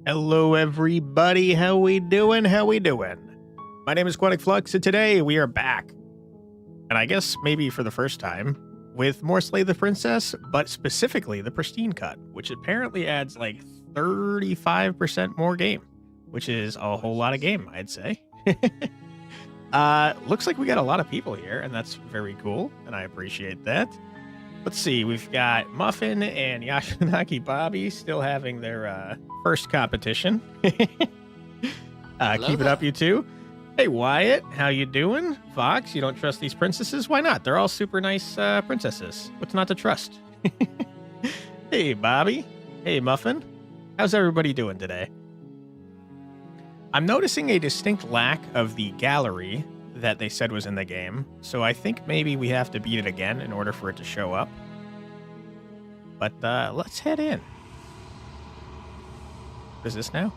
Hello, everybody. How we doing? My name is Quantic Flux, and today we are back. And I guess maybe for the first time, with more Slay the Princess, but specifically the Pristine cut, which apparently adds like 35% more game, which is a whole lot of game, I'd say. Looks like we got a lot of people here, and that's very cool, and I appreciate that. Let's see, we've got Muffin and Yashinaki Bobby still having their first competition. Keep it up, you two. Hey, Wyatt, how you doing? Fox, you don't trust these princesses? Why not? They're all super nice princesses. What's not to trust? Hey, Bobby. Hey, Muffin. How's everybody doing today? I'm noticing a distinct lack of the gallery that they said was in the game, so I think maybe we have to beat it again in order for it to show up. But let's head in. What is this now?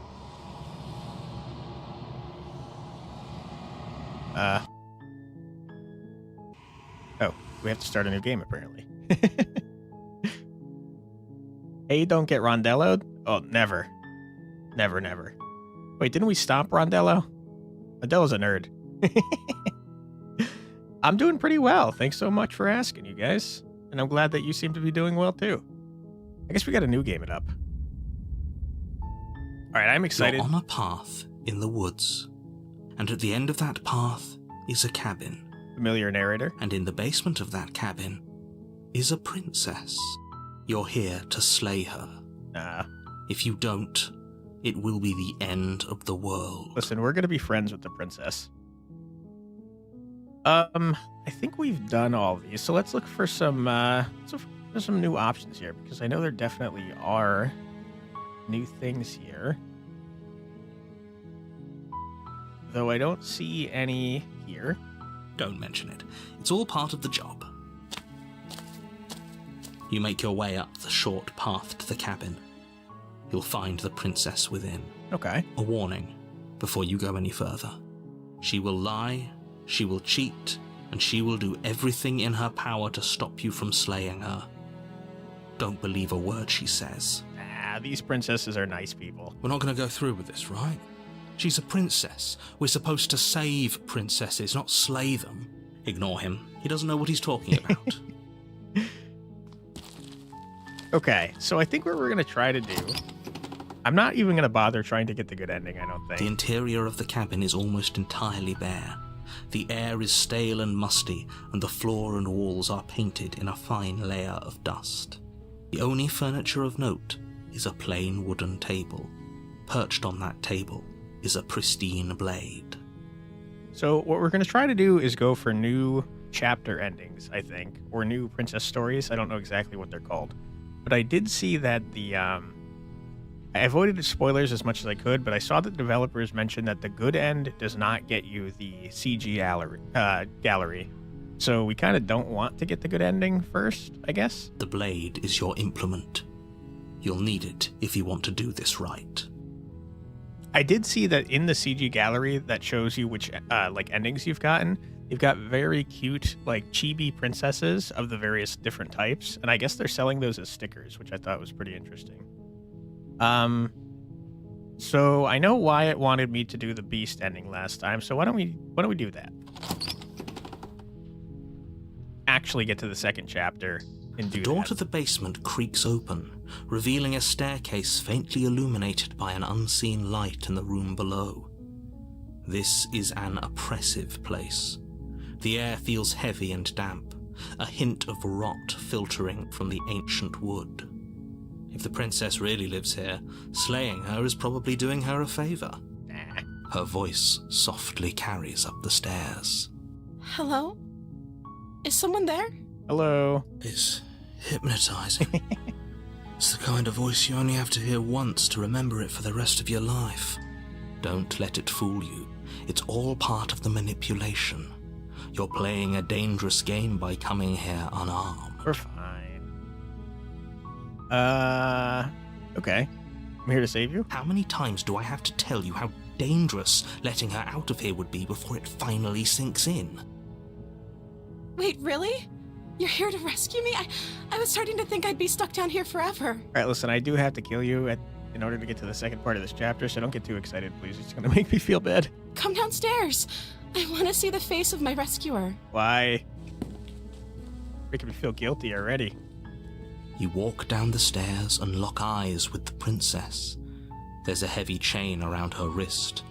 Oh, we have to start a new game apparently. Hey, don't get Rondello'd? Oh, never. Never. Wait, didn't we stop Rondello? Rondello's a nerd. I'm doing pretty well. Thanks so much for asking, you guys. And I'm glad that you seem to be doing well, too. I guess we got a new game it up. All right, I'm excited. You're on a path in the woods. And at the end of that path is a cabin. Familiar narrator. And in the basement of that cabin is a princess. You're here to slay her. Nah. If you don't, it will be the end of the world. Listen, we're going to be friends with the princess. I think we've done all these, so let's look for some new options here, because I know there definitely are new things here. Though I don't see any here. Don't mention it. It's all part of the job. You make your way up the short path to the cabin. You'll find the princess within. Okay. A warning before you go any further. She will lie, she will cheat, and she will do everything in her power to stop you from slaying her. Don't believe a word she says. Ah, these princesses are nice people. We're not going to go through with this, right? She's a princess. We're supposed to save princesses, not slay them. Ignore him. He doesn't know what he's talking about. Okay, so I think what we're going to try to do... I'm not even going to bother trying to get the good ending, I don't think. The interior of the cabin is almost entirely bare. The air is stale and musty, and the floor and walls are painted in a fine layer of dust. The only furniture of note is a plain wooden table. Perched on that table is a pristine blade. So what we're going to try to do is go for new chapter endings, I think, or new princess stories. I don't know exactly what they're called. But I did see that I avoided spoilers as much as I could, but I saw that developers mentioned that the good end does not get you the CG gallery. So we kind of don't want to get the good ending first, I guess. The blade is your implement. You'll need it if you want to do this right. I did see that in the CG gallery that shows you which endings you've gotten. You've got very cute, chibi princesses of the various different types, and I guess they're selling those as stickers, which I thought was pretty interesting. So I know Wyatt wanted me to do the beast ending last time, so why don't we do that? Actually get to the second chapter and do that. The door to the basement creaks open, revealing a staircase faintly illuminated by an unseen light in the room below. This is an oppressive place. The air feels heavy and damp, a hint of rot filtering from the ancient wood. If the princess really lives here, slaying her is probably doing her a favor. Her voice softly carries up the stairs. Hello? Is someone there? Hello. It's hypnotizing. It's the kind of voice you only have to hear once to remember it for the rest of your life. Don't let it fool you. It's all part of the manipulation. You're playing a dangerous game by coming here unarmed. We're fine. Okay. I'm here to save you. How many times do I have to tell you how dangerous letting her out of here would be before it finally sinks in? Wait, really? You're here to rescue me? I was starting to think I'd be stuck down here forever. All right, listen, I do have to kill you at in order to get to the second part of this chapter, so don't get too excited, please. It's going to make me feel bad. Come downstairs. I want to see the face of my rescuer. Why? Making me feel guilty already. You walk down the stairs and lock eyes with the princess. There's a heavy chain around her wrist,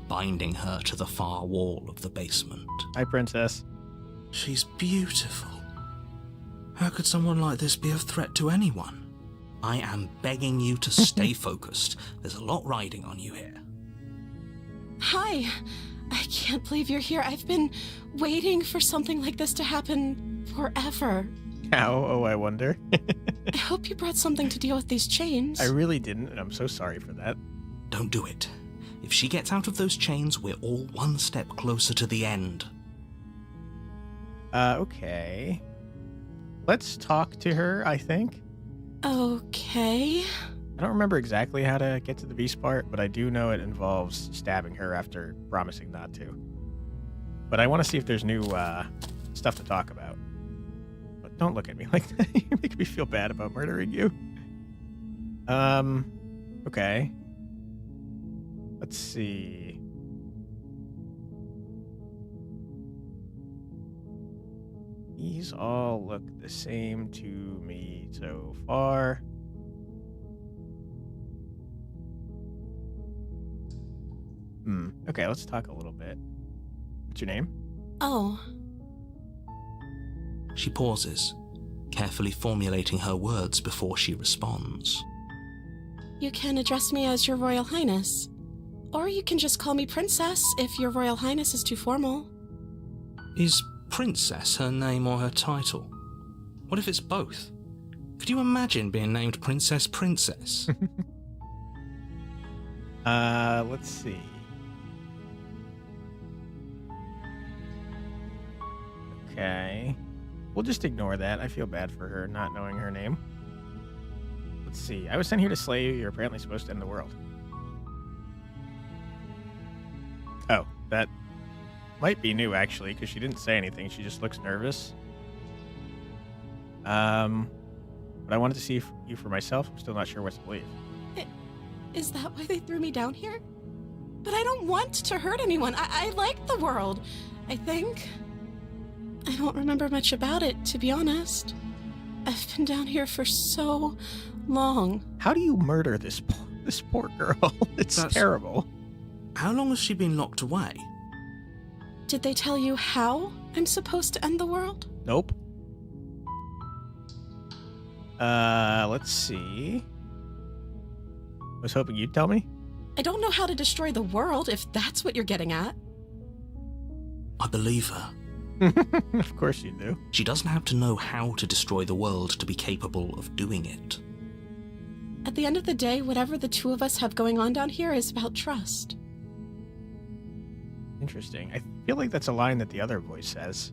binding her to the far wall of the basement. Hi, princess. She's beautiful. How could someone like this be a threat to anyone? I am begging you to stay focused. There's a lot riding on you here. Hi. I can't believe you're here. I've been waiting for something like this to happen forever. How? Oh, I wonder. I hope you brought something to deal with these chains. I really didn't, and I'm so sorry for that. Don't do it. If she gets out of those chains, we're all one step closer to the end. Okay. Let's talk to her, I think. Okay. I don't remember exactly how to get to the beast part, but I do know it involves stabbing her after promising not to. But I want to see if there's new stuff to talk about. But don't look at me like that. You're making me feel bad about murdering you. Okay. Let's see. These all look the same to me so far. Okay, let's talk a little bit. What's your name? Oh. She pauses, carefully formulating her words before she responds. You can address me as Your Royal Highness. Or you can just call me Princess if Your Royal Highness is too formal. Is Princess her name or her title? What if it's both? Could you imagine being named Princess Princess? Let's see. Okay. We'll just ignore that. I feel bad for her not knowing her name. Let's see. I was sent here to slay you. You're apparently supposed to end the world. Oh, that might be new, actually, because she didn't say anything. She just looks nervous. But I wanted to see you for myself. I'm still not sure what to believe. Is that why they threw me down here? But I don't want to hurt anyone. I like the world, I think. I don't remember much about it, to be honest. I've been down here for so long. How do you murder this poor girl? That's terrible. How long has she been locked away? Did they tell you how I'm supposed to end the world? Nope. Let's see. I was hoping you'd tell me. I don't know how to destroy the world, if that's what you're getting at. I believe her. Of course you do. She doesn't have to know how to destroy the world to be capable of doing it. At the end of the day, whatever the two of us have going on down here is about trust. Interesting. I feel like that's a line that the other voice says.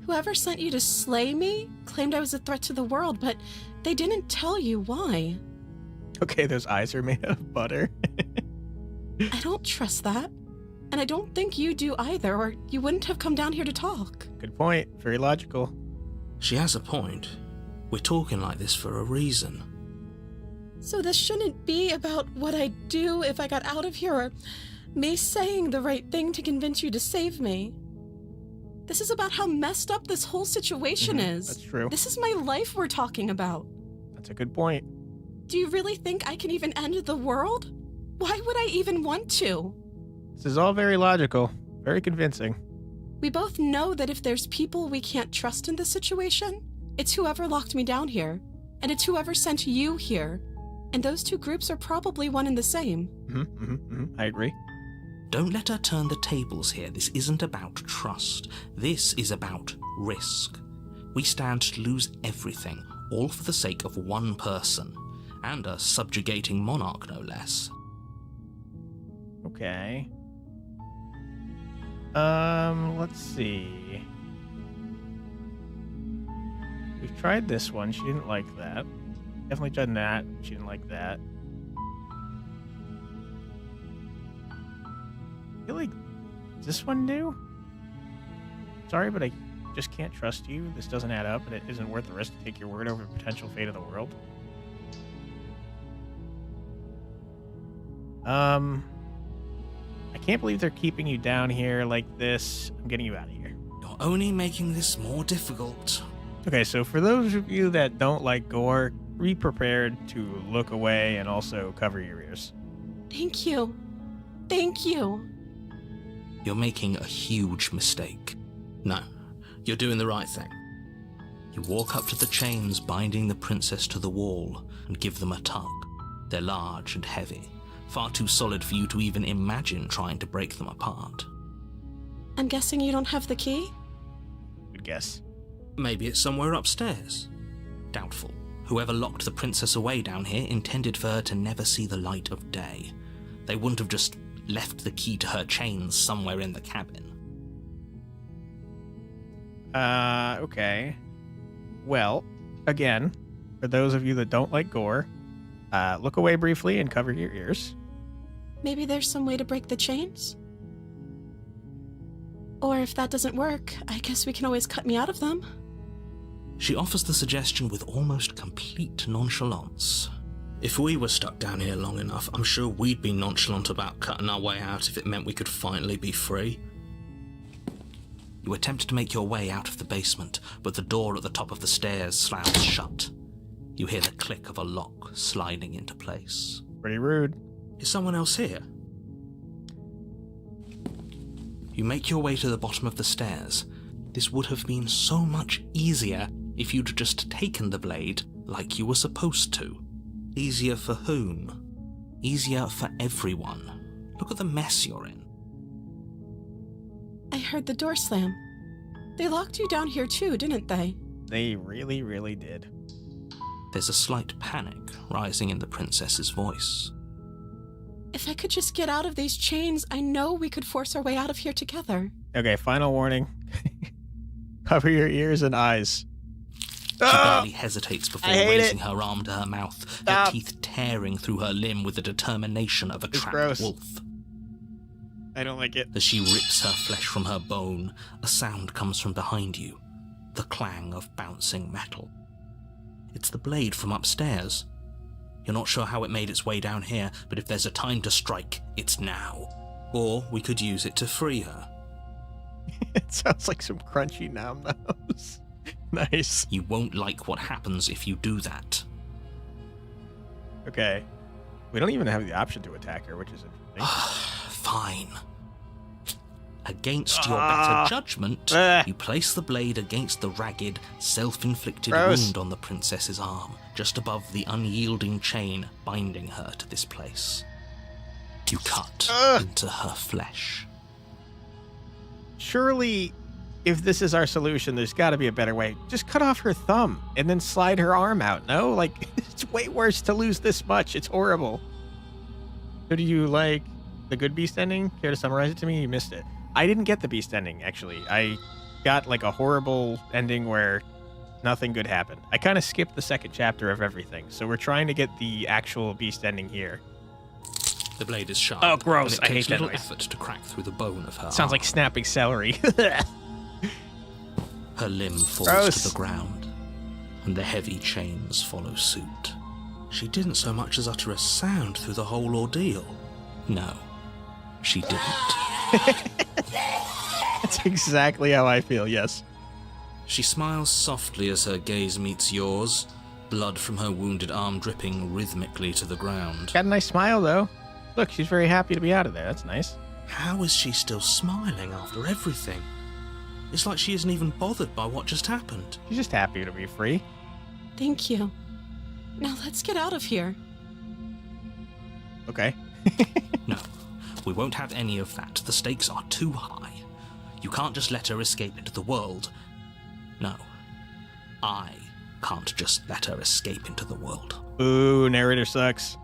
Whoever sent you to slay me claimed I was a threat to the world, but they didn't tell you why. Okay, those eyes are made out of butter. I don't trust that. And I don't think you do either, or you wouldn't have come down here to talk. Good point. Very logical. She has a point. We're talking like this for a reason. So this shouldn't be about what I'd do if I got out of here, or me saying the right thing to convince you to save me. This is about how messed up this whole situation is. That's true. This is my life we're talking about. That's a good point. Do you really think I can even end the world? Why would I even want to? This is all very logical. Very convincing. We both know that if there's people we can't trust in this situation, it's whoever locked me down here, and it's whoever sent you here. And those two groups are probably one and the same. I agree. Don't let her turn the tables here. This isn't about trust. This is about risk. We stand to lose everything, all for the sake of one person, and a subjugating monarch, no less. Okay. Let's see. We've tried this one. She didn't like that. Definitely done that. She didn't like that. I feel like, is this one new? Sorry, but I just can't trust you. This doesn't add up, and it isn't worth the risk to take your word over the potential fate of the world. I can't believe they're keeping you down here like this. I'm getting you out of here. You're only making this more difficult. Okay, so for those of you that don't like gore, be prepared to look away and also cover your ears. Thank you. Thank you. You're making a huge mistake. No, you're doing the right thing. You walk up to the chains binding the princess to the wall and give them a tug. They're large and heavy, far too solid for you to even imagine trying to break them apart. I'm guessing you don't have the key? Good guess. Maybe it's somewhere upstairs. Doubtful. Whoever locked the princess away down here intended for her to never see the light of day. They wouldn't have just left the key to her chains somewhere in the cabin. Okay. Well, again, for those of you that don't like gore, look away briefly and cover your ears. Maybe there's some way to break the chains? Or if that doesn't work, I guess we can always cut me out of them. She offers the suggestion with almost complete nonchalance. If we were stuck down here long enough, I'm sure we'd be nonchalant about cutting our way out if it meant we could finally be free. You attempt to make your way out of the basement, but the door at the top of the stairs slams shut. You hear the click of a lock sliding into place. Pretty rude. Is someone else here? You make your way to the bottom of the stairs. This would have been so much easier if you'd just taken the blade like you were supposed to. Easier for whom? Easier for everyone. Look at the mess you're in. I heard the door slam. They locked you down here too, didn't they? They really, really did. There's a slight panic rising in the princess's voice. If I could just get out of these chains, I know we could force our way out of here together. Okay, final warning. Cover your ears and eyes. She barely hesitates before raising her arm to her mouth, her Stop. teeth tearing through her limb with the determination of a It's trapped gross. wolf. I don't like it. As she rips her flesh from her bone, a sound comes from behind you, the clang of bouncing metal. It's the blade from upstairs. You're not sure how it made its way down here, but if there's a time to strike, it's now. Or we could use it to free her. It sounds like some crunchy nom-noms. Nice. You won't like what happens if you do that. Okay. We don't even have the option to attack her, which is interesting. Fine. Against your better judgment, you place the blade against the ragged, self-inflicted Gross. wound on the princess's arm, just above the unyielding chain binding her to this place. You cut into her flesh. Surely, if this is our solution, there's got to be a better way. Just cut off her thumb and then slide her arm out, no? Like, it's way worse to lose this much. It's horrible. So do you like the good beast ending? Care to summarize it to me? You missed it. I didn't get the beast ending, actually. I got like a horrible ending where nothing good happened. I kind of skipped the second chapter of everything. So we're trying to get the actual beast ending here. The blade is sharp. Oh, gross. And it I takes hate that little noise. effort to crack through the bone of her Sounds arm. like snapping celery. Her limb falls Gross. to the ground, and the heavy chains follow suit. She didn't so much as utter a sound through the whole ordeal. No, she didn't. That's exactly how I feel, yes. She smiles softly as her gaze meets yours, blood from her wounded arm dripping rhythmically to the ground. Got a nice smile, though. Look, she's very happy to be out of there. That's nice. How is she still smiling after everything? It's like she isn't even bothered by what just happened. She's just happy to be free. Thank you. Now let's get out of here. Okay. No, we won't have any of that. The stakes are too high. You can't just let her escape into the world. No, I can't just let her escape into the world. Ooh, narrator sucks.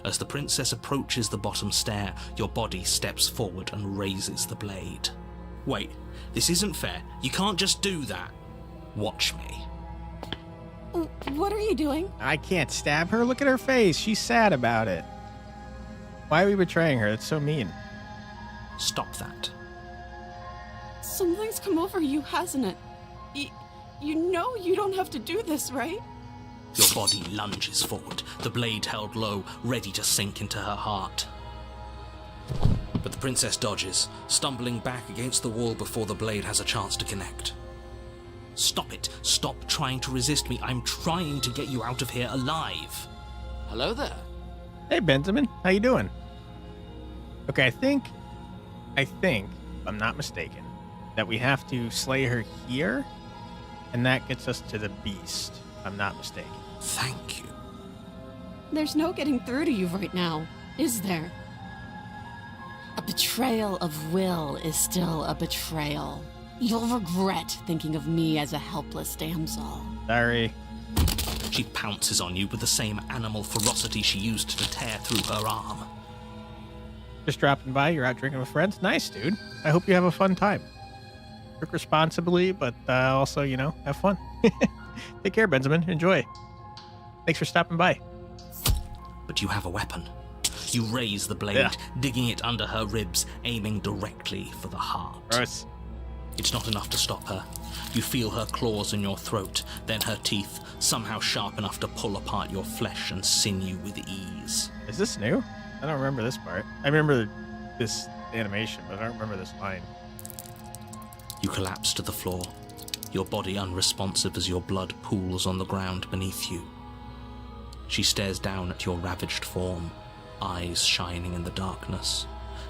As the princess approaches the bottom stair, your body steps forward and raises the blade. Wait, this isn't fair. You can't just do that. Watch me. What are you doing? I can't stab her. Look at her face. She's sad about it. Why are we betraying her? That's so mean. Stop that. Something's come over you, hasn't it? You know you don't have to do this, right? Your body lunges forward, the blade held low, ready to sink into her heart. But the princess dodges, stumbling back against the wall before the blade has a chance to connect. Stop it. Stop trying to resist me. I'm trying to get you out of here alive. Hello there. Hey, Benjamin. How you doing? Okay, I think, if I'm not mistaken, that we have to slay her here, and that gets us to the beast, if I'm not mistaken. Thank you. There's no getting through to you right now, is there? A betrayal of will is still a betrayal. You'll regret thinking of me as a helpless damsel. Sorry. She pounces on you with the same animal ferocity she used to tear through her arm. Just dropping by. You're out drinking with friends? Nice, dude. I hope you have a fun time. Drink responsibly, but also, have fun. Take care, Benjamin. Enjoy. Thanks for stopping by. But you have a weapon. You raise the blade, digging it under her ribs, aiming directly for the heart. Gross. It's not enough to stop her. You feel her claws in your throat, then her teeth, somehow sharp enough to pull apart your flesh and sinew with ease. Is this new? I don't remember this part. I remember this animation, but I don't remember this line. You collapse to the floor, your body unresponsive as your blood pools on the ground beneath you. She stares down at your ravaged form, eyes shining in the darkness,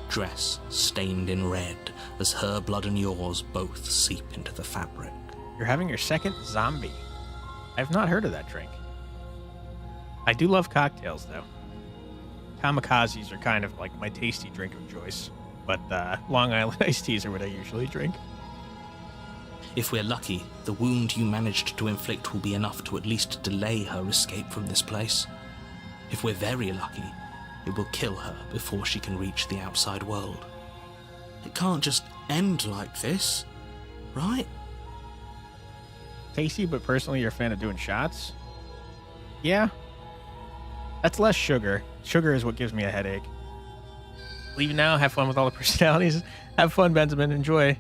dress stained in red as her blood and yours both seep into the fabric. You're having your second zombie. I've not heard of that drink. I do love cocktails, though. Kamikazes are kind of like my tasty drink of choice, but Long Island iced teas are what I usually drink. If we're lucky, the wound you managed to inflict will be enough to at least delay her escape from this place. If we're very lucky, it will kill her before she can reach the outside world. It can't just end like this, right? Tasty, but personally you're a fan of doing shots? Yeah. That's less sugar. Sugar is what gives me a headache. Leave now, have fun with all the personalities. Have fun, Benjamin, enjoy.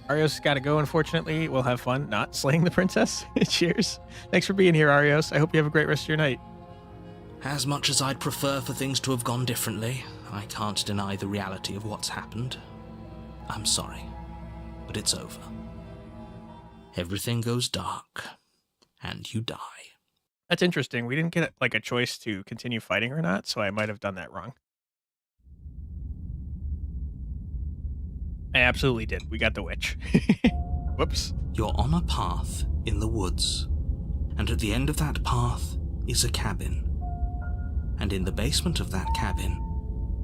Arios got to go, unfortunately. We'll have fun not slaying the princess. Cheers. Thanks for being here, Arios. I hope you have a great rest of your night. As much as I'd prefer for things to have gone differently, I can't deny the reality of what's happened. I'm sorry, but it's over. Everything goes dark, and you die. That's interesting. We didn't get a choice to continue fighting or not, so I might have done that wrong. I absolutely did. We got the witch. Whoops. You're on a path in the woods, and at the end of that path is a cabin. And in the basement of that cabin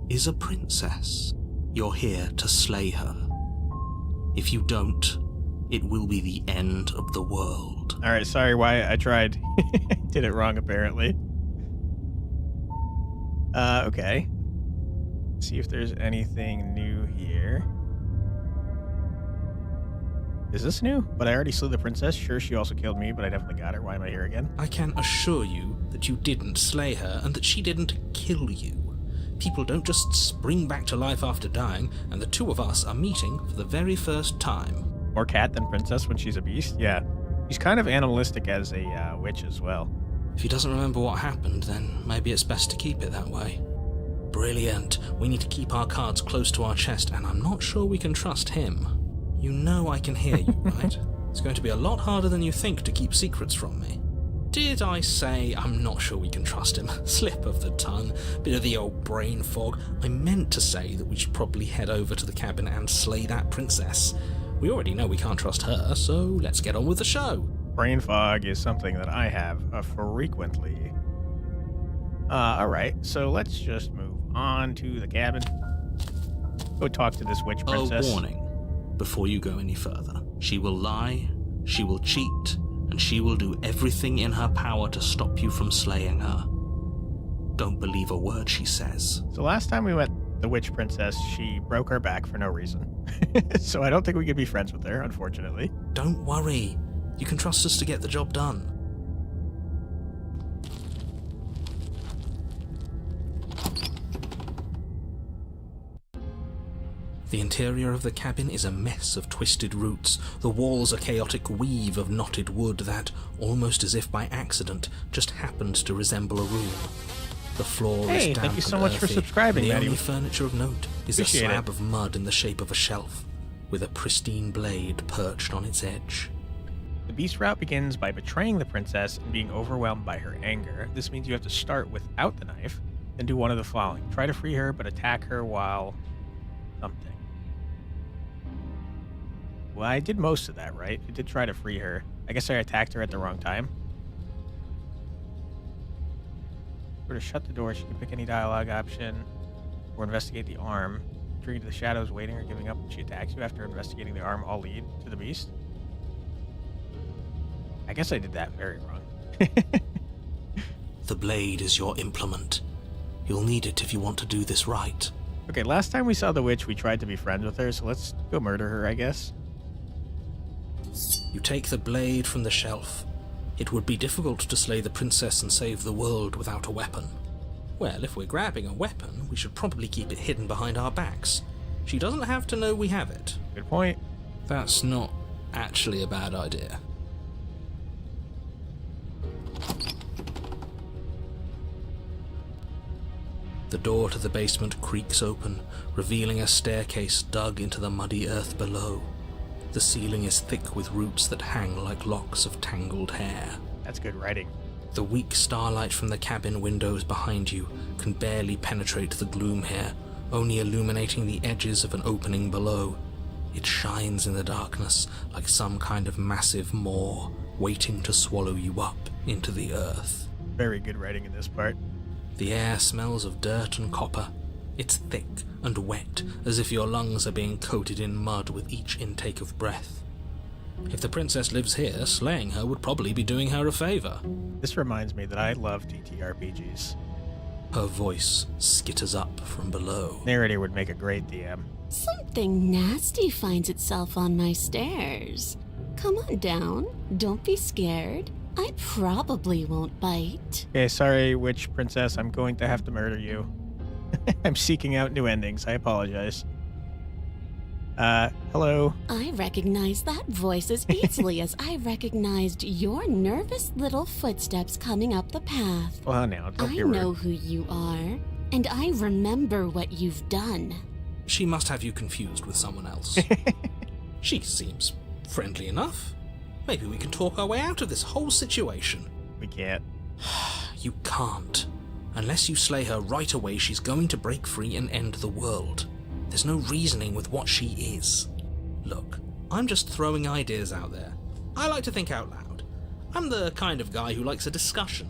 is a princess. You're here to slay her. If you don't, it will be the end of the world. All right, sorry, Wyatt. I tried. Did it wrong, apparently. Okay. Let's see if there's anything new here. Is this new? But I already slew the princess. Sure, she also killed me, but I definitely got her. Why am I here again? I can assure you that you didn't slay her and that she didn't kill you. People don't just spring back to life after dying, and the two of us are meeting for the very first time. More cat than princess when she's a beast? Yeah. She's kind of animalistic as a witch as well. If he doesn't remember what happened, then maybe it's best to keep it that way. Brilliant. We need to keep our cards close to our chest, and I'm not sure we can trust him. You know I can hear you, right? It's going to be a lot harder than you think to keep secrets from me. Did I say I'm not sure we can trust him? Slip of the tongue, bit of the old brain fog. I meant to say that we should probably head over to the cabin and slay that princess. We already know we can't trust her, so let's get on with the show. Brain fog is something that I have frequently. Alright, so let's just move on to the cabin. Go talk to this witch princess. A warning. Before you go any further, she will lie, she will cheat, and she will do everything in her power to stop you from slaying her. Don't believe a word she says. So last time we met the witch princess, she broke her back for no reason. So I don't think we could be friends with her, unfortunately. Don't worry. You can trust us to get the job done. The interior of the cabin is a mess of twisted roots. The walls a chaotic weave of knotted wood that, almost as if by accident, just happened to resemble a room. The floor Hey, is damp thank you so and much for earthy, subscribing, and the Maddie. only furniture of note is a Appreciate slab it. of mud in the shape of a shelf, with a pristine blade perched on its edge. The beast route begins by betraying the princess and being overwhelmed by her anger. This means you have to start without the knife, then do one of the following. Try to free her, but attack her while something. Well, I did most of that, right? I did try to free her. I guess I attacked her at the wrong time. Or to shut the door, she can pick any dialogue option or investigate the arm. Retreat to the shadows, waiting or giving up when she attacks you after investigating the arm all lead to the beast. I guess I did that very wrong. The blade is your implement. You'll need it if you want to do this right. Okay, last time we saw the witch, we tried to be friends with her, so let's go murder her, I guess. You take the blade from the shelf. It would be difficult to slay the princess and save the world without a weapon. Well, if we're grabbing a weapon, we should probably keep it hidden behind our backs. She doesn't have to know we have it. Good point. That's not actually a bad idea. The door to the basement creaks open, revealing a staircase dug into the muddy earth below. The ceiling is thick with roots that hang like locks of tangled hair. That's good writing. The weak starlight from the cabin windows behind you can barely penetrate the gloom here, only illuminating the edges of an opening below. It shines in the darkness like some kind of massive maw waiting to swallow you up into the earth. Very good writing in this part. The air smells of dirt and copper. It's thick and wet, as if your lungs are being coated in mud with each intake of breath. If the princess lives here, slaying her would probably be doing her a favor. This reminds me that I love TTRPGs. Her voice skitters up from below. Narrator would make a great DM. Something nasty finds itself on my stairs. Come on down. Don't be scared. I probably won't bite. Okay, sorry, witch princess, I'm going to have to murder you. I'm seeking out new endings. I apologize. Hello. I recognize that voice as easily as I recognized your nervous little footsteps coming up the path. Well, now, don't I be rude. know who you are, and I remember what you've done. She must have you confused with someone else. She seems friendly enough. Maybe we can talk our way out of this whole situation. We can't. You can't. Unless you slay her right away, she's going to break free and end the world. There's no reasoning with what she is. Look, I'm just throwing ideas out there. I like to think out loud. I'm the kind of guy who likes a discussion.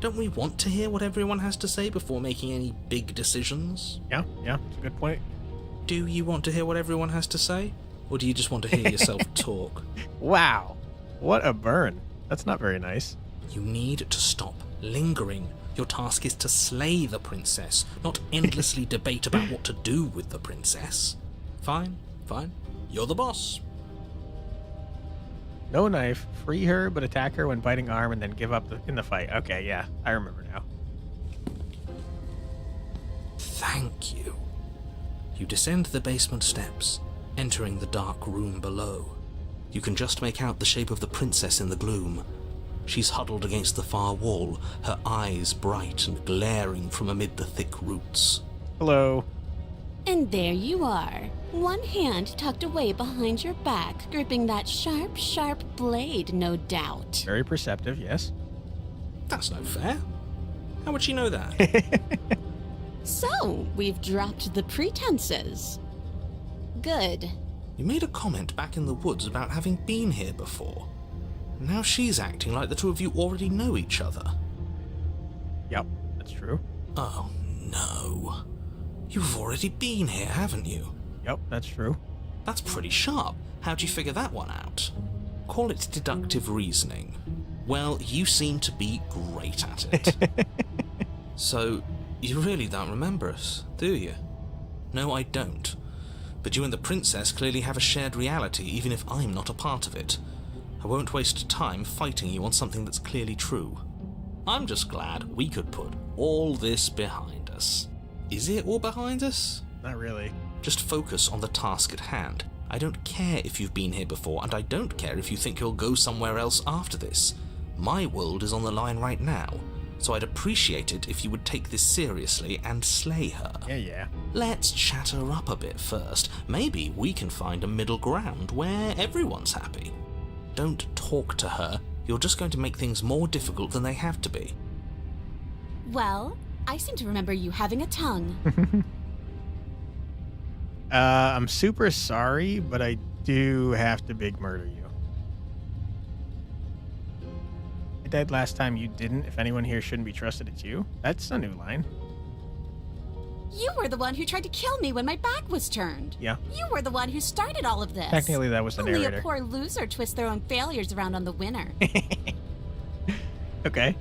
Don't we want to hear what everyone has to say before making any big decisions? Yeah, it's a good point. Do you want to hear what everyone has to say? Or do you just want to hear yourself talk? Wow, what a burn. That's not very nice. You need to stop lingering. Your task is to slay the princess, not endlessly debate about what to do with the princess. Fine. You're the boss. No knife. Free her, but attack her when biting arm and then give up in the fight. Okay, yeah, I remember now. Thank you. You descend the basement steps, entering the dark room below. You can just make out the shape of the princess in the gloom. She's huddled against the far wall, her eyes bright and glaring from amid the thick roots. Hello. And there you are, one hand tucked away behind your back, gripping that sharp, sharp blade, no doubt. Very perceptive, yes. That's no fair. How would she know that? So, we've dropped the pretenses. Good. You made a comment back in the woods about having been here before. Now she's acting like the two of you already know each other. Yep, that's true. Oh no. You've already been here, haven't you? Yep, that's true. That's pretty sharp. How'd you figure that one out? Call it deductive reasoning. Well, you seem to be great at it. So, you really don't remember us, do you? No, I don't. But you and the princess clearly have a shared reality, even if I'm not a part of it. I won't waste time fighting you on something that's clearly true. I'm just glad we could put all this behind us. Is it all behind us? Not really. Just focus on the task at hand. I don't care if you've been here before, and I don't care if you think you'll go somewhere else after this. My world is on the line right now, so I'd appreciate it if you would take this seriously and slay her. Yeah. Let's chat her up a bit first. Maybe we can find a middle ground where everyone's happy. Don't talk to her. You're just going to make things more difficult than they have to be. Well, I seem to remember you having a tongue. I'm super sorry, but I do have to big murder you. I died last time, you didn't. If anyone here shouldn't be trusted, it's you. That's a new line. You were the one who tried to kill me when my back was turned. Yeah. You were the one who started all of this. Technically, that was the Only narrator. a poor loser twists their own failures around on the winner. Okay.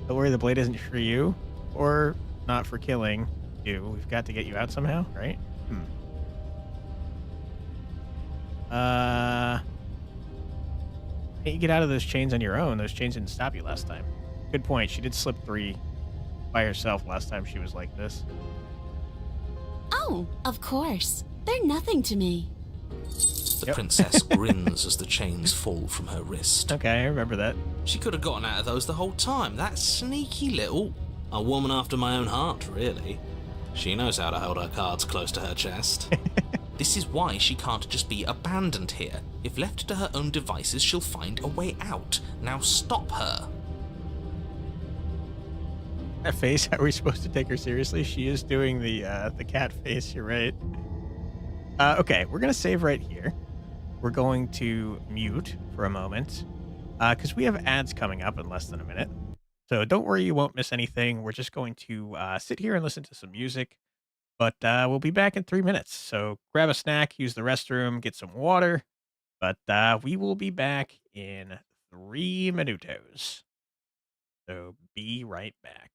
Don't worry, the blade isn't for you, or not for killing you. We've got to get you out somehow, right? How you get out of those chains on your own? Those chains didn't stop you last time. Good point. She did slip 3 by herself last time she was like this. Oh, of course. They're nothing to me. The princess grins as the chains fall from her wrist. Okay, I remember that. She could have gotten out of those the whole time. That sneaky little... A woman after my own heart, really. She knows how to hold her cards close to her chest. This is why she can't just be abandoned here. If left to her own devices, she'll find a way out. Now stop her. That face, how are we supposed to take her seriously? She is doing the cat face, you're right. Okay, we're going to save right here. We're going to mute for a moment, because we have ads coming up in less than a minute. So don't worry, you won't miss anything. We're just going to sit here and listen to some music, but we'll be back in 3 minutes. So grab a snack, use the restroom, get some water, but we will be back in 3 minutos. So be right back.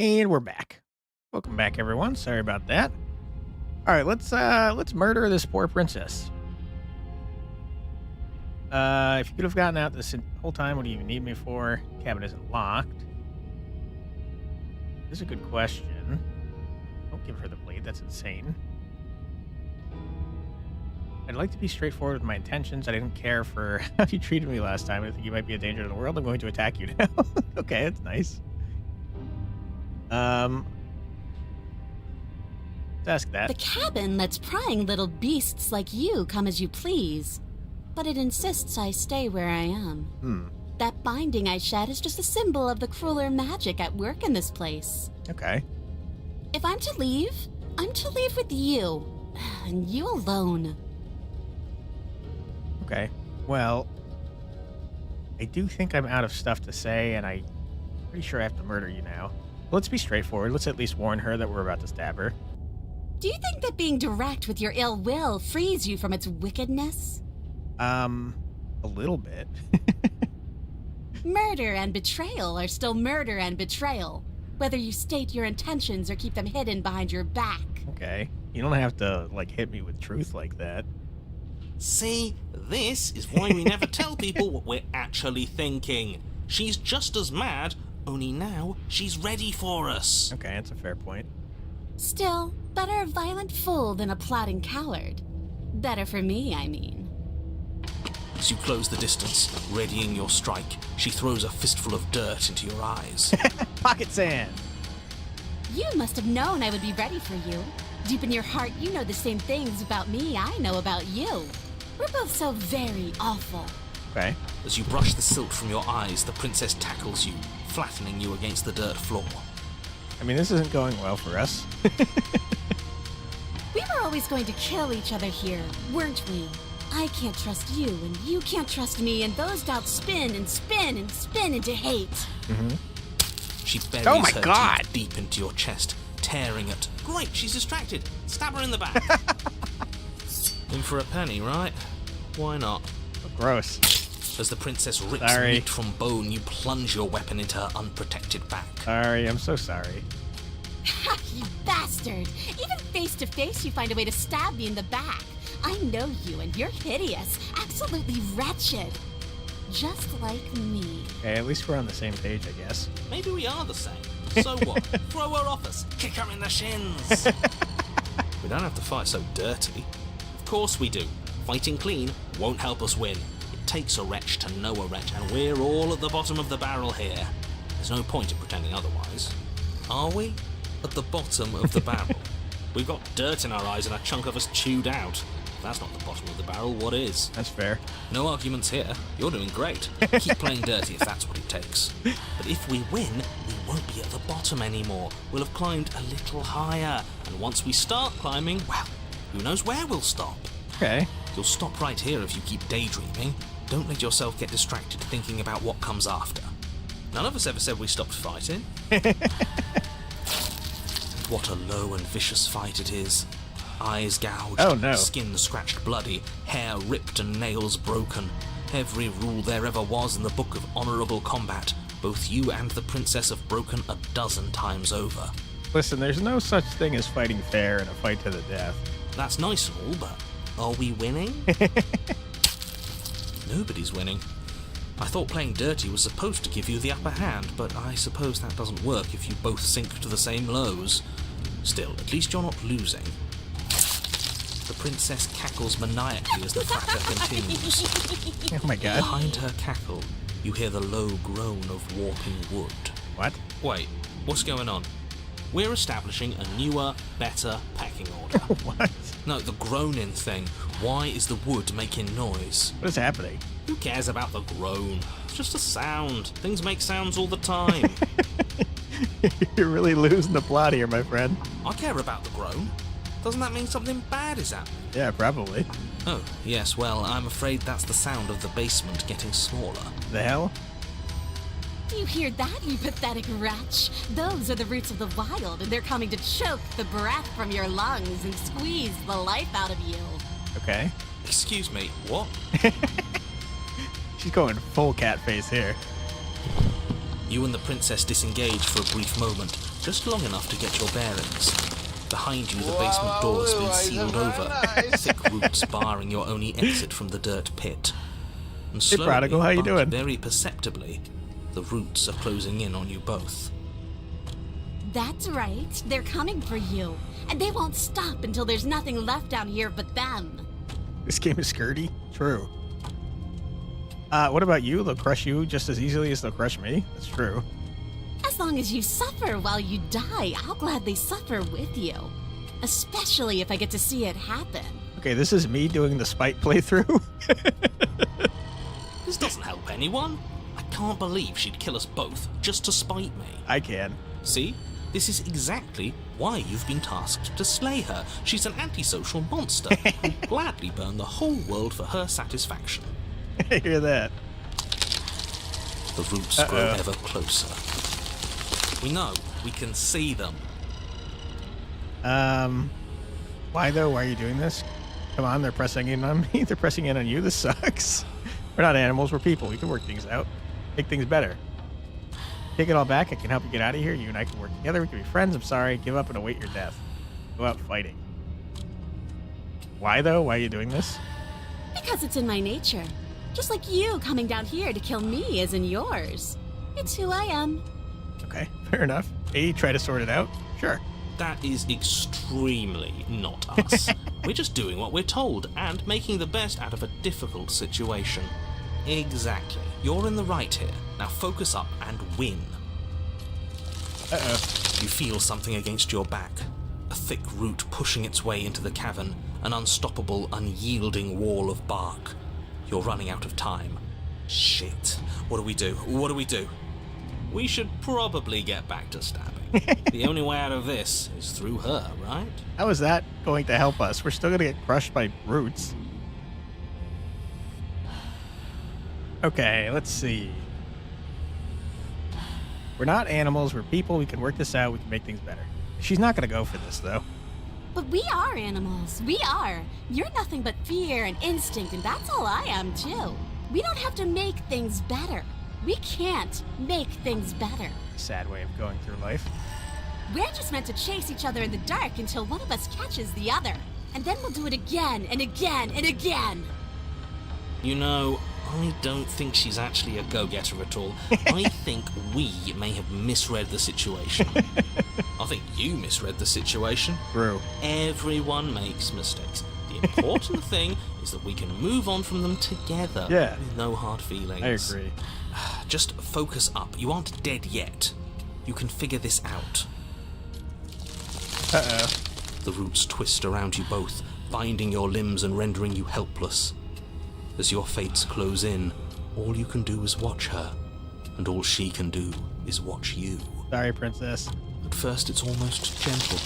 And we're back. Welcome back, everyone. Sorry about that. All right, let's murder this poor princess. If you could have gotten out this whole time, what do you even need me for? Cabin isn't locked. This is a good question. Don't give her the blade. That's insane. I'd like to be straightforward with my intentions. I didn't care for how you treated me last time. I think you might be a danger to the world. I'm going to attack you now. Okay, that's nice. Let's ask that. The cabin lets prying little beasts like you come as you please, but it insists I stay where I am. That binding I shed is just a symbol of the crueler magic at work in this place. Okay. If I'm to leave, I'm to leave with you, and you alone. Okay. Well, I do think I'm out of stuff to say, and I'm pretty sure I have to murder you now. Let's be straightforward. Let's at least warn her that we're about to stab her. Do you think that being direct with your ill will frees you from its wickedness? A little bit. Murder and betrayal are still murder and betrayal, whether you state your intentions or keep them hidden behind your back. Okay. You don't have to, hit me with truth like that. See, this is why we never tell people what we're actually thinking. She's just as mad, only now she's ready for us. Okay, that's a fair point. Still, better a violent fool than a plotting coward. Better for me, I mean. As you close the distance, readying your strike, she throws a fistful of dirt into your eyes. Pocket sand! You must have known I would be ready for you. Deep in your heart, you know the same things about me I know about you. We're both so very awful. Okay. As you brush the silt from your eyes, the princess tackles you, flattening you against the dirt floor. I mean, this isn't going well for us. We were always going to kill each other here, weren't we? I can't trust you, and you can't trust me, and those doubts spin and spin and spin into hate. She buries Oh my her God. teeth deep into your chest, tearing at... Great, she's distracted. Stab her in the back. In for a penny, right? Why not? Gross. As the princess rips Sorry. meat from bone, you plunge your weapon into her unprotected back. Sorry, I'm so sorry. Ha, you bastard! Even face to face, you find a way to stab me in the back. I know you, and you're hideous, absolutely wretched. Just like me. Okay, at least we're on the same page, I guess. Maybe we are the same. So what? Throw her off us. Kick her in the shins. We don't have to fight so dirty. Of course we do. Fighting clean won't help us win. It takes a wretch to know a wretch, and we're all at the bottom of the barrel here. There's no point in pretending otherwise. Are we? At the bottom of the barrel. We've got dirt in our eyes and a chunk of us chewed out. If that's not the bottom of the barrel, what is? That's fair. No arguments here. You're doing great. Keep playing dirty if that's what it takes. But if we win, we won't be at the bottom anymore. We'll have climbed a little higher. And once we start climbing, well, who knows where we'll stop? Okay. You'll stop right here if you keep daydreaming. Don't let yourself get distracted thinking about what comes after. None of us ever said we stopped fighting. What a low and vicious fight it is. Eyes gouged, Oh, no. skin scratched bloody, hair ripped and nails broken. Every rule there ever was in the book of honourable combat, both you and the princess have broken a dozen times over. Listen, there's no such thing as fighting fair in a fight to the death. That's nice and all, but are we winning? Nobody's winning. I thought playing dirty was supposed to give you the upper hand, but I suppose that doesn't work if you both sink to the same lows. Still, at least you're not losing. The princess cackles maniacally as the fracas continues. Oh my god. Behind her cackle, you hear the low groan of warping wood. What? Wait, what's going on? We're establishing a newer, better packing order. What? No, the groaning thing. Why is the wood making noise? What is happening? Who cares about the groan? It's just a sound. Things make sounds all the time. You're really losing the plot here, my friend. I care about the groan. Doesn't that mean something bad is happening? Yeah, probably. Oh, yes, well, I'm afraid that's the sound of the basement getting smaller. The hell? Do you hear that, you pathetic wretch? Those are the roots of the wild, and they're coming to choke the breath from your lungs and squeeze the life out of you. Okay. Excuse me, what? She's going full cat face here. You and the princess disengage for a brief moment, just long enough to get your bearings. Behind you, the basement door has been sealed over, thick roots barring your only exit from the dirt pit. And slowly, Prodigal, how you but doing? very perceptibly, the roots are closing in on you both. That's right. They're coming for you. And they won't stop until there's nothing left down here but them. This game is skirty. True. What about you? They'll crush you just as easily as they'll crush me. That's true. As long as you suffer while you die, I'll gladly suffer with you. Especially if I get to see it happen. Okay, this is me doing the spite playthrough. This doesn't help anyone. I can't believe she'd kill us both just to spite me. I can. See? This is exactly why you've been tasked to slay her. She's an antisocial monster who'd gladly burn the whole world for her satisfaction. I hear that. The roots grow ever closer. We know. We can see them. Why though? Why are you doing this? Come on, they're pressing in on me. They're pressing in on you. This sucks. We're not animals. We're people. We can work things out. Make things better. Take it all back. I can help you get out of here. You and I can work together. We can be friends. I'm sorry. Give up and await your death. Go out fighting. Why though? Why are you doing this? Because it's in my nature. Just like you coming down here to kill me is in yours. It's who I am. Okay, fair enough. Hey, try to sort it out? Sure. That is extremely not us. We're just doing what we're told and making the best out of a difficult situation. Exactly. You're in the right here. Now focus up and win. Uh-oh. You feel something against your back. A thick root pushing its way into the cavern. An unstoppable, unyielding wall of bark. You're running out of time. Shit. What do we do? What do we do? We should probably get back to stabbing. The only way out of this is through her, right? How is that going to help us? We're still going to get crushed by roots. Okay, let's see. We're not animals. We're people. We can work this out. We can make things better. She's not going to go for this, though. But we are animals. We are. You're nothing but fear and instinct, and that's all I am, too. We don't have to make things better. We can't make things better. Sad way of going through life. We're just meant to chase each other in the dark until one of us catches the other. And then we'll do it again and again and again. You know, I don't think she's actually a go-getter at all. I think we may have misread the situation. I think you misread the situation. True. Everyone makes mistakes. The important thing is that we can move on from them together. Yeah. With no hard feelings. I agree. Just focus up. You aren't dead yet. You can figure this out. Uh-oh. The roots twist around you both, binding your limbs and rendering you helpless. As your fates close in, all you can do is watch her, and all she can do is watch you. Sorry, princess. At first it's almost gentle.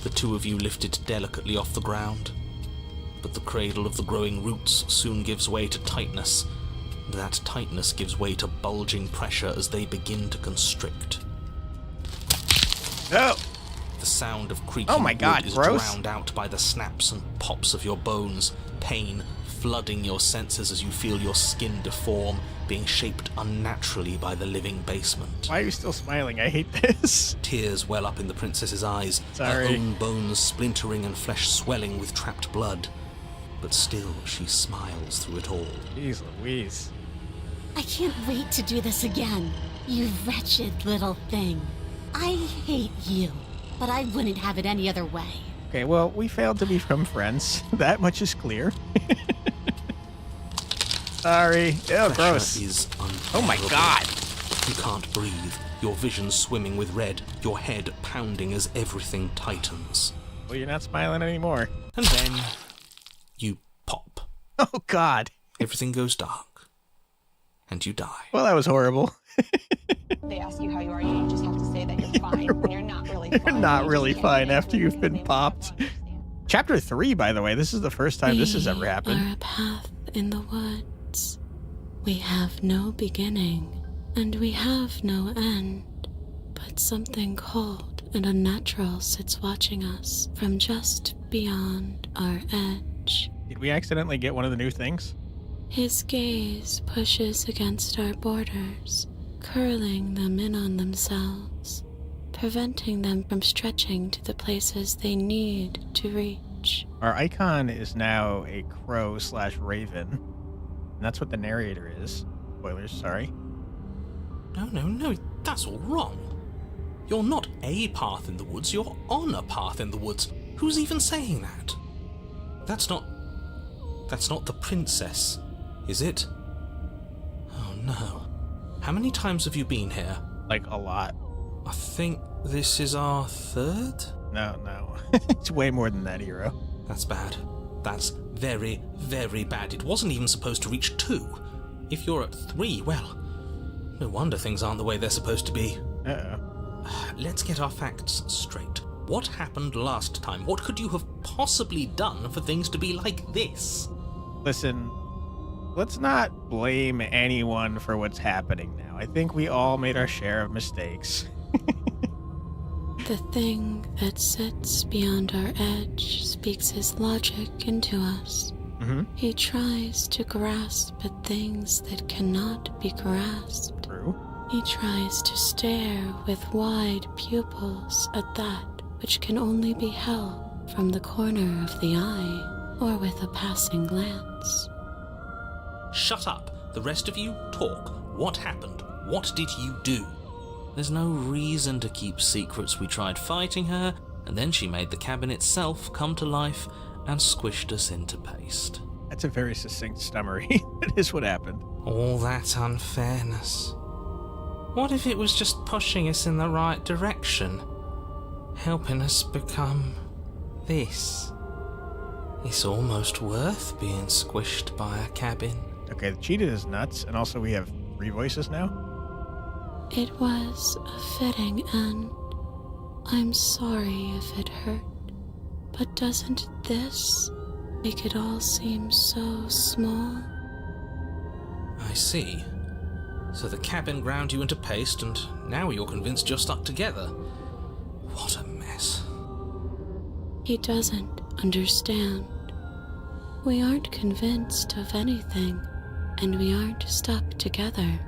The two of you lift it delicately off the ground. But the cradle of the growing roots soon gives way to tightness, and that tightness gives way to bulging pressure as they begin to constrict. Oh! The sound of creaking my God, wood is gross. drowned out by the snaps and pops of your bones, pain flooding your senses as you feel your skin deform, being shaped unnaturally by the living basement. Why are you still smiling? I hate this. Tears well up in the princess's eyes, Sorry. her own bones splintering and flesh swelling with trapped blood. But still, she smiles through it all. Jeez Louise. I can't wait to do this again. You wretched little thing. I hate you, but I wouldn't have it any other way. Okay, well, we failed to become friends. That much is clear. Sorry. Ew, gross. Pressure is Oh my unbearable. God. You can't breathe, your vision swimming with red, your head pounding as everything tightens. Well, you're not smiling anymore. And then you pop. Oh, God. Everything goes dark. And you die. Well, that was horrible. They ask you how you are, you just have to say that you're fine when you're not really You're fine. not You really just can't fine say it after you've been because they popped. don't understand. Chapter 3, by the way. This is the first time this has ever We happened. are a path in the woods. We have no beginning, and we have no end. But something cold and unnatural sits watching us from just beyond our edge. Did we accidentally get one of the new things? His gaze pushes against our borders, curling them in on themselves, preventing them from stretching to the places they need to reach. Our icon is now a crow/raven, and that's what the narrator is. Spoilers, sorry. No, that's all wrong. You're not a path in the woods, you're on a path in the woods. Who's even saying that? That's not the princess, is it? Oh no. How many times have you been here? Like, a lot. I think this is our third? No. It's way more than that, hero. That's bad. That's very, very bad. It wasn't even supposed to reach 2. If you're at 3, well, no wonder things aren't the way they're supposed to be. Uh-oh. Let's get our facts straight. What happened last time? What could you have possibly done for things to be like this? Listen, let's not blame anyone for what's happening now. I think we all made our share of mistakes. The thing that sits beyond our edge speaks his logic into us. Mm-hmm. He tries to grasp at things that cannot be grasped. True. He tries to stare with wide pupils at that which can only be held from the corner of the eye or with a passing glance. Shut up. The rest of you, talk. What happened? What did you do? There's no reason to keep secrets. We tried fighting her, and then she made the cabin itself come to life and squished us into paste. That's a very succinct summary. That is what happened. All that unfairness. What if it was just pushing us in the right direction? Helping us become this? It's almost worth being squished by a cabin. Okay, the cheetah is nuts, and also we have 3 voices now. It was a fitting end. I'm sorry if it hurt, but doesn't this make it all seem so small? I see. So the cabin ground you into paste, and now you're convinced you're stuck together. What a mess. He doesn't understand. We aren't convinced of anything, and we aren't stuck together.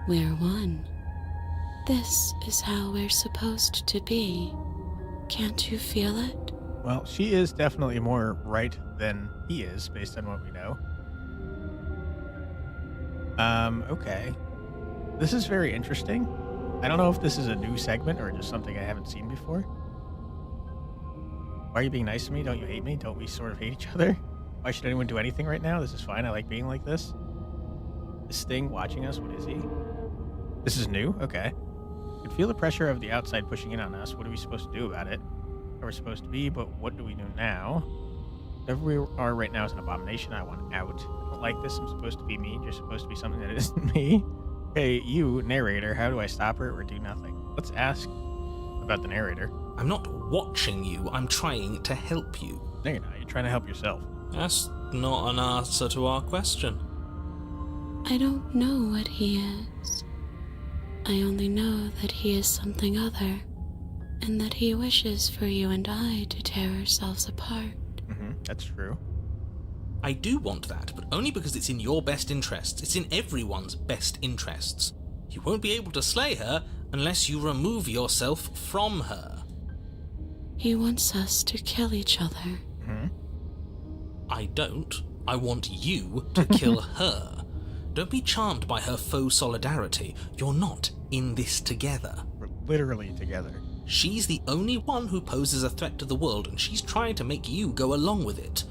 We're one. This is how we're supposed to be. Can't you feel it? Well, she is definitely more right than he is, based on what we know. Okay. This is very interesting. I don't know if this is a new segment or just something I haven't seen before. Why are you being nice to me? Don't you hate me? Don't we sort of hate each other? Why should anyone do anything right now? This is fine. I like being like this. This thing watching us, what is he? This is new? Okay. I can feel the pressure of the outside pushing in on us. What are we supposed to do about it? Where we're supposed to be, but what do we do now? Whatever we are right now is an abomination. I want out. I don't like this. I'm supposed to be mean. You're supposed to be something that isn't me. Hey, you, narrator, how do I stop her or do nothing? Let's ask about the narrator. I'm not watching you, I'm trying to help you. No, you're not. You're trying to help yourself. That's not an answer to our question. I don't know what he is. I only know that he is something other, and that he wishes for you and I to tear ourselves apart. That's true. I do want that, but only because it's in your best interests. It's in everyone's best interests. You won't be able to slay her unless you remove yourself from her. He wants us to kill each other. I don't. I want you to kill her. Don't be charmed by her faux solidarity. You're not in this together. We're literally together. She's the only one who poses a threat to the world, and she's trying to make you go along with it.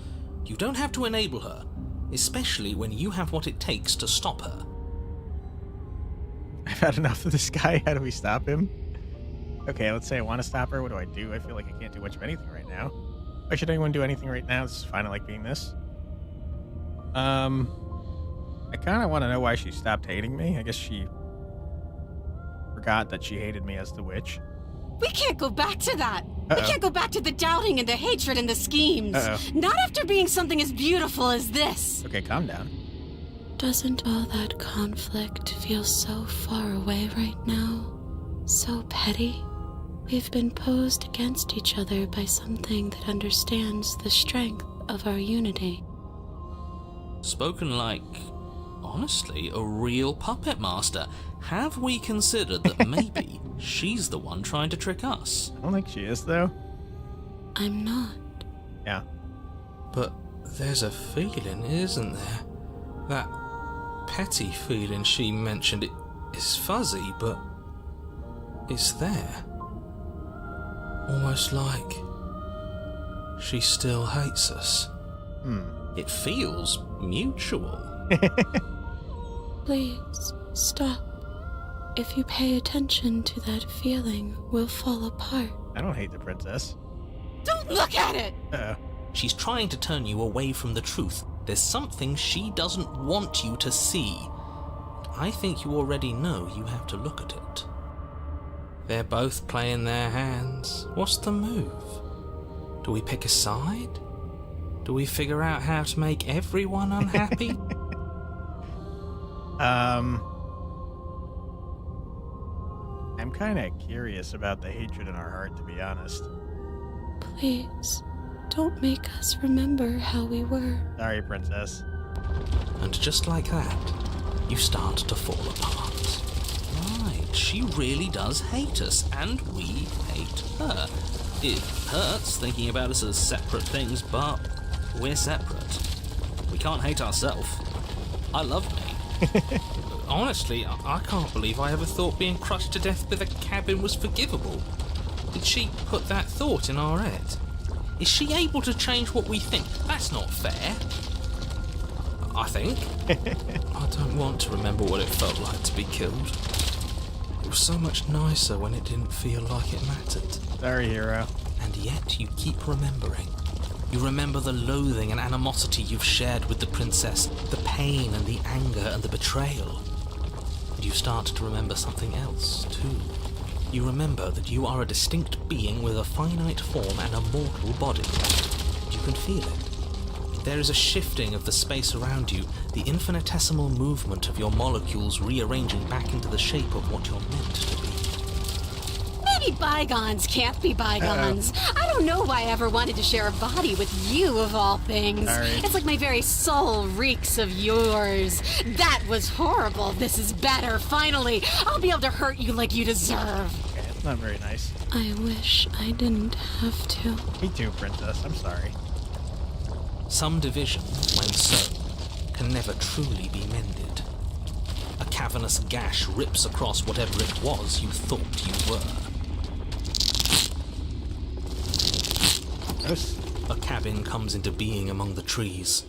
You don't have to enable her, especially when you have what it takes to stop her. I've had enough of this guy. How do we stop him? Okay, let's say I want to stop her. What do I do? I feel like I can't do much of anything right now. Why should anyone do anything right now? This is fine. I like being this. I kind of want to know why she stopped hating me. I guess she forgot that she hated me as the witch. We can't go back to that. Uh-oh. We can't go back to the doubting and the hatred and the schemes. Uh-oh. Not after being something as beautiful as this. Okay, calm down. Doesn't all that conflict feel so far away right now? So petty? We've been posed against each other by something that understands the strength of our unity. Spoken like a Honestly, a real puppet master. Have we considered that maybe she's the one trying to trick us? I don't think she is, though. I'm not. Yeah. But there's a feeling, isn't there? That petty feeling she mentioned, it is fuzzy, but it's there. Almost like she still hates us. It feels mutual. Please, stop. If you pay attention to that feeling, we'll fall apart. I don't hate the princess. Don't look at it! Uh-oh. She's trying to turn you away from the truth. There's something she doesn't want you to see. I think you already know you have to look at it. They're both playing their hands. What's the move? Do we pick a side? Do we figure out how to make everyone unhappy? I'm kind of curious about the hatred in our heart, to be honest. Please, don't make us remember how we were. Sorry, princess. And just like that, you start to fall apart. Right, she really does hate us, and we hate her. It hurts thinking about us as separate things, but we're separate. We can't hate ourselves. I love me. Honestly, I can't believe I ever thought being crushed to death with a cabin was forgivable. Did she put that thought in our head? Is she able to change what we think? That's not fair. I think. I don't want to remember what it felt like to be killed. It was so much nicer when it didn't feel like it mattered. Sorry, hero. And yet you keep remembering. You remember the loathing and animosity you've shared with the princess, the pain and the anger and the betrayal. And you start to remember something else, too. You remember that you are a distinct being with a finite form and a mortal body. You can feel it. There is a shifting of the space around you, the infinitesimal movement of your molecules rearranging back into the shape of what you're meant to be. Maybe bygones can't be bygones. I don't know why I ever wanted to share a body with you, of all things. All right. It's like my very soul reeks of yours. That was horrible. This is better. Finally, I'll be able to hurt you like you deserve. Okay, it's not very nice. I wish I didn't have to. Me too, princess. I'm sorry. Some division, when sown, can never truly be mended. A cavernous gash rips across whatever it was you thought you were. Gross. A cabin comes into being among the trees.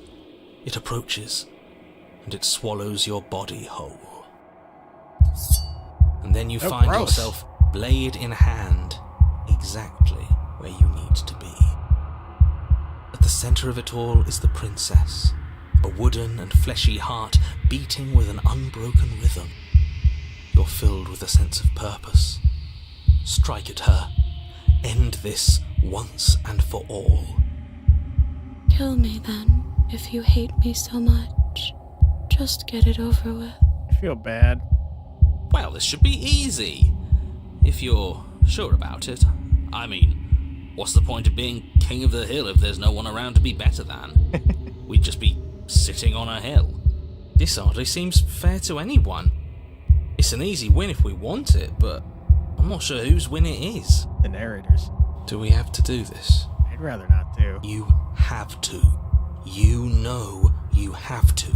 It approaches, and it swallows your body whole. And then you find gross. yourself, blade in hand, exactly where you need to be. At the center of it all is the princess, a wooden and fleshy heart beating with an unbroken rhythm. You're filled with a sense of purpose. Strike at her. End this once and for all. Kill me then, if you hate me so much. Just get it over with. I feel bad. Well, this should be easy. If you're sure about it. I mean, what's the point of being king of the hill if there's no one around to be better than? We'd just be sitting on a hill. This hardly seems fair to anyone. It's an easy win if we want it, but I'm not sure whose win it is. The narrators. Do we have to do this? I'd rather not do. You have to. You know you have to.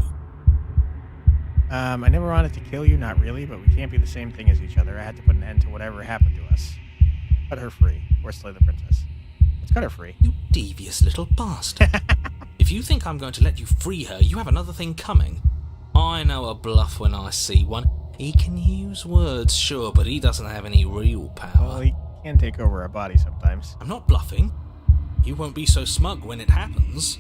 I never wanted to kill you, not really, but we can't be the same thing as each other. I had to put an end to whatever happened to us. Cut her free, or slay the princess. Let's cut her free. You devious little bastard. If you think I'm going to let you free her, you have another thing coming. I know a bluff when I see one. He can use words, sure, but he doesn't have any real power. Well, he can take over our body sometimes. I'm not bluffing. You won't be so smug when it happens.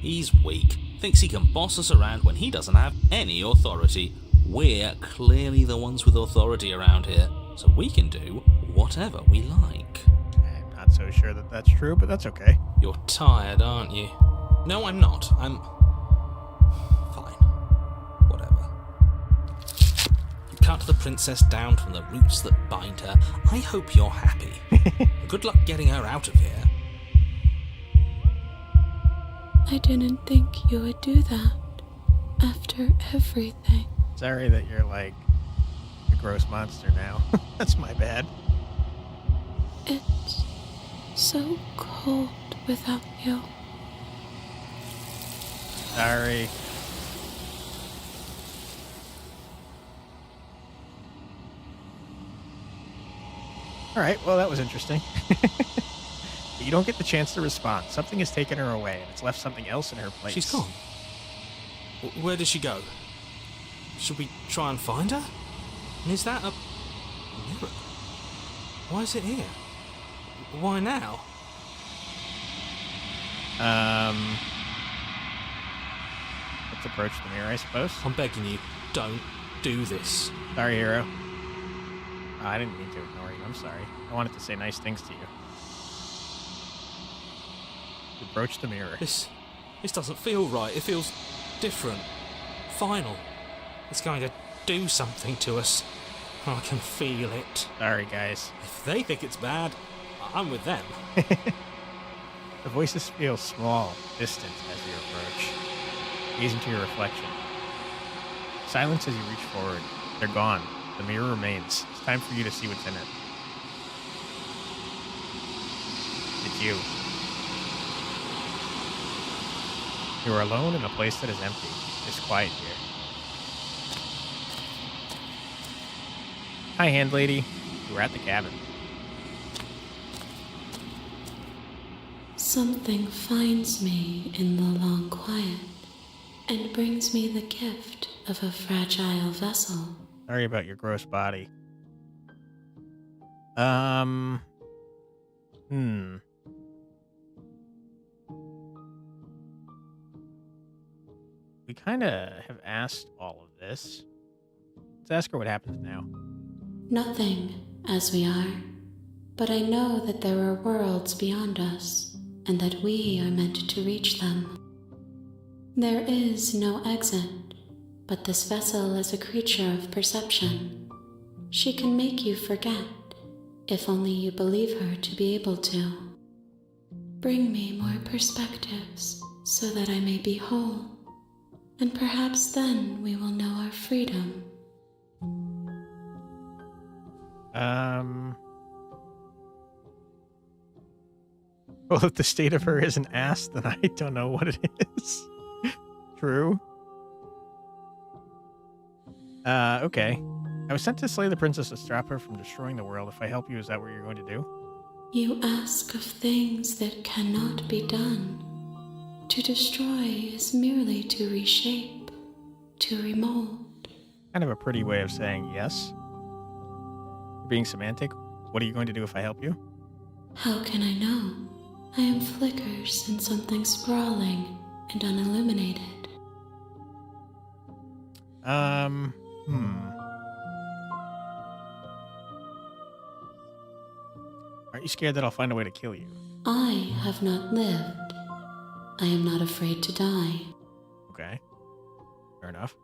He's weak, thinks he can boss us around when he doesn't have any authority. We're clearly the ones with authority around here, so we can do whatever we like. I'm not so sure that that's true, but that's okay. You're tired, aren't you? No, I'm not. I'm... fine. Whatever. You cut the princess down from the roots that bind her. I hope you're happy. Good luck getting her out of here. I didn't think you would do that. after everything. Sorry that you're like a gross monster now. That's my bad. It's so cold without you. Sorry. All right, well, that was interesting. You don't get the chance to respond. Something has taken her away, and it's left something else in her place. She's gone. Where did she go? Should we try and find her? And is that a mirror? Why is it here? Why now? Let's approach the mirror, I suppose. I'm begging you, don't do this. Sorry, hero. Oh, I didn't mean to ignore you. I'm sorry. I wanted to say nice things to you. Approach the mirror. This doesn't feel right. It feels different. Final. It's going to do something to us. I can feel it. Sorry, guys. If they think it's bad, I'm with them. The voices feel small, distant as you approach. Gaze into your reflection. Silence as you reach forward. They're gone. The mirror remains. It's time for you to see what's in it. It's you. You are alone in a place that is empty. It's quiet here. Hi, hand lady. You were at the cabin. Something finds me in the long quiet and brings me the gift of a fragile vessel. Sorry about your gross body. We kind of have asked all of this. Let's ask her what happens now. Nothing, as we are, but I know that there are worlds beyond us, and that we are meant to reach them. There is no exit, but this vessel is a creature of perception. She can make you forget, if only you believe her to be able to. Bring me more perspectives, so that I may be whole, and perhaps then we will know our freedom. Well, if the state of her isn't ass, then I don't know what it is. True. Okay. I was sent to slay the princess to stop her from destroying the world. If I help you, is that what you're going to do? You ask of things that cannot be done. To destroy is merely to reshape, to remold. Kind of a pretty way of saying yes. You're being semantic. What are you going to do if I help you? How can I know? I am flickers in something sprawling and unilluminated. Aren't you scared that I'll find a way to kill you? I have not lived. I am not afraid to die. Okay. Fair enough.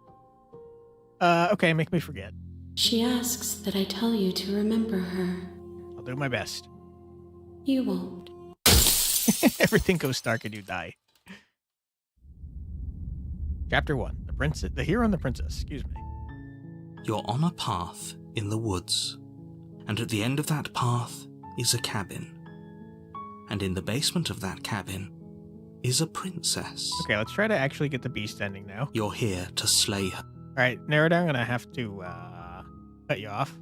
Okay, make me forget. She asks that I tell you to remember her. I'll do my best. You won't. Everything goes dark and you die. Chapter 1. The hero and the princess. Excuse me. You're on a path in the woods, and at the end of that path is a cabin. And in the basement of that cabin is a princess. Okay, let's try to actually get the beast ending now. You're here to slay her. All right, Nerida, I'm going to have to cut you off.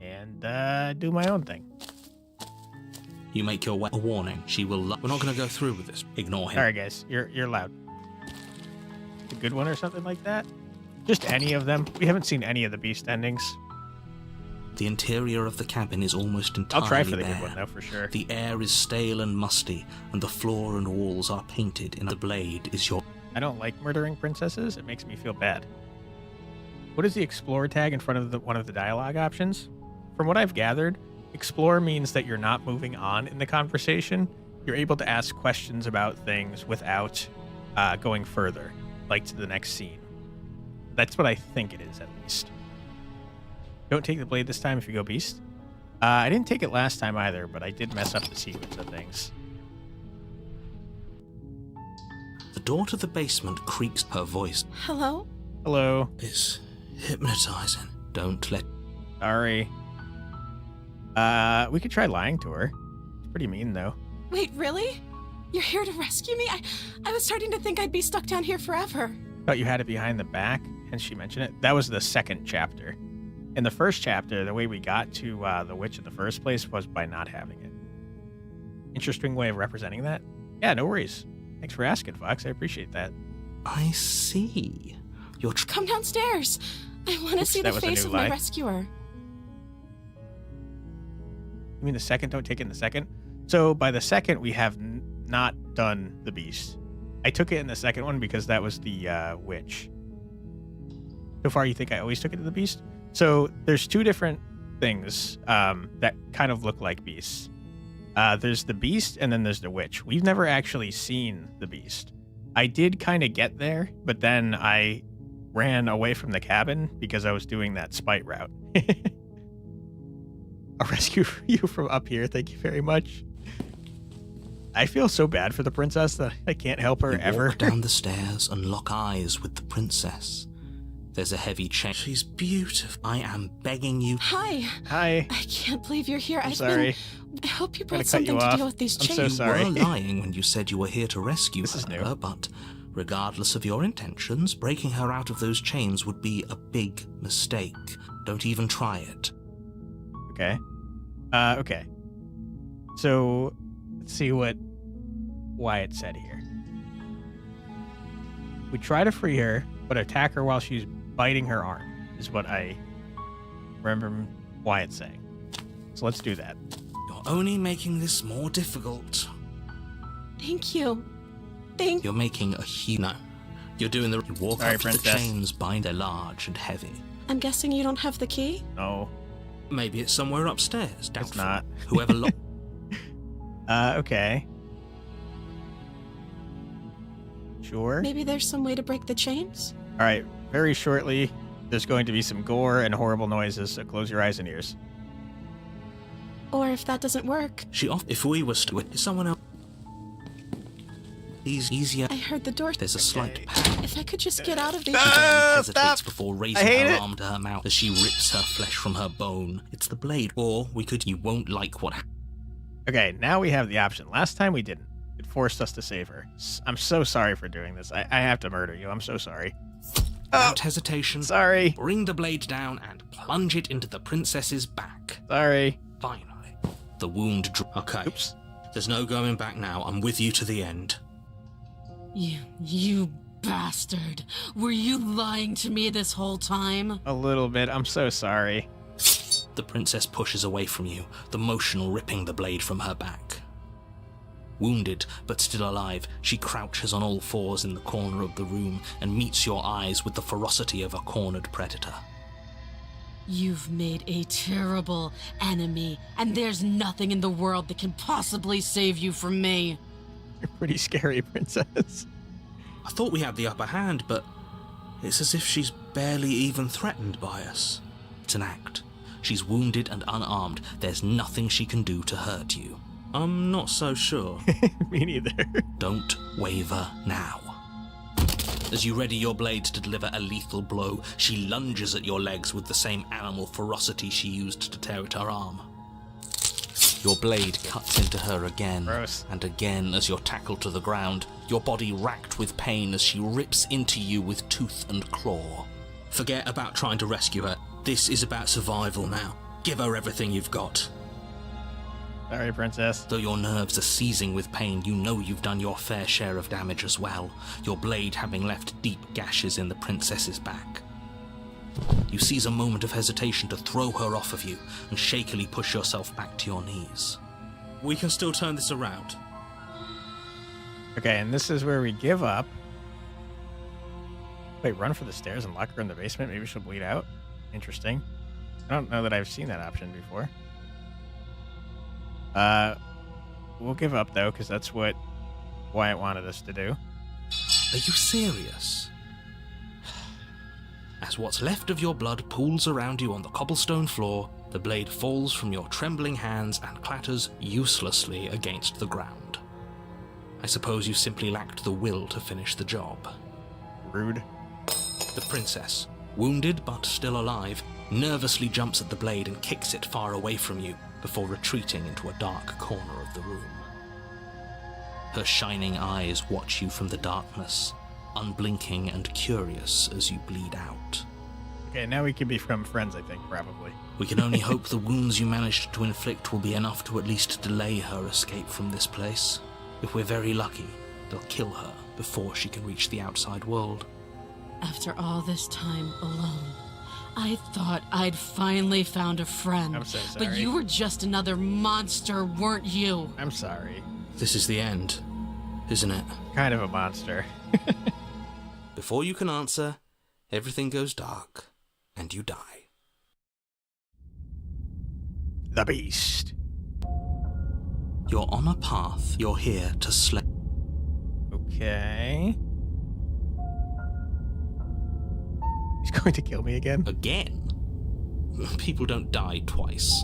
And do my own thing. You make your way. A warning. She will. We're not going to go through with this. Ignore him. All right, guys, you're loud. A good one or something like that? Just any of them. We haven't seen any of the beast endings. The interior of the cabin is almost entirely I'll try for the bare. good one, though, for sure. The air is stale and musty, and the floor and walls are painted in the blade is your... I don't like murdering princesses. It makes me feel bad. What is the explore tag in front of one of the dialogue options? From what I've gathered, explore means that you're not moving on in the conversation. You're able to ask questions about things without going further, like to the next scene. That's what I think it is, at least. Don't take the blade this time if you go beast. I didn't take it last time either, but I did mess up the sequence of things. The door to the basement creaks. Her voice. Hello? Hello. It's hypnotizing. Don't let... Sorry. We could try lying to her. It's pretty mean, though. Wait, really? You're here to rescue me? I was starting to think I'd be stuck down here forever. Thought you had it behind the back, and she mentioned it. That was the second chapter. In the first chapter, the way we got to the witch in the first place was by not having it. Interesting way of representing that. Yeah, no worries. Thanks for asking, Fox. I appreciate that. I see. You're... Come downstairs. I want to see the that was a face new of my lie. rescuer. You mean the second? Don't take it in the second? So by the second, we have not done the beast. I took it in the second one because that was the witch. So far, you think I always took it to the beast? So there's two different things that kind of look like beasts. There's the beast and then there's the witch. We've never actually seen the beast. I did kind of get there, but then I ran away from the cabin because I was doing that spite route. I'll rescue you from up here. Thank you very much. I feel so bad for the princess that I can't help her You ever. walk down the stairs and lock eyes with the princess. There's a heavy chain. She's beautiful. I am begging you. Hi. Hi. I can't believe you're here. I'm sorry. I hope you Gotta brought cut something you to off. deal with these I'm chains. so sorry. You were lying when you said you were here to rescue This is her, new. but regardless of your intentions, breaking her out of those chains would be a big mistake. Don't even try it. Okay. Okay. So, let's see what Wyatt said here. We try to free her, but attack her while she's biting her arm, is what I remember Wyatt saying. So let's do that. You're only making this more difficult. Thank you. You're making a huge... No. You're doing the... You walk Sorry, up to the princess. chains, bind. They're large and heavy. I'm guessing you don't have the key? No, Maybe it's somewhere upstairs. it's Doubtful. not. Whoever locked... Okay. Sure. Maybe there's some way to break the chains? All right. Very shortly, there's going to be some gore and horrible noises, so close your eyes and ears. Or if that doesn't work, If we were to... Is someone else... Easier. I heard the door. There's a slight Okay. pang. If I could just get out of these. She barely hesitates stop. before I raising hate her it. arm to her mouth as she rips her flesh from her bone. It's the blade. Or we could... You won't like what... Okay, now we have the option. Last time we didn't. It forced us to save her. I'm so sorry for doing this. I have to murder you. I'm so sorry. Without hesitation, Sorry. bring the blade down and plunge it into the princess's back. Sorry. Finally, the wound... Okay. Oops. There's no going back now. I'm with you to the end. You bastard. Were you lying to me this whole time? A little bit. I'm so sorry. The princess pushes away from you, the motion ripping the blade from her back. Wounded, but still alive, she crouches on all fours in the corner of the room and meets your eyes with the ferocity of a cornered predator. You've made a terrible enemy, and there's nothing in the world that can possibly save you from me. You're pretty scary, princess. I thought we had the upper hand, but it's as if she's barely even threatened by us. It's an act. She's wounded and unarmed. There's nothing she can do to hurt you. I'm not so sure. Me neither. Don't waver now. As you ready your blade to deliver a lethal blow, she lunges at your legs with the same animal ferocity she used to tear at her arm. Your blade cuts into her again Gross. and again as you're tackled to the ground, your body racked with pain as she rips into you with tooth and claw. Forget about trying to rescue her. This is about survival now. Give her everything you've got. Sorry, princess. Though your nerves are seizing with pain, you know you've done your fair share of damage as well, your blade having left deep gashes in the princess's back. You seize a moment of hesitation to throw her off of you and shakily push yourself back to your knees. We can still turn this around. Okay, and this is where we give up. Wait, run for the stairs and lock her in the basement? Maybe she'll bleed out? Interesting. I don't know that I've seen that option before. We'll give up, though, because that's what Wyatt wanted us to do. Are you serious? As what's left of your blood pools around you on the cobblestone floor, the blade falls from your trembling hands and clatters uselessly against the ground. I suppose you simply lacked the will to finish the job. Rude. The princess, wounded but still alive, nervously jumps at the blade and kicks it far away from you before retreating into a dark corner of the room. Her shining eyes watch you from the darkness, unblinking and curious as you bleed out. Okay, now we can become friends, I think, probably. We can only hope the wounds you managed to inflict will be enough to at least delay her escape from this place. If we're very lucky, they'll kill her before she can reach the outside world. After all this time alone, I thought I'd finally found a friend. I'm so sorry. But you were just another monster, weren't you? I'm sorry. This is the end, isn't it? Kind of a monster. Before you can answer, everything goes dark, and you die. The Beast. You're on a path you're here to slay. Okay. He's going to kill me again? Again? People don't die twice.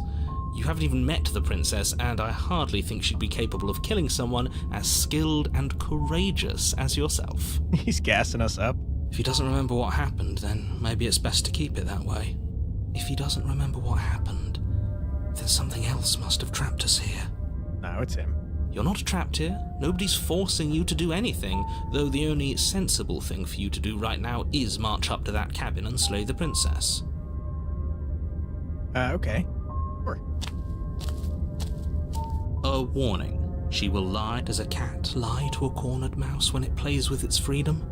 You haven't even met the princess, and I hardly think she'd be capable of killing someone as skilled and courageous as yourself. He's gassing us up. If he doesn't remember what happened, then maybe it's best to keep it that way. If he doesn't remember what happened, then something else must have trapped us here. No, it's him. You're not trapped here. Nobody's forcing you to do anything, though the only sensible thing for you to do right now is march up to that cabin and slay the princess. Okay. Sure. A warning. She will lie. Does a cat lie to a cornered mouse when it plays with its freedom?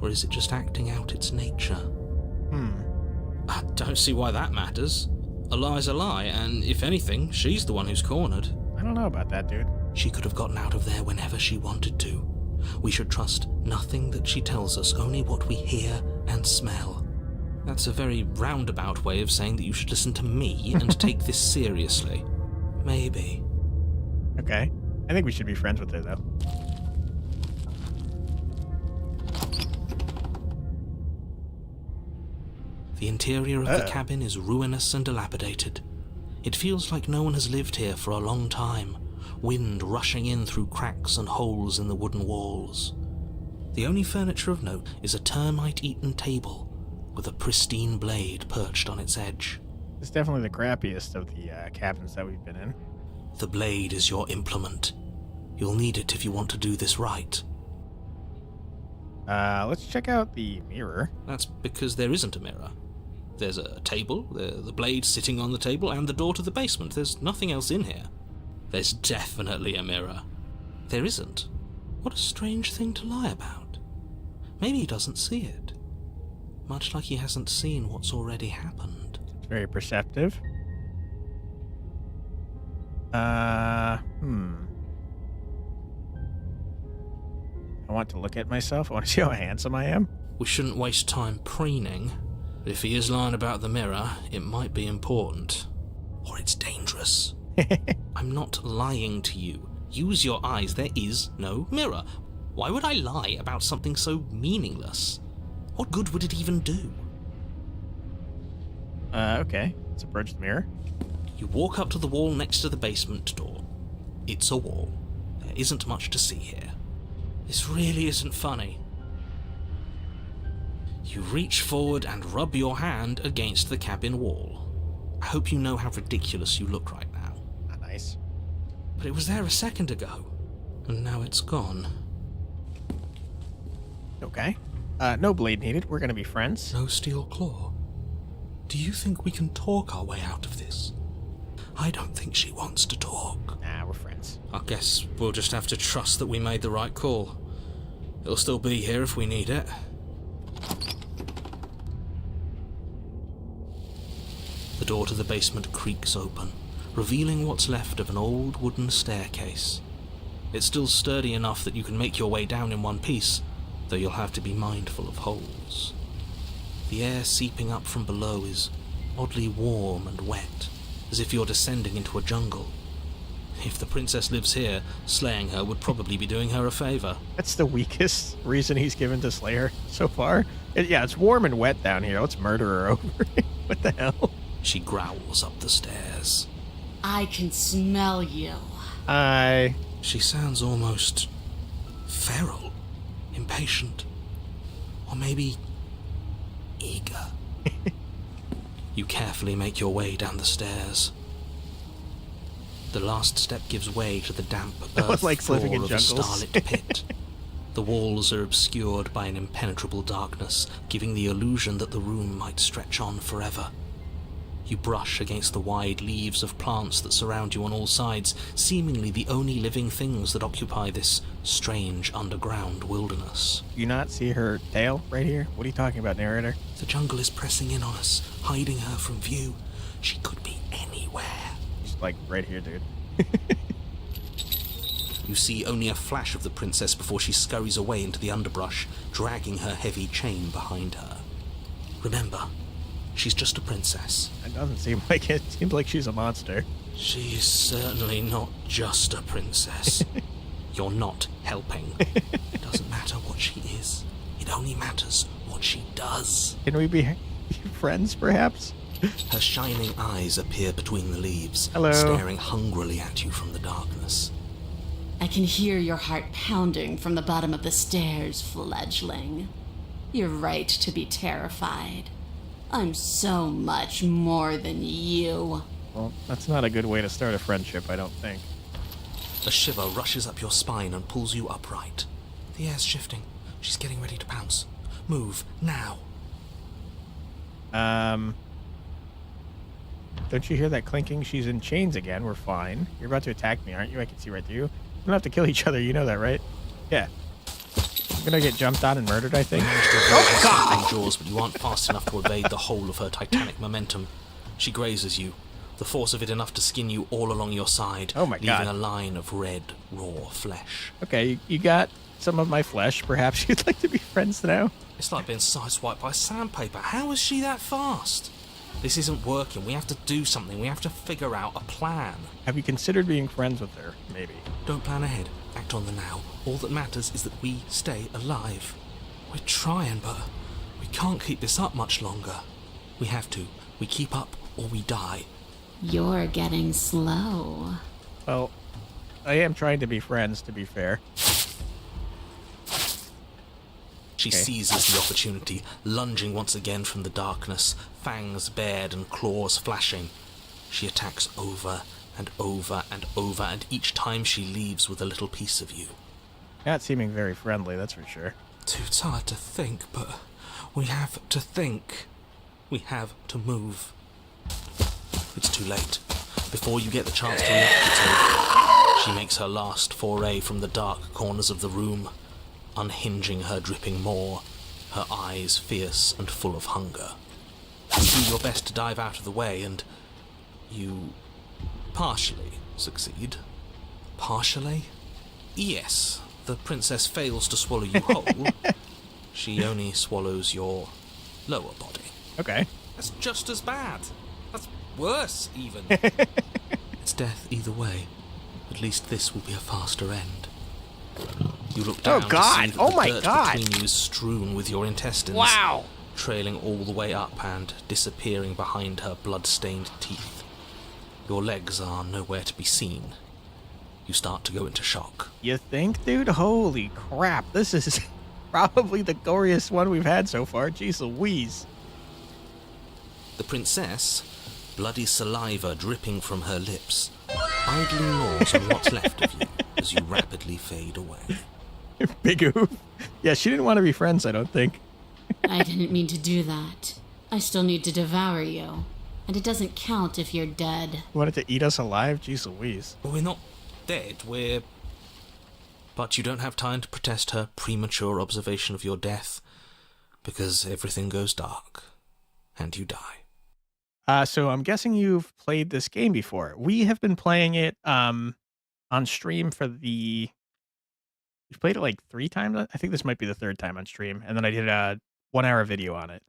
Or is it just acting out its nature? I don't see why that matters. A lie's a lie, and if anything, she's the one who's cornered. I don't know about that, dude. She could have gotten out of there whenever she wanted to. We should trust nothing that she tells us, only what we hear and smell. That's a very roundabout way of saying that you should listen to me and take this seriously. Maybe. Okay. I think we should be friends with her, though. The interior of the cabin is ruinous and dilapidated. It feels like no one has lived here for a long time, wind rushing in through cracks and holes in the wooden walls. The only furniture of note is a termite-eaten table with a pristine blade perched on its edge. It's definitely the crappiest of the cabins that we've been in. The blade is your implement. You'll need it if you want to do this right. Let's check out the mirror. That's because there isn't a mirror. There's a table, the blade sitting on the table, and the door to the basement. There's nothing else in here. There's definitely a mirror. There isn't. What a strange thing to lie about. Maybe he doesn't see it. Much like he hasn't seen what's already happened. It's very perceptive. I want to look at myself. I want to see how handsome I am. We shouldn't waste time preening. But if he is lying about the mirror, it might be important. Or it's dangerous. I'm not lying to you. Use your eyes. There is no mirror. Why would I lie about something so meaningless? What good would it even do? Okay. Let's approach the mirror. You walk up to the wall next to the basement door. It's a wall. There isn't much to see here. This really isn't funny. You reach forward and rub your hand against the cabin wall. I hope you know how ridiculous you look right now. Not nice. But it was there a second ago, and now it's gone. Okay. No blade needed. We're gonna be friends. No steel claw. Do you think we can talk our way out of this? I don't think she wants to talk. Nah, we're friends. I guess we'll just have to trust that we made the right call. It'll still be here if we need it. The door to the basement creaks open, revealing what's left of an old wooden staircase. It's still sturdy enough that you can make your way down in one piece, though you'll have to be mindful of holes. The air seeping up from below is oddly warm and wet, as if you're descending into a jungle. If the princess lives here, slaying her would probably be doing her a favor. That's the weakest reason he's given to slay her so far. It's warm and wet down here. Let's murder her over it. What the hell? She growls up the stairs. I can smell you. I... She sounds almost feral, impatient, or maybe eager. You carefully make your way down the stairs. The last step gives way to the damp earth like floor living in of a jungles. starlit pit. The walls are obscured by an impenetrable darkness, giving the illusion that the room might stretch on forever. You brush against the wide leaves of plants that surround you on all sides, seemingly the only living things that occupy this strange underground wilderness. Do you not see her tail right here? What are you talking about, narrator? The jungle is pressing in on us, hiding her from view. She could be anywhere. She's like right here, dude. You see only a flash of the princess before she scurries away into the underbrush, dragging her heavy chain behind her. Remember, she's just a princess. It doesn't seem like it. It seems like she's a monster. She's certainly not just a princess. You're not helping. It doesn't matter what she is. It only matters what she does. Can we be friends, perhaps? Her shining eyes appear between the leaves, Hello. staring hungrily at you from the darkness. I can hear your heart pounding from the bottom of the stairs, fledgling. You're right to be terrified. I'm so much more than you. Well, that's not a good way to start a friendship, I don't think. A shiver rushes up your spine and pulls you upright. The air's shifting. She's getting ready to pounce. Move, now. Don't you hear that clinking? She's in chains again. We're fine. You're about to attack me, aren't you? I can see right through you. We don't have to kill each other. You know that, right? Yeah. I'm gonna get jumped on and murdered, I think. You manage to avoid her snapping jaws, but you aren't fast enough to evade the whole of her titanic momentum. She grazes you, the force of it enough to skin you all along your side, Oh my God. leaving a line of red, raw flesh. Okay, you got some of my flesh. Perhaps you'd like to be friends now? It's like being sideswiped by sandpaper. How is she that fast? This isn't working. We have to do something. We have to figure out a plan. Have you considered being friends with her? Maybe. Don't plan ahead. Act on the now. All that matters is that we stay alive. We're trying, but we can't keep this up much longer. We have to. We keep up or we die. You're getting slow. Well, I am trying to be friends, to be fair. She Okay. seizes the opportunity, lunging once again from the darkness, fangs bared and claws flashing. She attacks over and over and over, and each time she leaves with a little piece of you. Not seeming very friendly, that's for sure. Too tired to think, but we have to think. We have to move. It's too late. Before you get the chance to react to it, she makes her last foray from the dark corners of the room, unhinging her dripping maw, her eyes fierce and full of hunger. You do your best to dive out of the way, and you partially succeed. Partially? Yes, the princess fails to swallow you whole. She only swallows your lower body. Okay. That's just as bad. That's worse, even. It's death either way. At least this will be a faster end. You look down Oh, God. to see that Oh, the my dirt God. between you is strewn with your intestines. Wow. Trailing all the way up and disappearing behind her blood-stained teeth. Your legs are nowhere to be seen. You start to go into shock. You think, dude? Holy crap. This is probably the goriest one we've had so far. Jeez Louise. The princess, bloody saliva dripping from her lips, idly gnaws on what's left of you as you rapidly fade away. Big oof. Yeah, she didn't want to be friends, I don't think. I didn't mean to do that. I still need to devour you. And it doesn't count if you're dead. Wanted to eat us alive? Jeez Louise. Well, we're not dead, we're... But you don't have time to protest her premature observation of your death, because everything goes dark, and you die. So I'm guessing you've played this game before. We have been playing it on stream for the... We've played it like 3 times. I think this might be the 3rd time on stream. And then I did a 1-hour video on it.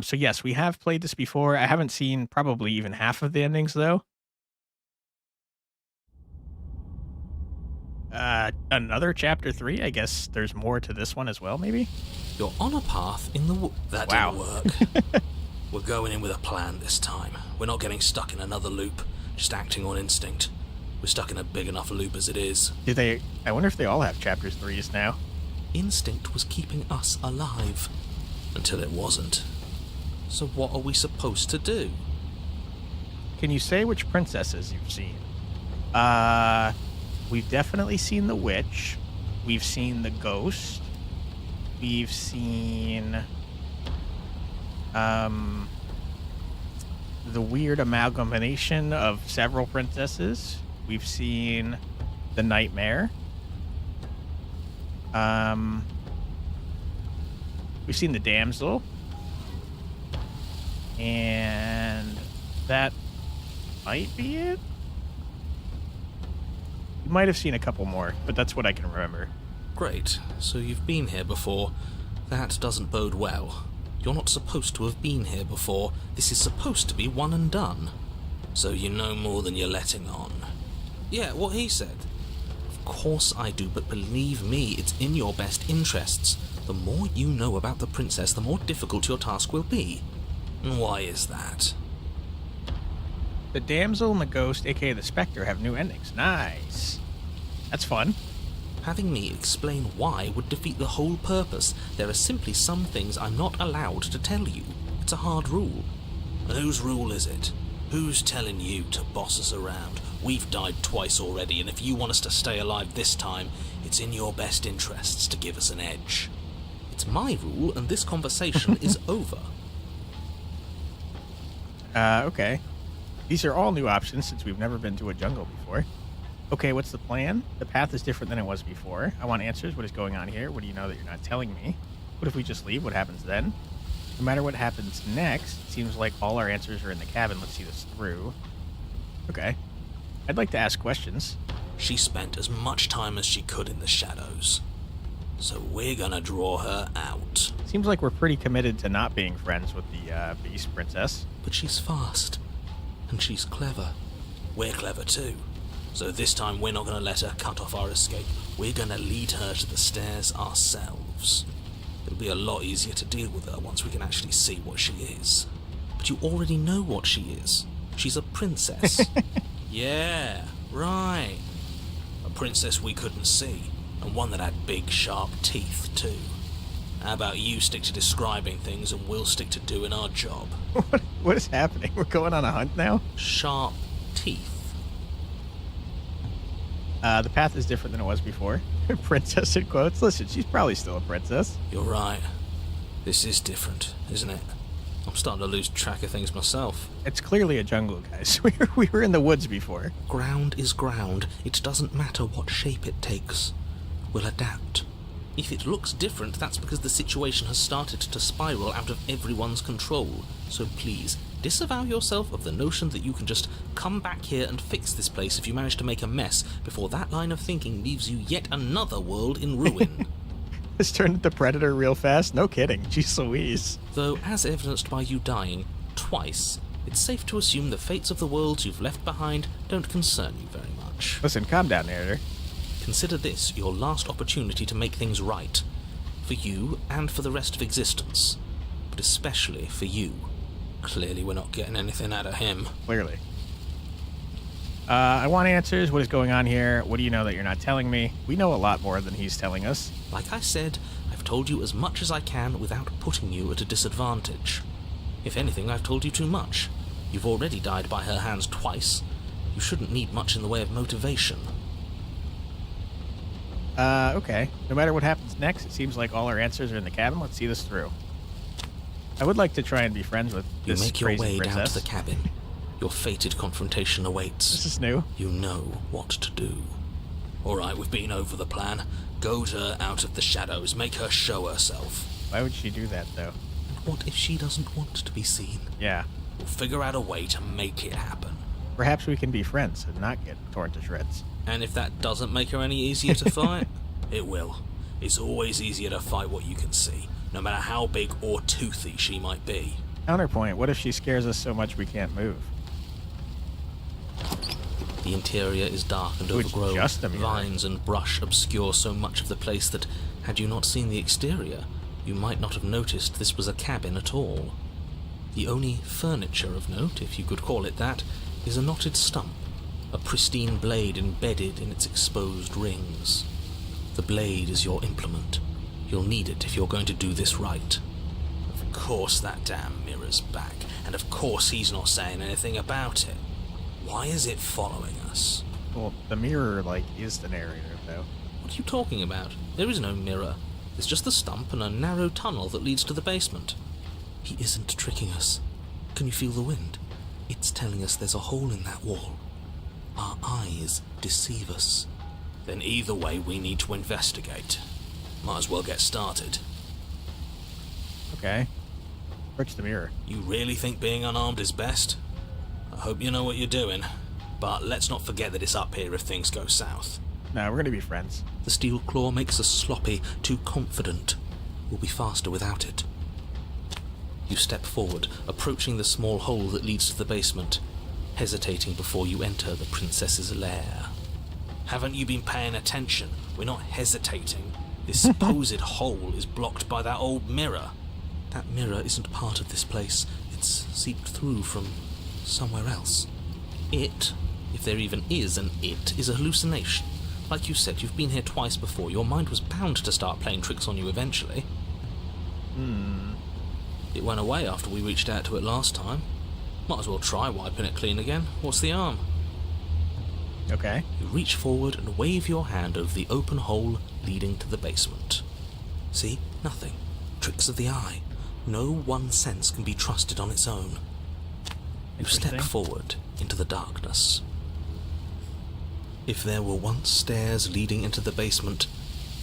So yes, we have played this before. I haven't seen probably even half of the endings, though. Another chapter 3. I guess there's more to this one as well, maybe? You're on a path in the That Wow. didn't work. We're going in with a plan this time. We're not getting stuck in another loop, just acting on instinct. We're stuck in a big enough loop as it is. I wonder if they all have chapters 3s now. Instinct was keeping us alive. Until it wasn't. So what are we supposed to do? Can you say which princesses you've seen? We've definitely seen the witch. We've seen the ghost. We've seen the weird amalgamation of several princesses. We've seen the nightmare. We've seen the damsel. And that might be it. You might have seen a couple more, but that's what I can remember. Great, so you've been here before. That doesn't bode well. You're not supposed to have been here before. This is supposed to be one and done. So you know more than you're letting on. Yeah, what he said. Of course I do, but believe me, it's in your best interests. The more you know about the princess, the more difficult your task will be. And why is that? The damsel and the ghost, aka the specter, have new endings. Nice. That's fun. Having me explain why would defeat the whole purpose. There are simply some things I'm not allowed to tell you. It's a hard rule. And whose rule is it? Who's telling you to boss us around? We've died twice already, and if you want us to stay alive this time, it's in your best interests to give us an edge. It's my rule, and this conversation is over. Okay. These are all new options since we've never been to a jungle before. Okay, what's the plan? The path is different than it was before. I want answers. What is going on here? What do you know that you're not telling me? What if we just leave? What happens then? No matter what happens next, it seems like all our answers are in the cabin. Let's see this through. Okay. I'd like to ask questions. She spent as much time as she could in the shadows. So we're gonna draw her out. Seems like we're pretty committed to not being friends with the Beast Princess. But she's fast. And she's clever. We're clever too. So this time we're not going to let her cut off our escape. We're going to lead her to the stairs ourselves. It'll be a lot easier to deal with her once we can actually see what she is. But you already know what she is. She's a princess. Yeah, right. A princess we couldn't see. And one that had big, sharp teeth too. How about you stick to describing things and we'll stick to doing our job? What is happening? We're going on a hunt now? Sharp teeth. The path is different than it was before. Princess in quotes. Listen, she's probably still a princess. You're right. This is different, isn't it? I'm starting to lose track of things myself. It's clearly a jungle, guys. We were in the woods before. Ground is ground. It doesn't matter what shape it takes. We'll adapt. If it looks different, that's because the situation has started to spiral out of everyone's control. So please, disavow yourself of the notion that you can just come back here and fix this place if you manage to make a mess before that line of thinking leaves you yet another world in ruin. This turned into Predator real fast? No kidding. Jeez Louise. Though, as evidenced by you dying twice, it's safe to assume the fates of the worlds you've left behind don't concern you very much. Listen, calm down, narrator. Consider this your last opportunity to make things right. For you and for the rest of existence. But especially for you. Clearly we're not getting anything out of him. Clearly. I want answers. What is going on here? What do you know that you're not telling me? We know a lot more than he's telling us. Like I said, I've told you as much as I can without putting you at a disadvantage. If anything, I've told you too much. You've already died by her hands twice. You shouldn't need much in the way of motivation. Okay. No matter what happens next, it seems like all our answers are in the cabin. Let's see this through. I would like to try and be friends with this You make your crazy way princess. down to the cabin. Your fated confrontation awaits. This is new. You know what to do. Alright, we've been over the plan. Goad her out of the shadows. Make her show herself. Why would she do that, though? And what if she doesn't want to be seen? Yeah. We'll figure out a way to make it happen. Perhaps we can be friends and not get torn to shreds. And if that doesn't make her any easier to fight, it will. It's always easier to fight what you can see, no matter how big or toothy she might be. Counterpoint, what if she scares us so much we can't move? The interior is dark and Which overgrown. just a mirror. Vines and brush obscure so much of the place that, had you not seen the exterior, you might not have noticed this was a cabin at all. The only furniture of note, if you could call it that, is a knotted stump. a pristine blade embedded in its exposed rings. The blade is your implement. You'll need it if you're going to do this right. Of course that damn mirror's back, and of course he's not saying anything about it. Why is it following us? Well, the mirror, is the narrator, though. What are you talking about? There is no mirror. It's just the stump and a narrow tunnel that leads to the basement. He isn't tricking us. Can you feel the wind? It's telling us there's a hole in that wall. Our eyes deceive us. Then either way, we need to investigate. Might as well get started. Okay. Approach the mirror. You really think being unarmed is best? I hope you know what you're doing. But let's not forget that it's up here if things go south. No, we're gonna be friends. The steel claw makes us sloppy, too confident. We'll be faster without it. You step forward, approaching the small hole that leads to the basement, hesitating before you enter the princess's lair. Haven't you been paying attention? We're not hesitating. This supposed hole is blocked by that old mirror. That mirror isn't part of this place. It's seeped through from somewhere else. It, if there even is an it, is a hallucination. Like you said, you've been here twice before. Your mind was bound to start playing tricks on you eventually. It went away after we reached out to it last time. Might as well try wiping it clean again. What's the harm? Okay. You reach forward and wave your hand over the open hole leading to the basement. See? Nothing. Tricks of the eye. No one sense can be trusted on its own. You step forward into the darkness. If there were once stairs leading into the basement,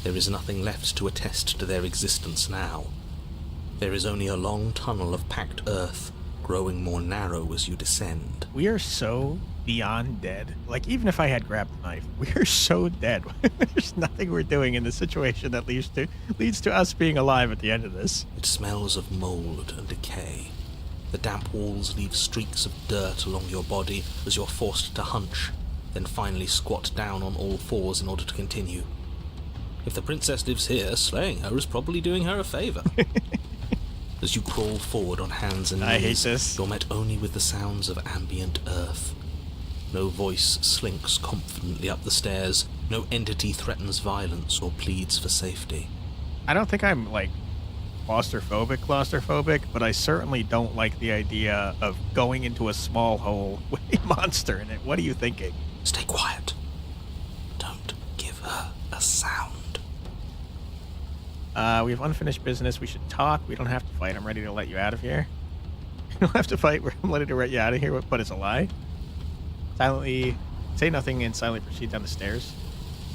there is nothing left to attest to their existence now. There is only a long tunnel of packed earth, growing more narrow as you descend. We are so beyond dead. Even if I had grabbed the knife, we are so dead. There's nothing we're doing in this situation that leads to us being alive at the end of this. It smells of mold and decay. The damp walls leave streaks of dirt along your body as you're forced to hunch, then finally squat down on all fours in order to continue. If the princess lives here, slaying her is probably doing her a favour. As you crawl forward on hands and knees, I hate this. You're met only with the sounds of ambient earth. No voice slinks confidently up the stairs. No entity threatens violence or pleads for safety. I don't think I'm, claustrophobic, but I certainly don't like the idea of going into a small hole with a monster in it. What are you thinking? Stay quiet. Don't give her a sound. We have unfinished business. We should talk. We don't have to fight. I'm ready to let you out of here. You don't have to fight. I'm ready to let you out of here, but it's a lie. Silently say nothing and silently proceed down the stairs.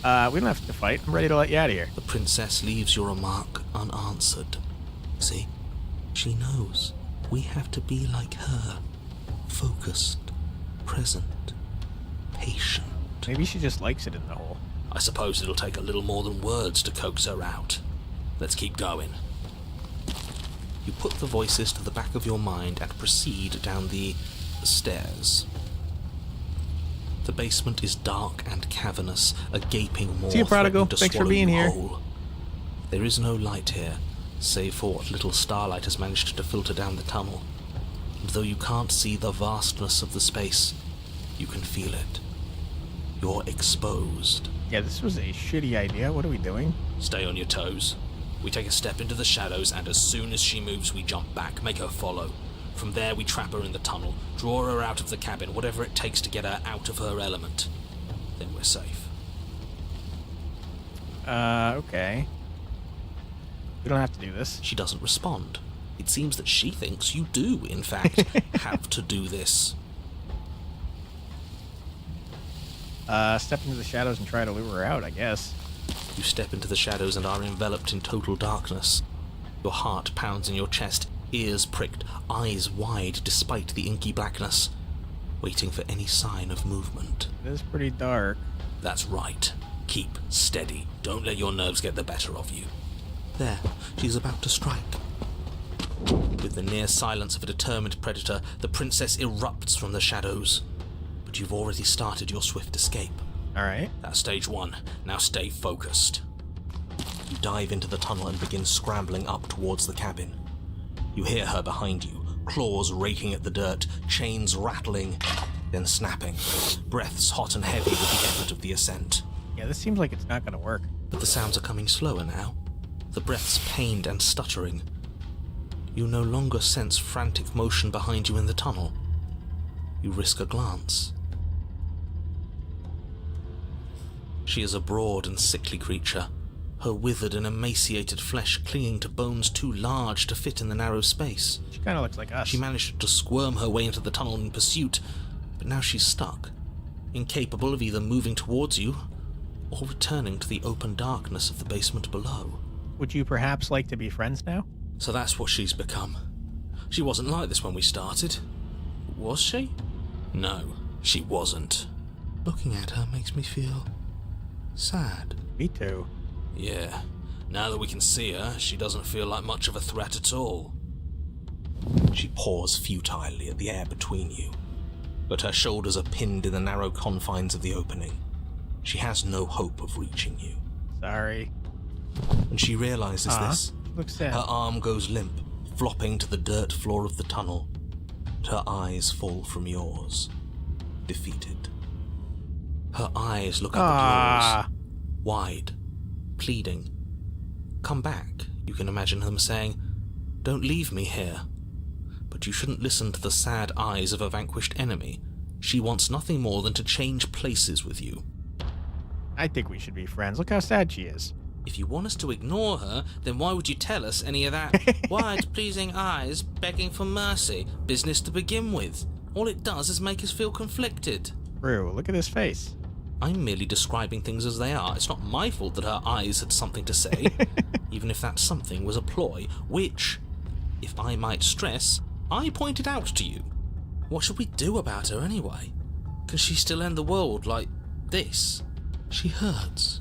We don't have to fight. I'm ready to let you out of here. The princess leaves your remark unanswered. See? She knows. We have to be like her. Focused, present, patient. Maybe she just likes it in the hole. I suppose it'll take a little more than words to coax her out. Let's keep going. You put the voices to the back of your mind and proceed down the stairs. The basement is dark and cavernous, a gaping maw See you, Prodigal. threatening to Thanks for swallow being you here. whole. There is no light here, save for what little starlight has managed to filter down the tunnel. And though you can't see the vastness of the space, you can feel it. You're exposed. Yeah, this was a shitty idea. What are we doing? Stay on your toes. We take a step into the shadows, and as soon as she moves, we jump back, make her follow. From there, we trap her in the tunnel, draw her out of the cabin, whatever it takes to get her out of her element. Then we're safe. Okay. We don't have to do this. She doesn't respond. It seems that she thinks you do, in fact, have to do this. Step into the shadows and try to lure her out, I guess. You step into the shadows and are enveloped in total darkness. Your heart pounds in your chest, ears pricked, eyes wide despite the inky blackness, waiting for any sign of movement. It is pretty dark. That's right. Keep steady. Don't let your nerves get the better of you. There, she's about to strike. With the near silence of a determined predator, the princess erupts from the shadows. But you've already started your swift escape. Alright. That's stage one. Now stay focused. You dive into the tunnel and begin scrambling up towards the cabin. You hear her behind you, claws raking at the dirt, chains rattling, then snapping, breaths hot and heavy with the effort of the ascent. Yeah, this seems like it's not gonna work. But the sounds are coming slower now, the breaths pained and stuttering. You no longer sense frantic motion behind you in the tunnel. You risk a glance. She is a broad and sickly creature, her withered and emaciated flesh clinging to bones too large to fit in the narrow space. She kind of looks like us. She managed to squirm her way into the tunnel in pursuit, but now she's stuck, incapable of either moving towards you or returning to the open darkness of the basement below. Would you perhaps like to be friends now? So that's what she's become. She wasn't like this when we started. Was she? No, she wasn't. Looking at her makes me feel sad. Me too. Yeah, now that we can see her, she doesn't feel like much of a threat at all. She paws futilely at the air between you, but her shoulders are pinned in the narrow confines of the opening. She has no hope of reaching you. Sorry. And she realizes this. Looks sad. Her arm goes limp, flopping to the dirt floor of the tunnel, and her eyes fall from yours, defeated. Her eyes look up at yours, wide, pleading. Come back, you can imagine them saying. Don't leave me here. But you shouldn't listen to the sad eyes of a vanquished enemy. She wants nothing more than to change places with you. I think we should be friends. Look how sad she is. If you want us to ignore her, then why would you tell us any of that wide, pleasing eyes begging for mercy business to begin with? All it does is make us feel conflicted. True, look at his face. I'm merely describing things as they are. It's not my fault that her eyes had something to say, even if that something was a ploy, which, if I might stress, I pointed out to you. What should we do about her anyway? Can she still end the world like this? She hurts.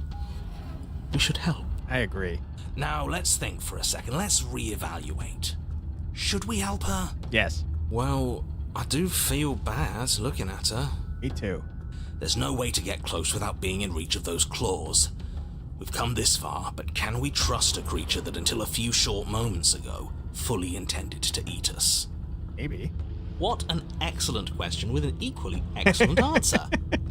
We should help. I agree. Now, let's think for a second. Let's reevaluate. Should we help her? Yes. Well, I do feel bad looking at her. Me too. There's no way to get close without being in reach of those claws. We've come this far, but can we trust a creature that until a few short moments ago fully intended to eat us? Maybe. What an excellent question with an equally excellent answer.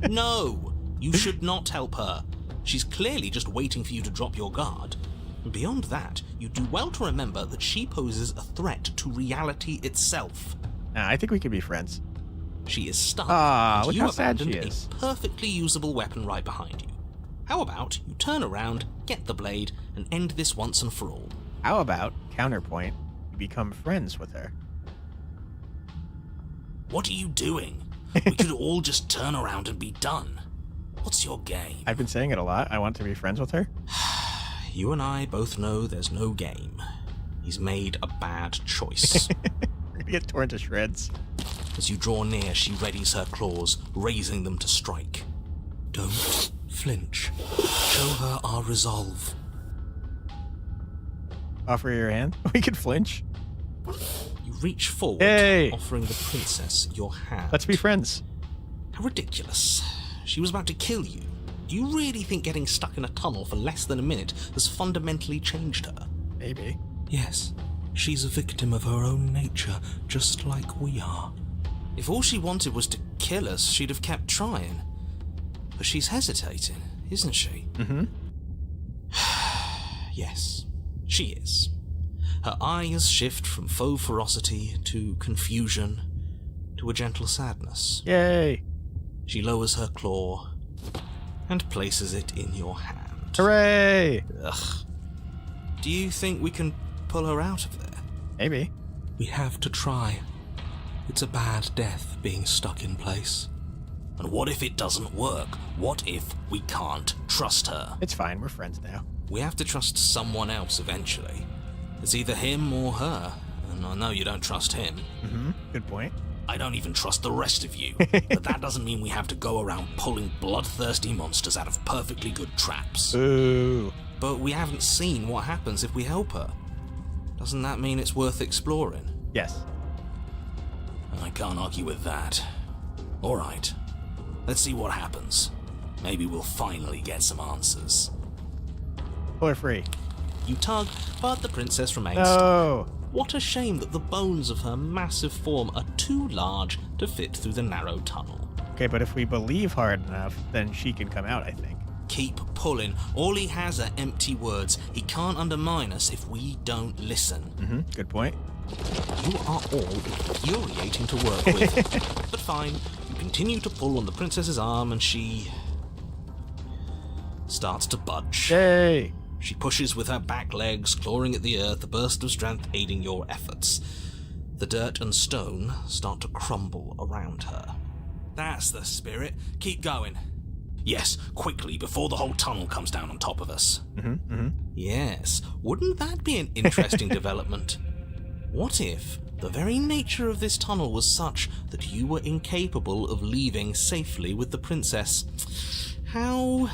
No, you should not help her. She's clearly just waiting for you to drop your guard. And beyond that, you do well to remember that she poses a threat to reality itself. Nah, I think we could be friends. She is stuck, look and you how sad she abandoned is. a perfectly usable weapon right behind you. How about you turn around, get the blade, and end this once and for all? How about, counterpoint, you become friends with her? What are you doing? We could all just turn around and be done. What's your game? I've been saying it a lot. I want to be friends with her. You and I both know there's no game. He's made a bad choice. We're gonna get torn to shreds. As you draw near, she readies her claws, raising them to strike. Don't flinch. Show her our resolve. Offer your hand. We could flinch. You reach forward, Hey! offering the princess your hand. Let's be friends. How ridiculous. She was about to kill you. Do you really think getting stuck in a tunnel for less than a minute has fundamentally changed her? Maybe. Yes. She's a victim of her own nature, just like we are. If all she wanted was to kill us, she'd have kept trying. But she's hesitating, isn't she? Mm-hmm. Yes, she is. Her eyes shift from faux ferocity to confusion to a gentle sadness. Yay! She lowers her claw and places it in your hand. Hooray! Ugh. Do you think we can pull her out of there? Maybe. We have to try. It's a bad death being stuck in place. And what if it doesn't work? What if we can't trust her? It's fine. We're friends now. We have to trust someone else eventually. It's either him or her. And I know you don't trust him. Mm-hmm. Good point. I don't even trust the rest of you. But that doesn't mean we have to go around pulling bloodthirsty monsters out of perfectly good traps. Ooh. But we haven't seen what happens if we help her. Doesn't that mean it's worth exploring? Yes. I can't argue with that. Alright. Let's see what happens. Maybe we'll finally get some answers. Pull her free. You tug, but the princess remains. No! What a shame that the bones of her massive form are too large to fit through the narrow tunnel. Okay, but if we believe hard enough, then she can come out, I think. Keep pulling. All he has are empty words. He can't undermine us if we don't listen. Good point. You are all infuriating to work with. But fine, you continue to pull on the princess's arm and she starts to budge. Yay! She pushes with her back legs, clawing at the earth, a burst of strength aiding your efforts. The dirt and stone start to crumble around her. That's the spirit. Keep going. Yes, quickly, before the whole tunnel comes down on top of us. Yes, wouldn't that be an interesting development? What if the very nature of this tunnel was such that you were incapable of leaving safely with the princess? How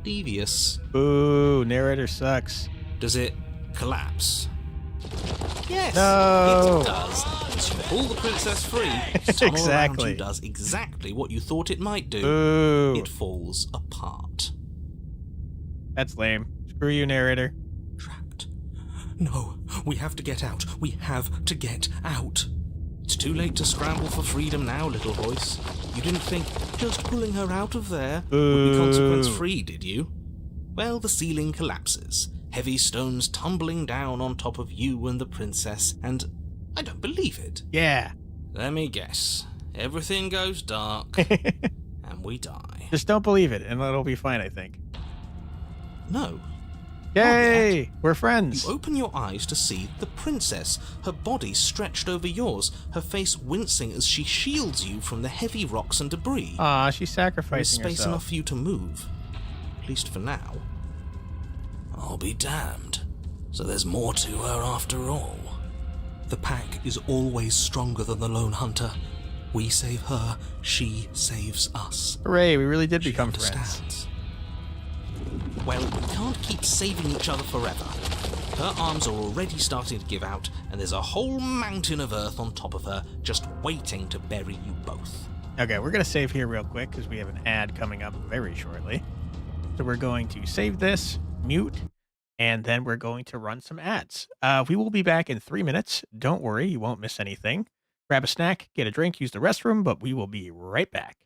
devious. Boo, narrator sucks. Does it collapse? Yes, No. it does. As you pull the princess free, the tunnel around Exactly. you does exactly what you thought it might do. Boo. It falls apart. That's lame. Screw you, narrator. Trapped. No, we have to get out. We have to get out. It's too late to scramble for freedom now, little voice. You didn't think just pulling her out of there would be consequence-free, did you? Well, the ceiling collapses. Heavy stones tumbling down on top of you and the princess, and I don't believe it. Yeah. Let me guess. Everything goes dark, and we die. Just don't believe it, and it'll be fine, I think. No. Yay! We're friends. You open your eyes to see the princess, her body stretched over yours, her face wincing as she shields you from the heavy rocks and debris. Aw, she's There's sacrificing space herself. enough for you to move. At least for now. I'll be damned. So there's more to her after all. The pack is always stronger than the lone hunter. We save her, she saves us. Hooray, we really did She become friends. understands. Well, we can't keep saving each other forever. Her arms are already starting to give out, and there's a whole mountain of earth on top of her, just waiting to bury you both. Okay, we're going to save here real quick because we have an ad coming up very shortly. So we're going to save this, mute, and then we're going to run some ads. We will be back in 3 minutes. Don't worry, you won't miss anything. Grab a snack, get a drink, use the restroom, but we will be right back.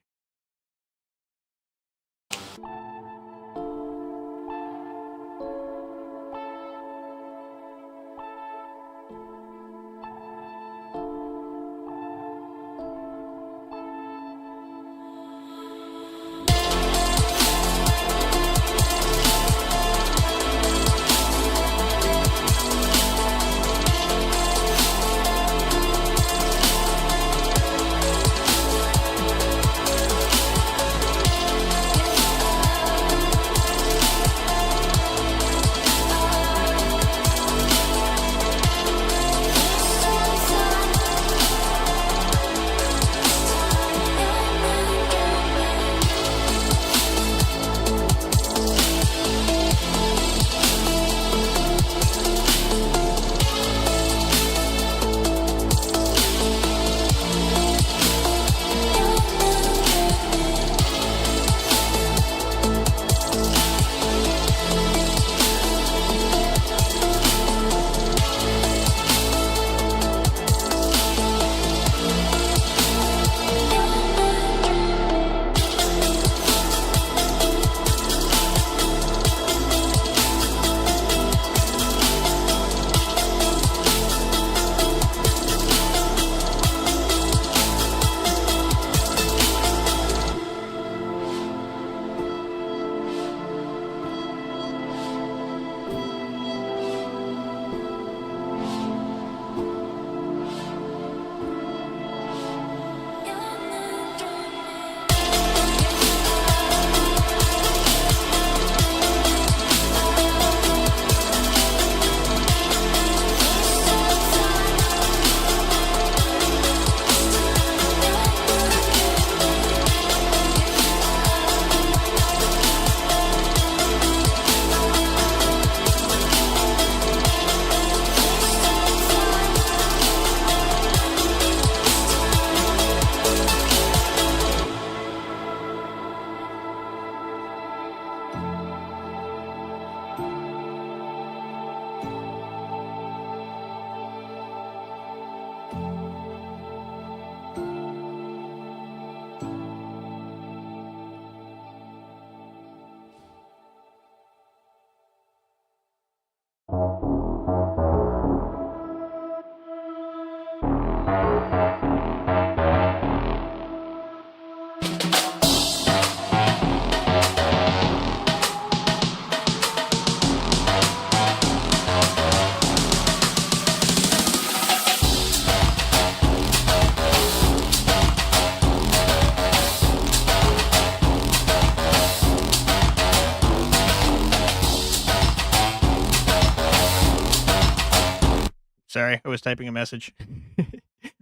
Sorry, I was typing a message.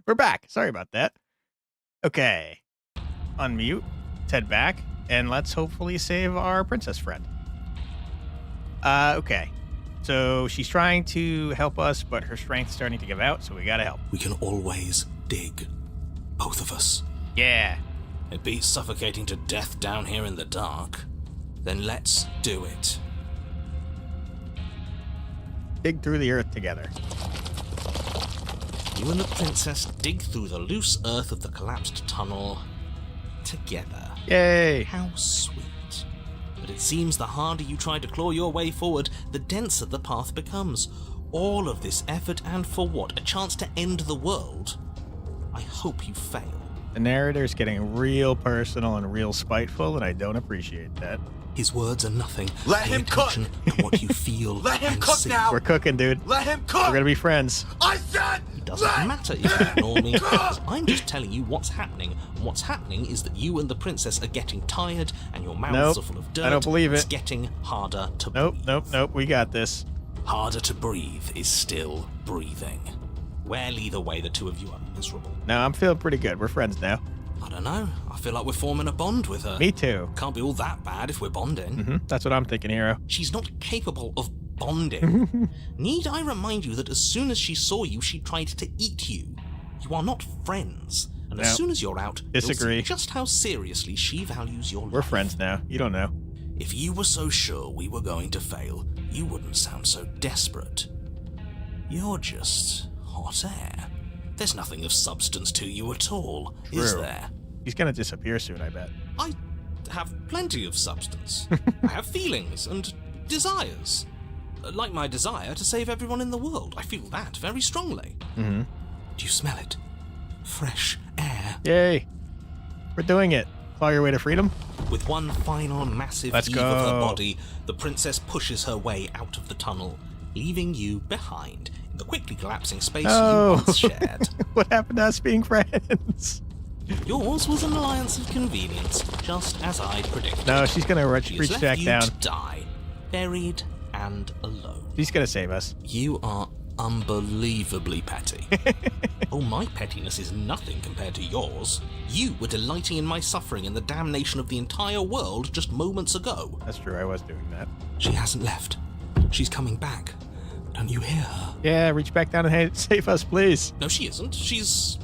We're back. Sorry about that. Okay. Unmute. Let's head back. And let's hopefully save our princess friend. Okay. So she's trying to help us, but her strength's starting to give out, so we gotta help. We can always dig. Both of us. Yeah. It beats suffocating to death down here in the dark. Then let's do it. Dig through the earth together. You and the princess dig through the loose earth of the collapsed tunnel together. Yay. How sweet. But it seems the harder you try to claw your way forward, the denser the path becomes. All of this effort, and for what? A chance to end the world? I hope you fail. The narrator's getting real personal and real spiteful, and I don't appreciate that. His words are nothing. Let Pay him cook. attention to what you feel. Let him and cook see. now. We're cooking, dude. Let him cook! We're gonna be friends. I said! It doesn't matter if you ignore me, because I'm just telling you what's happening. And what's happening is that you and the princess are getting tired, and your mouths are full of dirt. I don't believe It's it. getting harder to Nope, breathe. nope. We got this. Harder to breathe is still breathing. Well, either way, the two of you are miserable. No, I'm feeling pretty good. We're friends now. I don't know. I feel like we're forming a bond with her. Me too. Can't be all that bad if we're bonding. That's what I'm thinking, Hero. She's not capable of bonding. Need I remind you that as soon as she saw you, she tried to eat you? You are not friends. And No. as soon as you're out, Disagree. you'll see just how seriously she values your life. We're friends now. You don't know. If you were so sure we were going to fail, you wouldn't sound so desperate. You're just hot air. There's nothing of substance to you at all, is True. there? He's gonna disappear soon, I bet. I have plenty of substance. I have feelings and desires. Like my desire to save everyone in the world. I feel that very strongly. Mm-hmm. Do you smell it? Fresh air. Yay. We're doing it. Claw your way to freedom. With one final massive Let's heave of her go. body, the princess pushes her way out of the tunnel, leaving you behind in the quickly collapsing space Oh. you once shared. What happened to us being friends? Yours was an alliance of convenience, just as I predicted. No, she's gonna She has reach left back you down. to die, buried and alone. She's gonna save us. You are unbelievably petty. Oh, my pettiness is nothing compared to yours. You were delighting in my suffering and the damnation of the entire world just moments ago. That's true, I was doing that. She hasn't left. She's coming back. Don't you hear her? Yeah, reach back down and save us, please. No, she isn't. She's...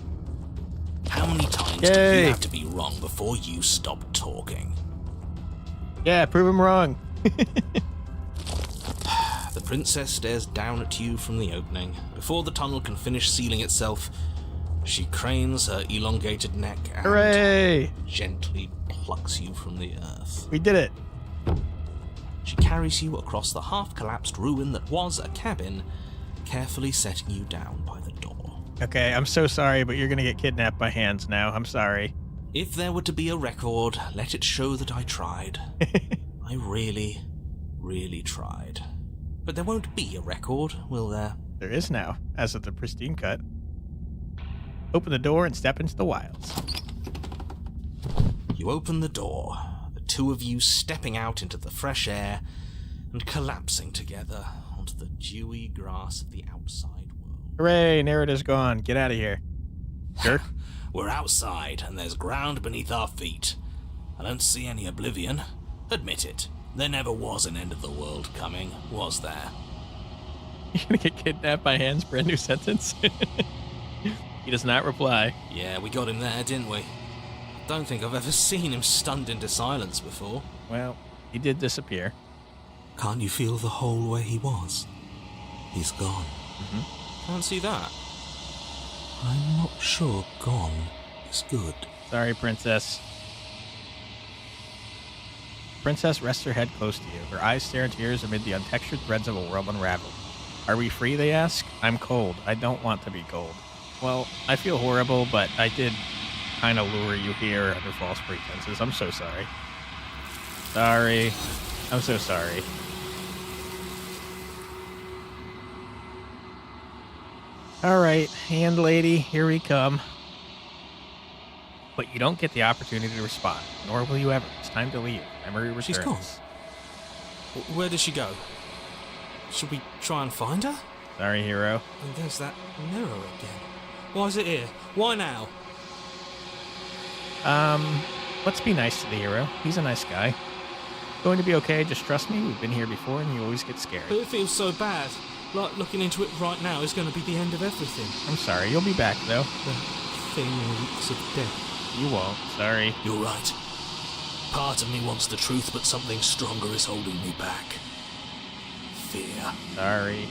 How many times do Yay. you have to be wrong before you stop talking? Yeah, prove him wrong. The princess stares down at you from the opening. Before the tunnel can finish sealing itself, she cranes her elongated neck and Hooray! gently plucks you from the earth. We did it. She carries you across the half-collapsed ruin that was a cabin, carefully setting you down by the door. Okay, I'm so sorry, but you're gonna get kidnapped by hands now. I'm sorry. If there were to be a record, let it show that I tried. I really, really tried. But there won't be a record, will there? There is now, as of the Pristine cut. Open the door and step into the wilds. You open the door, the two of you stepping out into the fresh air and collapsing together onto the dewy grass of the outside world. Hooray, narrator's gone. Get out of here. Jerk. We're outside and there's ground beneath our feet. I don't see any oblivion. Admit it. There never was an end of the world coming, was there? You're gonna get kidnapped by hands, brand new sentence. He does not reply. Yeah, we got him there, didn't we? Don't think I've ever seen him stunned into silence before. Well, he did disappear. Can't you feel the hole where he was? He's gone. Can't see that. I'm not sure gone is good. Sorry, Princess. Princess rests her head close to you. Her eyes stare into yours amid the untextured threads of a world unraveled. Are we free, they ask? I'm cold. I don't want to be cold. Well, I feel horrible, but I did kind of lure you here under false pretenses. I'm so sorry. Sorry. I'm so sorry. All right, hand lady, here we come. But you don't get the opportunity to respond, nor will you ever. It's time to leave. Memory returns. She's gone. Where did she go? Should we try and find her? Sorry, hero. And there's that mirror again. Why is it here? Why now? Let's be nice to the hero. He's a nice guy. Going to be okay, just trust me. We've been here before and you always get scared. But it feels so bad. Like looking into it right now is going to be the end of everything. I'm sorry, you'll be back though. The thing reeks of death. You won't, sorry. You're right. Part of me wants the truth, but something stronger is holding me back. Fear. Sorry.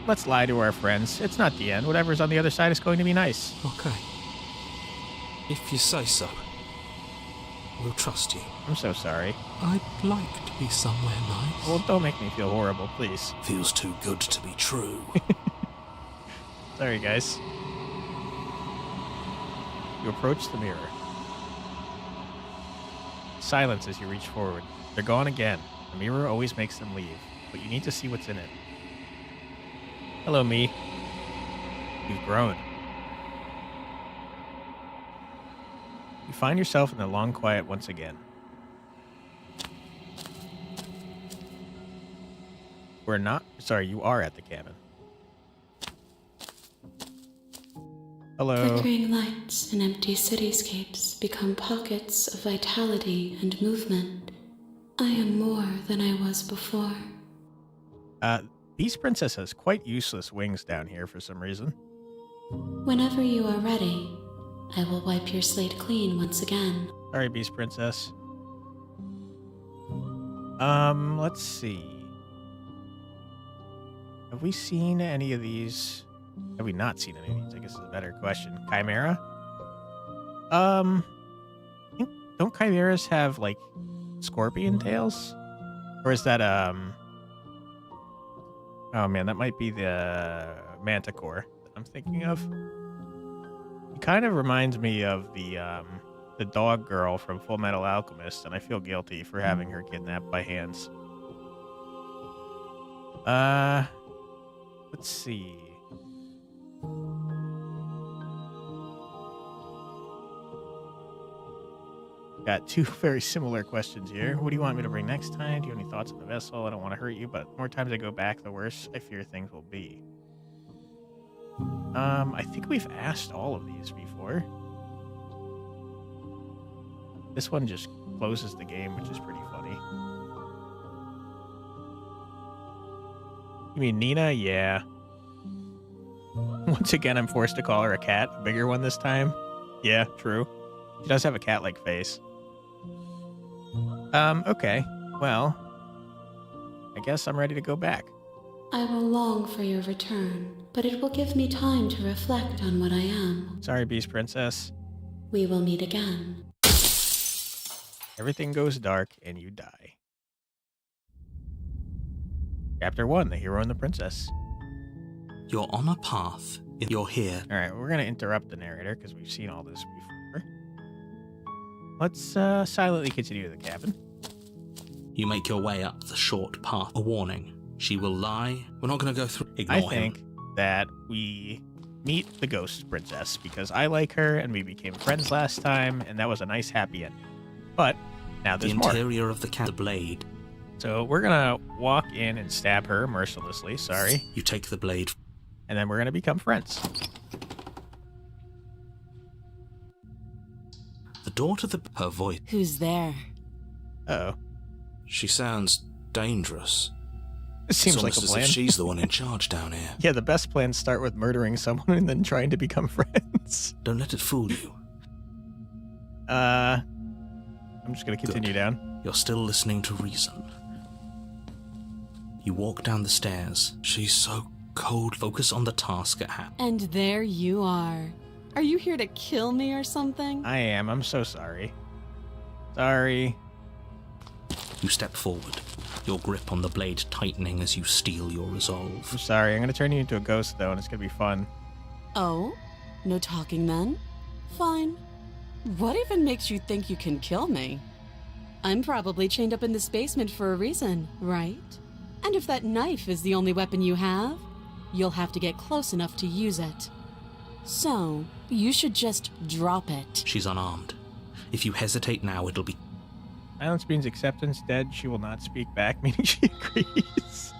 Let's lie to our friends. It's not the end. Whatever's on the other side is going to be nice. Okay. If you say so. We'll trust you. I'm so sorry. I'd like to be somewhere nice. Well, don't make me feel horrible, please. Feels too good to be true. Sorry, guys. You approach the mirror. Silence as you reach forward. They're gone again. The mirror always makes them leave, but you need to see what's in it. Hello, me. You've grown. You find yourself in the long quiet once again. You are at the cabin. Hello. Flickering lights and empty cityscapes become pockets of vitality and movement. I am more than I was before. Beast Princess has quite useless wings down here for some reason. Whenever you are ready, I will wipe your slate clean once again. Sorry, Beast Princess. Let's see. Have we seen any of these? Have we not seen any of these? I guess is a better question. Chimera? I think, don't chimeras have, like, scorpion tails? Or is that, oh man, that might be the manticore that I'm thinking of. It kind of reminds me of the dog girl from Full Metal Alchemist, and I feel guilty for having her kidnapped by hands. Let's see. Got two very similar questions here. What do you want me to bring next time? Do you have any thoughts on the vessel? I don't want to hurt you, but the more times I go back, the worse I fear things will be. I think we've asked all of these before. This one just closes the game, which is pretty funny. You mean Nina? Yeah. Once again, I'm forced to call her a cat. A bigger one this time. Yeah, true. She does have a cat-like face. Okay. Well, I guess I'm ready to go back. I will long for your return, but it will give me time to reflect on what I am. Sorry, Beast Princess. We will meet again. Everything goes dark and you die. Chapter 1, The Hero and the Princess. You're on a path. You're here. Alright, we're going to interrupt the narrator because we've seen all this before. Let's silently continue to the cabin. You make your way up the short path. A warning. She will lie. We're not going to go through. Ignore I think that we meet the Ghost Princess because I like her and we became friends last time and that was a nice happy ending. But now there's the more. interior of the blade. So we're going to walk in and stab her mercilessly. Sorry. You take the blade. And then we're going to become friends. The door to her voice. Who's there? Uh-oh. She sounds dangerous. It seems it's like a almost plan. as if she's the one in charge down here. Yeah, the best plans start with murdering someone and then trying to become friends. Don't let it fool you. I'm just going to continue down. You're still listening to reason. You walk down the stairs. She's so cold. Focus on the task at hand. And there you are. Are you here to kill me or something? I am. I'm so sorry. Sorry. You step forward, your grip on the blade tightening as you steel your resolve. I'm sorry. I'm going to turn you into a ghost, though, and it's going to be fun. Oh? No talking then? Fine. What even makes you think you can kill me? I'm probably chained up in this basement for a reason, right? And if that knife is the only weapon you have, you'll have to get close enough to use it. So, you should just drop it. She's unarmed. If you hesitate now, it'll be... Silence means acceptance. Dead, she will not speak back, meaning she agrees.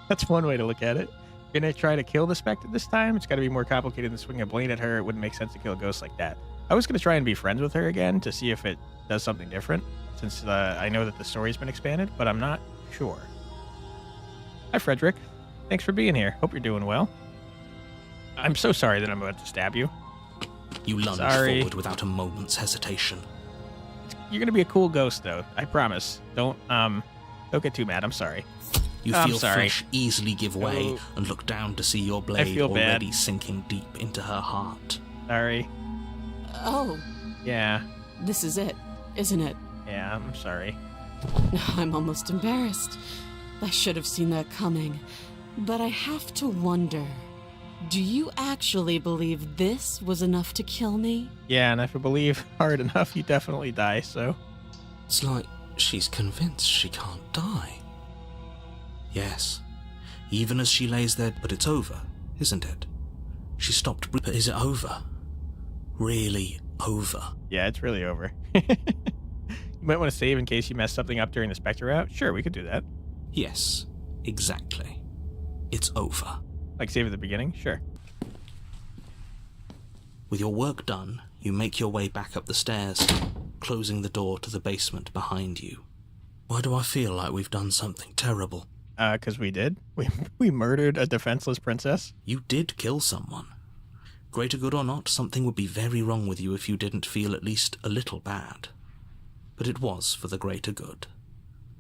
That's one way to look at it. You're gonna try to kill the Spectre this time? It's gotta be more complicated than swinging a blade at her. It wouldn't make sense to kill a ghost like that. I was gonna try and be friends with her again to see if it does something different, since I know that the story's been expanded, but I'm not sure. Hi, Frederick. Thanks for being here. Hope you're doing well. I'm so sorry that I'm about to stab you. You lunge forward without a moment's hesitation. You're gonna be a cool ghost, though. I promise. Don't get too mad. I'm sorry. You feel flesh easily give way and look down to see your blade already sinking deep into her heart. Sorry. Oh. Yeah. This is it, isn't it? Yeah, I'm sorry. I'm almost embarrassed. I should have seen that coming. But I have to wonder, do you actually believe this was enough to kill me? Yeah, and if you believe hard enough, you definitely die, so... It's like she's convinced she can't die. Yes, even as she lays there, but it's over, isn't it? She stopped breathing, but is it over? Really over? Yeah, it's really over. You might want to save in case you mess something up during the Spectre route. Sure, we could do that. Yes, exactly. It's over. Like save at the beginning? Sure. With your work done, you make your way back up the stairs, closing the door to the basement behind you. Why do I feel like we've done something terrible? 'Cause we did. We murdered a defenseless princess. You did kill someone. Greater good or not, something would be very wrong with you if you didn't feel at least a little bad. But it was for the greater good.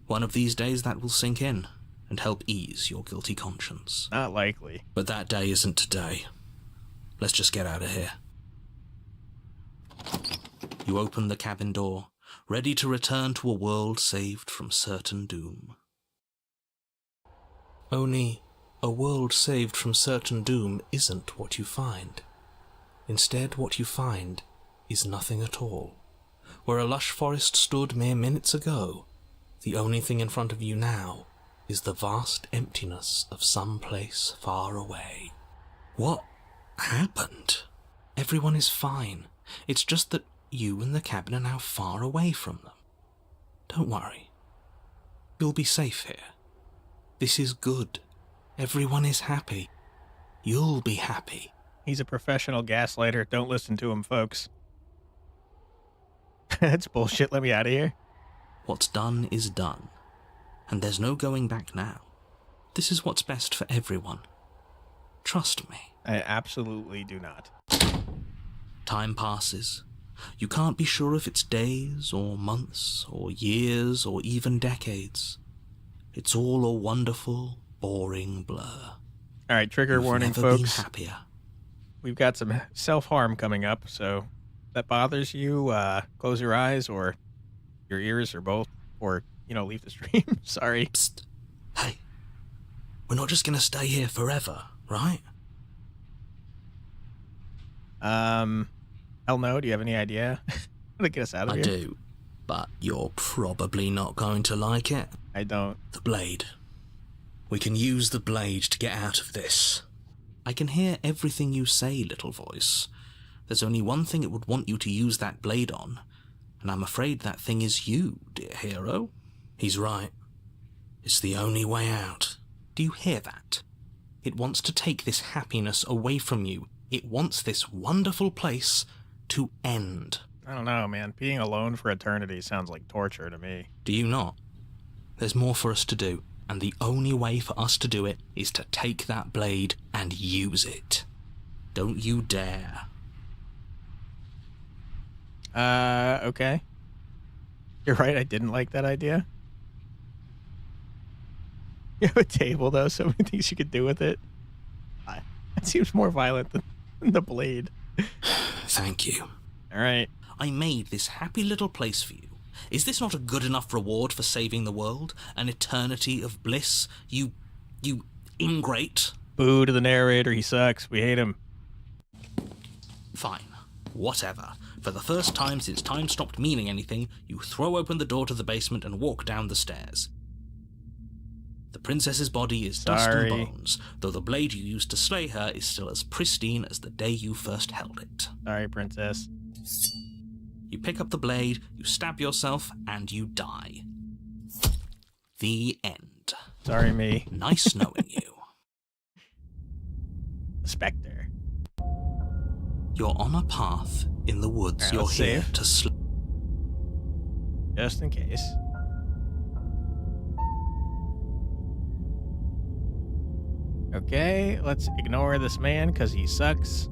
One of these days that will sink in and help ease your guilty conscience. Not likely. But that day isn't today. Let's just get out of here. You open the cabin door, ready to return to a world saved from certain doom. Only, a world saved from certain doom isn't what you find. Instead, what you find is nothing at all. Where a lush forest stood mere minutes ago, the only thing in front of you now is the vast emptiness of some place far away. What happened? Everyone is fine. It's just that you and the cabin are now far away from them. Don't worry. You'll be safe here. This is good. Everyone is happy. You'll be happy. He's a professional gaslighter. Don't listen to him, folks. That's bullshit. Let me out of here. What's done is done. And there's no going back now. This is what's best for everyone. Trust me. I absolutely do not. Time passes. You can't be sure if it's days, or months, or years, or even decades. It's all a wonderful, boring blur. All right, trigger warning, never folks. been happier. We've got some self-harm coming up, so if that bothers you, close your eyes or your ears or both, or, leave the stream. Sorry. Psst. Hey, we're not just gonna stay here forever, right? Hell no. Do you have any idea how to get us out of here? I do, but you're probably not going to like it. I don't. The blade. We can use the blade to get out of this. I can hear everything you say, little voice. There's only one thing it would want you to use that blade on, and I'm afraid that thing is you, dear hero. He's right. It's the only way out. Do you hear that? It wants to take this happiness away from you. It wants this wonderful place to end. I don't know, man. Being alone for eternity sounds like torture to me. Do you not? There's more for us to do, and the only way for us to do it is to take that blade and use it. Don't you dare. Okay. You're right, I didn't like that idea. You have a table, though, so many things you could do with it. It seems more violent than the blade. Thank you. All right. I made this happy little place for you. Is this not a good enough reward for saving the world? An eternity of bliss? You ingrate? Boo to the narrator, he sucks. We hate him. Fine. Whatever. For the first time since time stopped meaning anything, you throw open the door to the basement and walk down the stairs. The princess's body is dust and bones, though the blade you used to slay her is still as pristine as the day you first held it. Sorry, princess. You pick up the blade, you stab yourself, and you die. The end. Sorry, me. Nice knowing you. Spectre. You're on a path in the woods. Alright, You're let's here save. to sleep. Just in case. Okay, let's ignore this man because he sucks.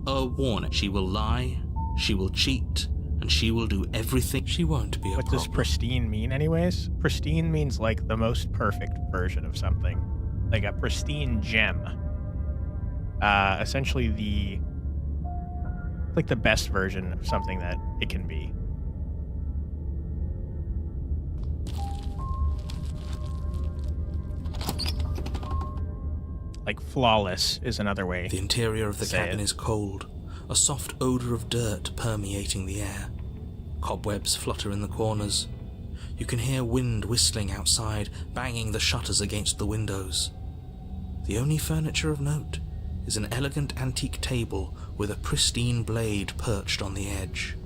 A warning. She will lie, she will cheat, and she will do everything. She won't be a What does problem. pristine mean anyways? Pristine means like the most perfect version of something. Like a pristine gem. Essentially the best version of something that it can be. Like flawless is another way. The interior of the Say cabin it. is cold, a soft odor of dirt permeating the air. Cobwebs flutter in the corners. You can hear wind whistling outside, banging the shutters against the windows. The only furniture of note is an elegant antique table with a pristine blade perched on the edge.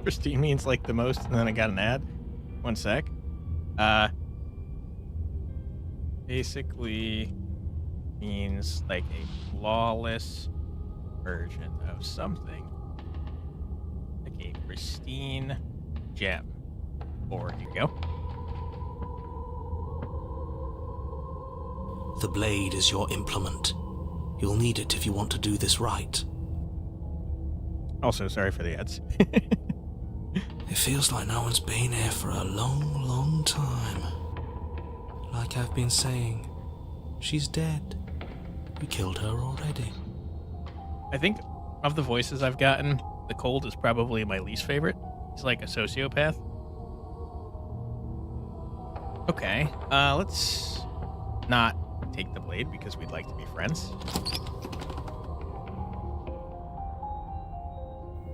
Pristine means like the most, and then I got an ad. One sec. Basically means like a flawless version of something. Like a pristine gem. Or you go. The blade is your implement. You'll need it if you want to do this right. Also, sorry for the ads. It feels like no one's been here for a long, long time. Like I've been saying, she's dead. We killed her already. I think of the voices I've gotten, the Cold is probably my least favorite. He's like a sociopath. Okay, let's not take the blade because we'd like to be friends.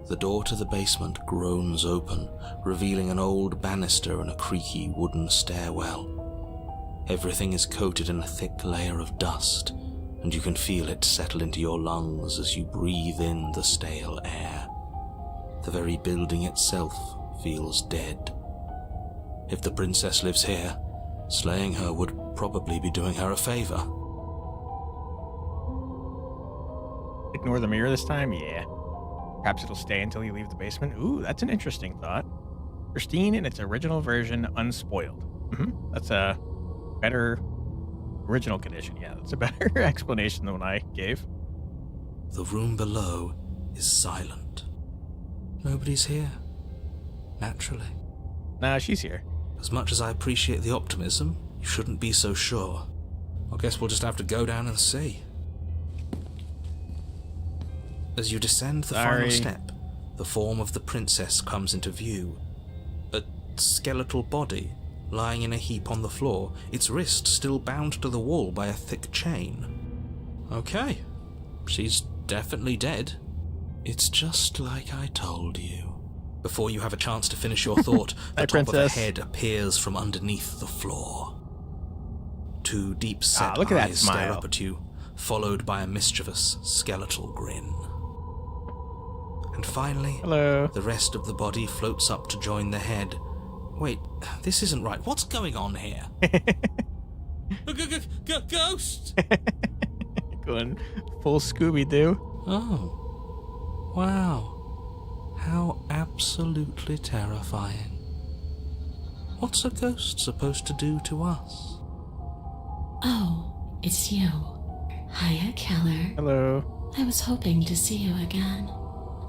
The door to the basement groans open, revealing an old banister and a creaky wooden stairwell. Everything is coated in a thick layer of dust, and you can feel it settle into your lungs as you breathe in the stale air. The very building itself feels dead. If the princess lives here, slaying her would probably be doing her a favor. Ignore the mirror this time? Yeah. Perhaps it'll stay until you leave the basement. Ooh, that's an interesting thought. Pristine in its original version, unspoiled. That's a better original condition. Yeah, that's a better explanation than what I gave. The room below is silent. Nobody's here. Naturally. Nah, she's here. As much as I appreciate the optimism, you shouldn't be so sure. I guess we'll just have to go down and see. As you descend the final step, the form of the princess comes into view. A skeletal body lying in a heap on the floor, its wrist still bound to the wall by a thick chain. Okay, she's definitely dead. It's just like I told you. Before you have a chance to finish your thought, the Hi, top of princess. her head appears from underneath the floor. Two deep-set look at that eyes stare smile. up at you, followed by a mischievous, skeletal grin. And finally, Hello. the rest of the body floats up to join the head. Wait, this isn't right. What's going on here? Ghost! Going full Scooby-Doo. Oh, wow. How absolutely terrifying. What's a ghost supposed to do to us? Oh, it's you. Hiya, Keller. Hello. I was hoping to see you again.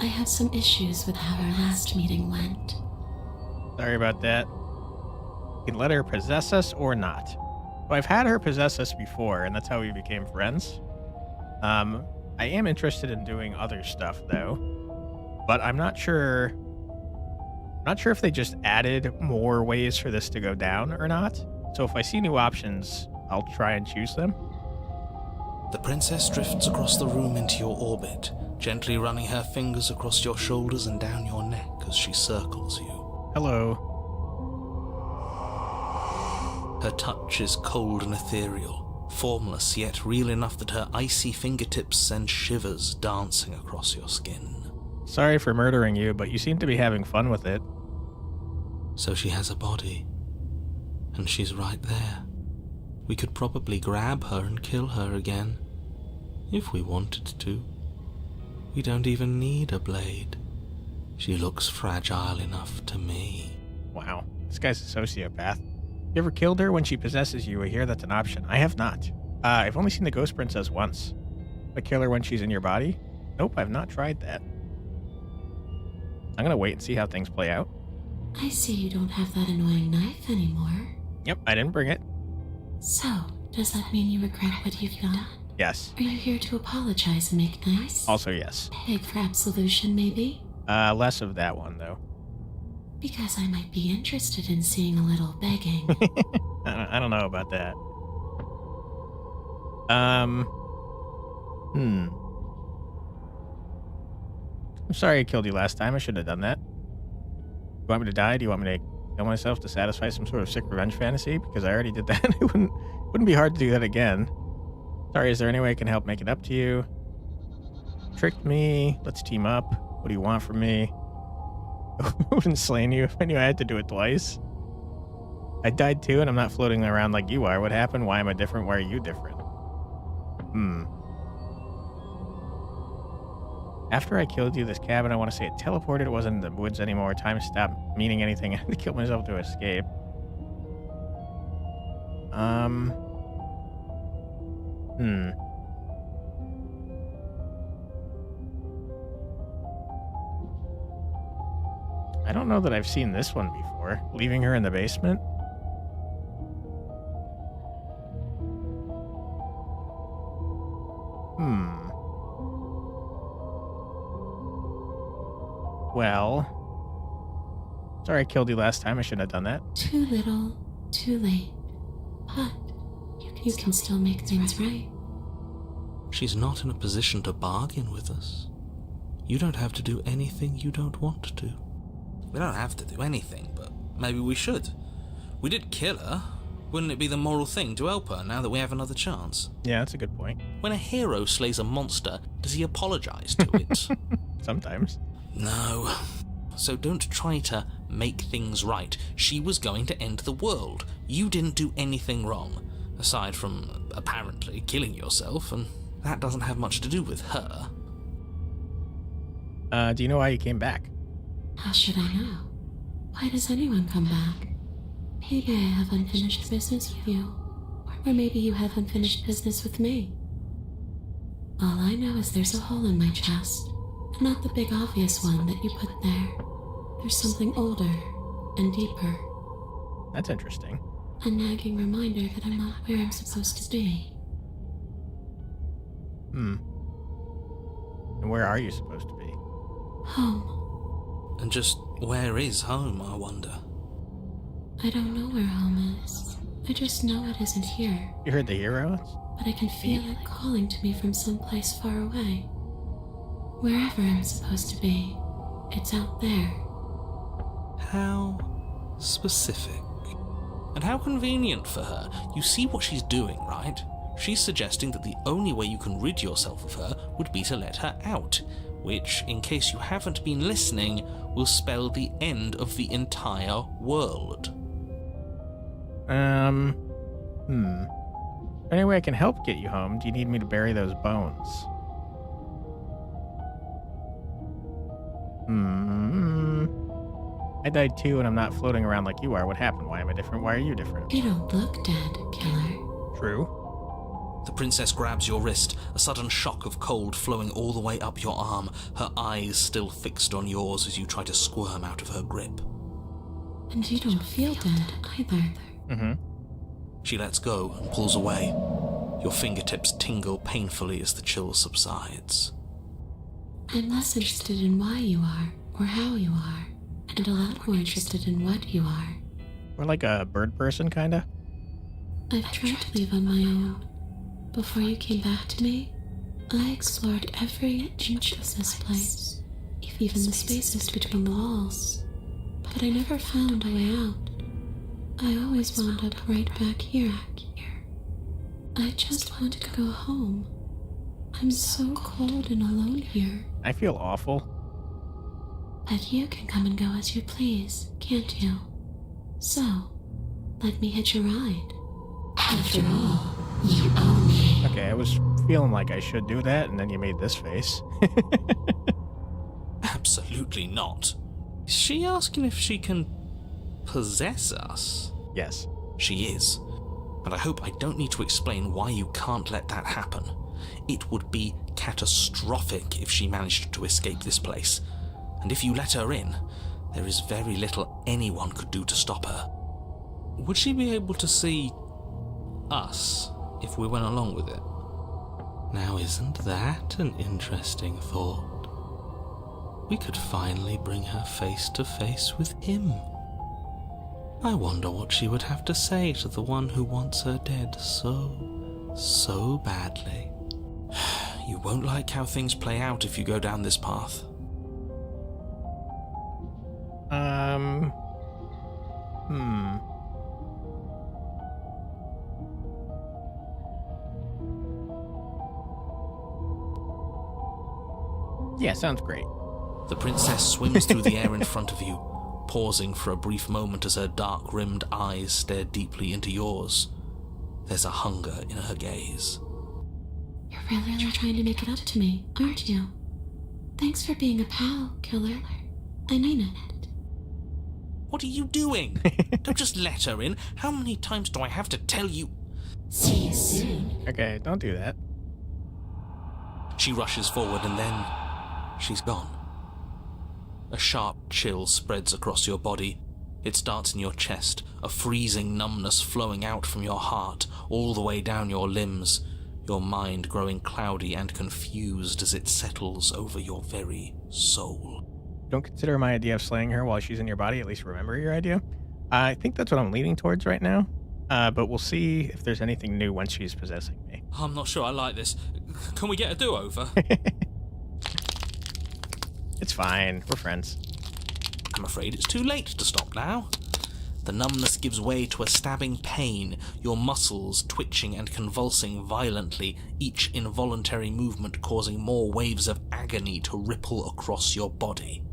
I had some issues with how our last meeting went. Sorry about that. You can let her possess us or not. Well, I've had her possess us before, and that's how we became friends. I am interested in doing other stuff, though. But I'm not sure... I'm not sure if they just added more ways for this to go down or not. So if I see new options, I'll try and choose them. The princess drifts across the room into your orbit, gently running her fingers across your shoulders and down your neck as she circles you. Hello. Her touch is cold and ethereal, formless yet real enough that her icy fingertips send shivers dancing across your skin. Sorry for murdering you, but you seem to be having fun with it. So she has a body, and she's right there. We could probably grab her and kill her again, if we wanted to. We don't even need a blade. She looks fragile enough to me. Wow, this guy's a sociopath. You ever killed her when she possesses you? I hear that's an option. I have not. I've only seen the Ghost Princess once. But kill her when she's in your body? Nope, I've not tried that. I'm gonna wait and see how things play out. I see you don't have that annoying knife anymore. Yep, I didn't bring it. So, does that mean you regret what you've done? Yes. Are you here to apologize and make nice? Also yes. Beg for absolution, maybe? Less of that one, though. Because I might be interested in seeing a little begging. I don't know about that. I'm sorry I killed you last time. I shouldn't have done that. You want me to die? Do you want me to kill myself to satisfy some sort of sick revenge fantasy? Because I already did that. It wouldn't be hard to do that again. Sorry, is there any way I can help make it up to you? Tricked me. Let's team up. What do you want from me? I wouldn't slain you if I knew I had to do it twice. I died too, and I'm not floating around like you are. What happened? Why am I different? Why are you different? After I killed you, this cabin, I want to say it teleported. It wasn't in the woods anymore. Time stopped meaning anything. I had to kill myself to escape. I don't know that I've seen this one before. Leaving her in the basement? Well, sorry I killed you last time. I shouldn't have done that. Too little, too late. But you can still make things right. She's not in a position to bargain with us. You don't have to do anything you don't want to. We don't have to do anything, but maybe we should. We did kill her. Wouldn't it be the moral thing to help her now that we have another chance? Yeah, that's a good point. When a hero slays a monster, does he apologize to it? Sometimes. No. So don't try to make things right. She was going to end the world. You didn't do anything wrong, aside from apparently killing yourself, and that doesn't have much to do with her. Do you know why you came back? How should I know? Why does anyone come back? Maybe I have unfinished business with you. Or maybe you have unfinished business with me. All I know is there's a hole in my chest. Not the big obvious one that you put there. There's something older and deeper. That's interesting. A nagging reminder that I'm not where I'm supposed to be. And where are you supposed to be? Home. And just where is home, I wonder? I don't know where home is. I just know it isn't here. You heard the heroes? But I can feel it calling to me from someplace far away. Wherever I'm supposed to be, it's out there. How specific. And how convenient for her. You see what she's doing, right? She's suggesting that the only way you can rid yourself of her would be to let her out, which, in case you haven't been listening, will spell the end of the entire world. Any way I can help get you home? Do you need me to bury those bones? I died too, and I'm not floating around like you are. What happened? Why am I different? Why are you different? You don't look dead, killer. True. The princess grabs your wrist, a sudden shock of cold flowing all the way up your arm, her eyes still fixed on yours as you try to squirm out of her grip. And you don't feel dead either. She lets go and pulls away. Your fingertips tingle painfully as the chill subsides. I'm less interested in why you are, or how you are, and a lot more interested in what you are. We're like a bird person, kinda? I've tried to leave on my own. Before you came back to me, I explored every inch of this place, even the spaces between the walls. But I never found a way out. I always wound up right back here. I just want to go home. I'm so cold and alone here. I feel awful. But you can come and go as you please, can't you? So, let me hitch a ride. After all, you own me. Okay, I was feeling like I should do that, and then you made this face. Absolutely not. Is she asking if she can possess us? Yes. She is. And I hope I don't need to explain why you can't let that happen. It would be catastrophic if she managed to escape this place. And if you let her in, there is very little anyone could do to stop her. Would she be able to see us if we went along with it? Now, isn't that an interesting thought? We could finally bring her face to face with him. I wonder what she would have to say to the one who wants her dead so badly. You won't like how things play out if you go down this path. Yeah, sounds great. The princess swims through the air in front of you, pausing for a brief moment as her dark-rimmed eyes stare deeply into yours. There's a hunger in her gaze. You're really trying to make it up to me, aren't you? Thanks for being a pal, killer. I mean it. What are you doing? Don't just let her in. How many times do I have to tell you? See you soon. Okay, don't do that. She rushes forward and then she's gone. A sharp chill spreads across your body. It starts in your chest, a freezing numbness flowing out from your heart, all the way down your limbs, your mind growing cloudy and confused as it settles over your very soul. Don't consider my idea of slaying her while she's in your body, at least remember your idea. I think that's what I'm leaning towards right now, but we'll see if there's anything new once she's possessing me. I'm not sure I like this. Can we get a do-over? It's fine, we're friends. I'm afraid it's too late to stop now. The numbness gives way to a stabbing pain, your muscles twitching and convulsing violently, each involuntary movement causing more waves of agony to ripple across your body.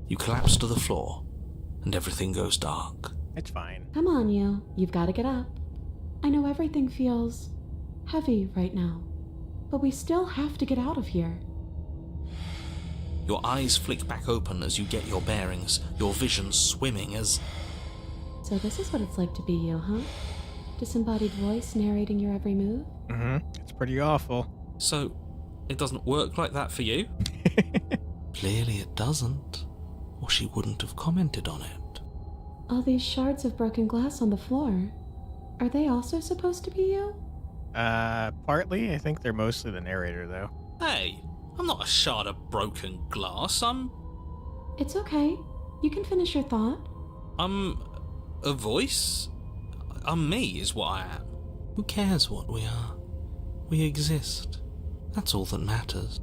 You collapse to the floor, and everything goes dark. It's fine. Come on, you. You've got to get up. I know everything feels heavy right now, but we still have to get out of here. Your eyes flick back open as you get your bearings, your vision swimming as... So this is what it's like to be you, huh? Disembodied voice narrating your every move? It's pretty awful. So, it doesn't work like that for you? Clearly it doesn't, or she wouldn't have commented on it. All these shards of broken glass on the floor, are they also supposed to be you? Partly. I think they're mostly the narrator, though. Hey, I'm not a shard of broken glass, It's okay. You can finish your thought. I'm a voice? I'm me is what I am. Who cares what we are? We exist. That's all that matters.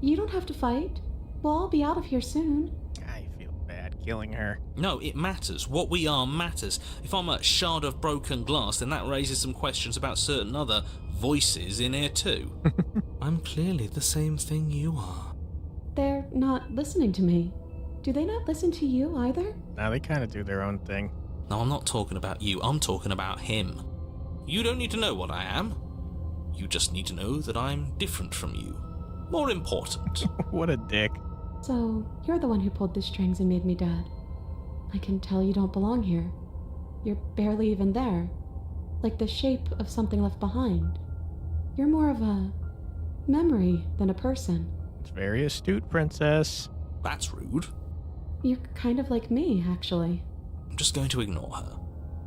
You don't have to fight. We'll all be out of here soon. I feel bad killing her. No, it matters. What we are matters. If I'm a shard of broken glass, then that raises some questions about certain other voices in here too. I'm clearly the same thing you are. They're not listening to me. Do they not listen to you either? Now they kind of do their own thing. No, I'm not talking about you. I'm talking about him. You don't need to know what I am. You just need to know that I'm different from you. More important. What a dick. So, you're the one who pulled the strings and made me dead. I can tell you don't belong here. You're barely even there. Like the shape of something left behind. You're more of a memory than a person. It's very astute, princess. That's rude. You're kind of like me, actually. I'm just going to ignore her.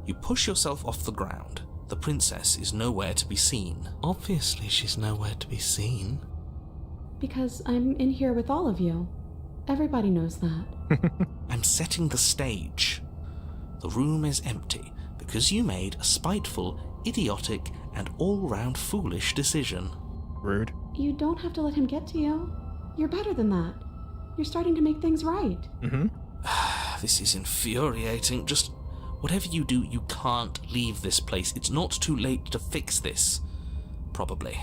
You push yourself off the ground. The princess is nowhere to be seen. Obviously, she's nowhere to be seen. Because I'm in here with all of you. Everybody knows that. I'm setting the stage. The room is empty because you made a spiteful, idiotic, and all-round foolish decision. Rude. You don't have to let him get to you. You're better than that. You're starting to make things right. This is infuriating. Just Whatever you do, you can't leave this place. It's not too late to fix this. Probably.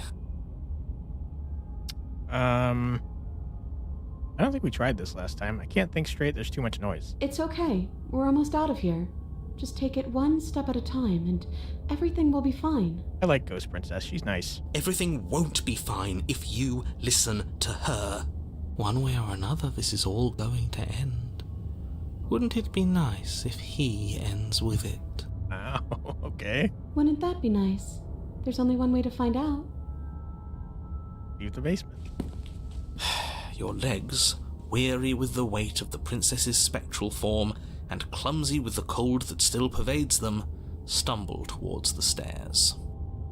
I don't think we tried this last time. I can't think straight. There's too much noise. It's okay. We're almost out of here. Just take it one step at a time, and everything will be fine. I like Ghost Princess. She's nice. Everything won't be fine if you listen to her. One way or another, this is all going to end. Wouldn't it be nice if he ends with it? Oh, okay. Wouldn't that be nice? There's only one way to find out. Leave the basement. Your legs, weary with the weight of the princess's spectral form and clumsy with the cold that still pervades them, stumble towards the stairs.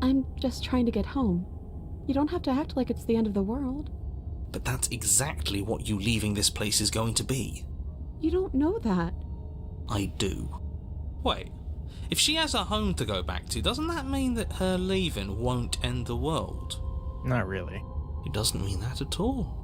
I'm just trying to get home. You don't have to act like it's the end of the world. But that's exactly what you leaving this place is going to be. You don't know that. I do. Wait, if she has a home to go back to, doesn't that mean that her leaving won't end the world? Not really. It doesn't mean that at all.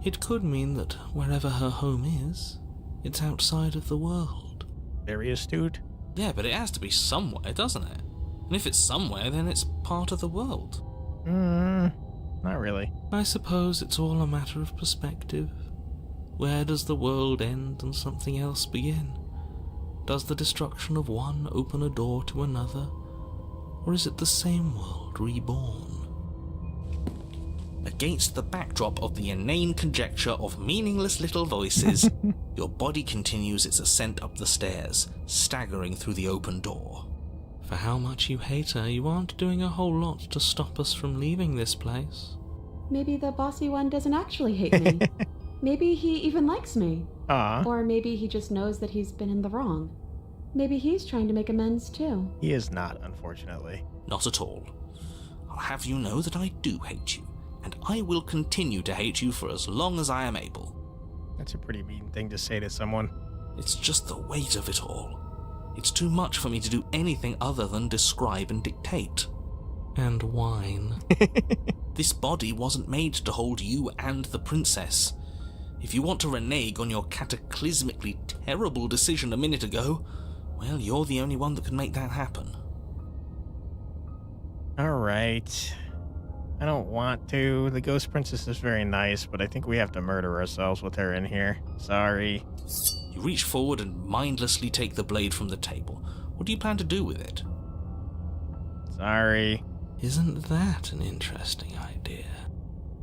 It could mean that wherever her home is, it's outside of the world. Very astute. Yeah, but it has to be somewhere, doesn't it? And if it's somewhere, then it's part of the world. Not really. I suppose it's all a matter of perspective. Where does the world end and something else begin? Does the destruction of one open a door to another? Or is it the same world reborn? Against the backdrop of the inane conjecture of meaningless little voices, your body continues its ascent up the stairs, staggering through the open door. For how much you hate her, you aren't doing a whole lot to stop us from leaving this place. Maybe the bossy one doesn't actually hate me. Maybe he even likes me. Or maybe he just knows that he's been in the wrong. Maybe he's trying to make amends too. He is not, unfortunately. Not at all. I'll have you know that I do hate you, and I will continue to hate you for as long as I am able. That's a pretty mean thing to say to someone. It's just the weight of it all. It's too much for me to do anything other than describe and dictate. And whine. This body wasn't made to hold you and the princess. If you want to renege on your cataclysmically terrible decision a minute ago, well, you're the only one that can make that happen. Alright. I don't want to. The Ghost Princess is very nice, but I think we have to murder ourselves with her in here. Sorry. You reach forward and mindlessly take the blade from the table. What do you plan to do with it? Sorry. Isn't that an interesting idea?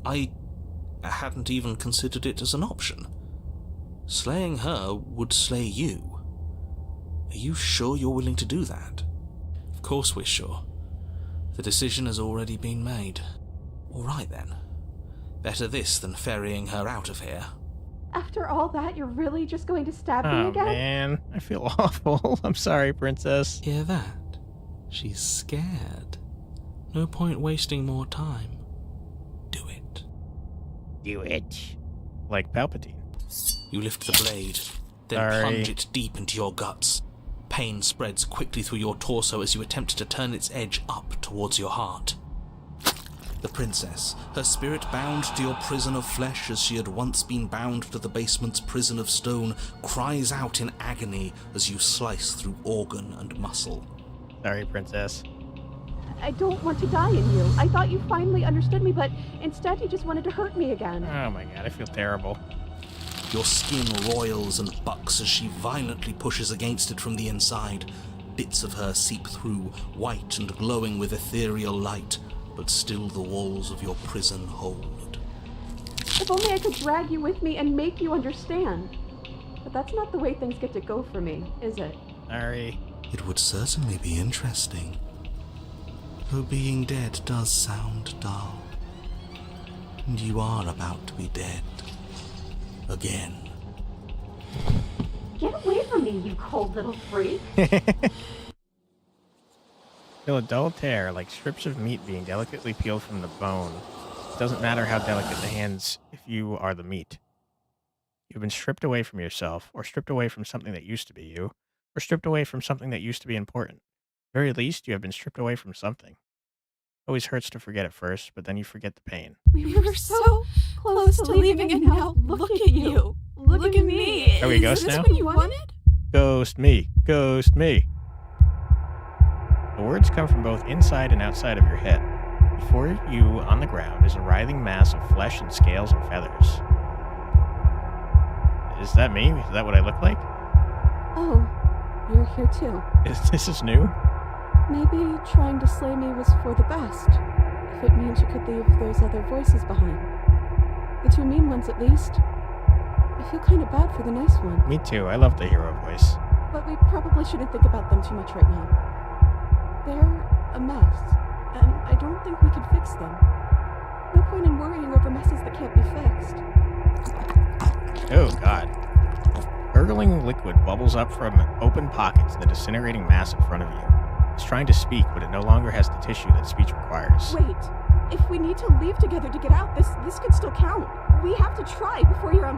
I hadn't even considered it as an option. Slaying her would slay you. Are you sure you're willing to do that? Of course we're sure. The decision has already been made. All right then. Better this than ferrying her out of here. After all that, you're really just going to stab me Oh, again? man. I feel awful. I'm sorry, Princess. Hear that? She's scared. No point wasting more time. Do it. Do it. Like Palpatine. You lift the blade, then Sorry. plunge it deep into your guts. Pain spreads quickly through your torso as you attempt to turn its edge up towards your heart. The princess, her spirit bound to your prison of flesh as she had once been bound to the basement's prison of stone, cries out in agony as you slice through organ and muscle. Sorry, Princess. I don't want to die in you. I thought you finally understood me, but instead you just wanted to hurt me again. Oh my god, I feel terrible. Your skin roils and bucks as she violently pushes against it from the inside. Bits of her seep through, white and glowing with ethereal light, but still the walls of your prison hold. If only I could drag you with me and make you understand. But that's not the way things get to go for me, is it? Sorry. It would certainly be interesting. Though being dead does sound dull. And you are about to be dead. Again. Get away from me, you cold little freak. Feel a dull tear, like strips of meat being delicately peeled from the bone. It doesn't matter how delicate the hands if you are the meat. You've been stripped away from yourself, or stripped away from something that used to be you, or stripped away from something that used to be important. At the very least, you have been stripped away from something. It always hurts to forget at first, but then you forget the pain. We were so close to leaving, and now look at you. Look at me. Are we Is ghosts this now? what you wanted? Ghost me. Ghost me. The words come from both inside and outside of your head. Before you, on the ground, is a writhing mass of flesh and scales and feathers. Is that me? Is that what I look like? Oh, you're here too. This is new? Maybe trying to slay me was for the best, if it means you could leave those other voices behind. The two mean ones, at least. I feel kind of bad for the nice one. Me too. I love the hero voice. But we probably shouldn't think about them too much right now. They're a mess, and I don't think we can fix them. No point in worrying over messes that can't be fixed. Oh, God. Gurgling liquid bubbles up from open pockets in the disintegrating mass in front of you. It's trying to speak, but it no longer has the tissue that speech requires. Wait, if we need to leave together to get out, this could still count. We have to try before your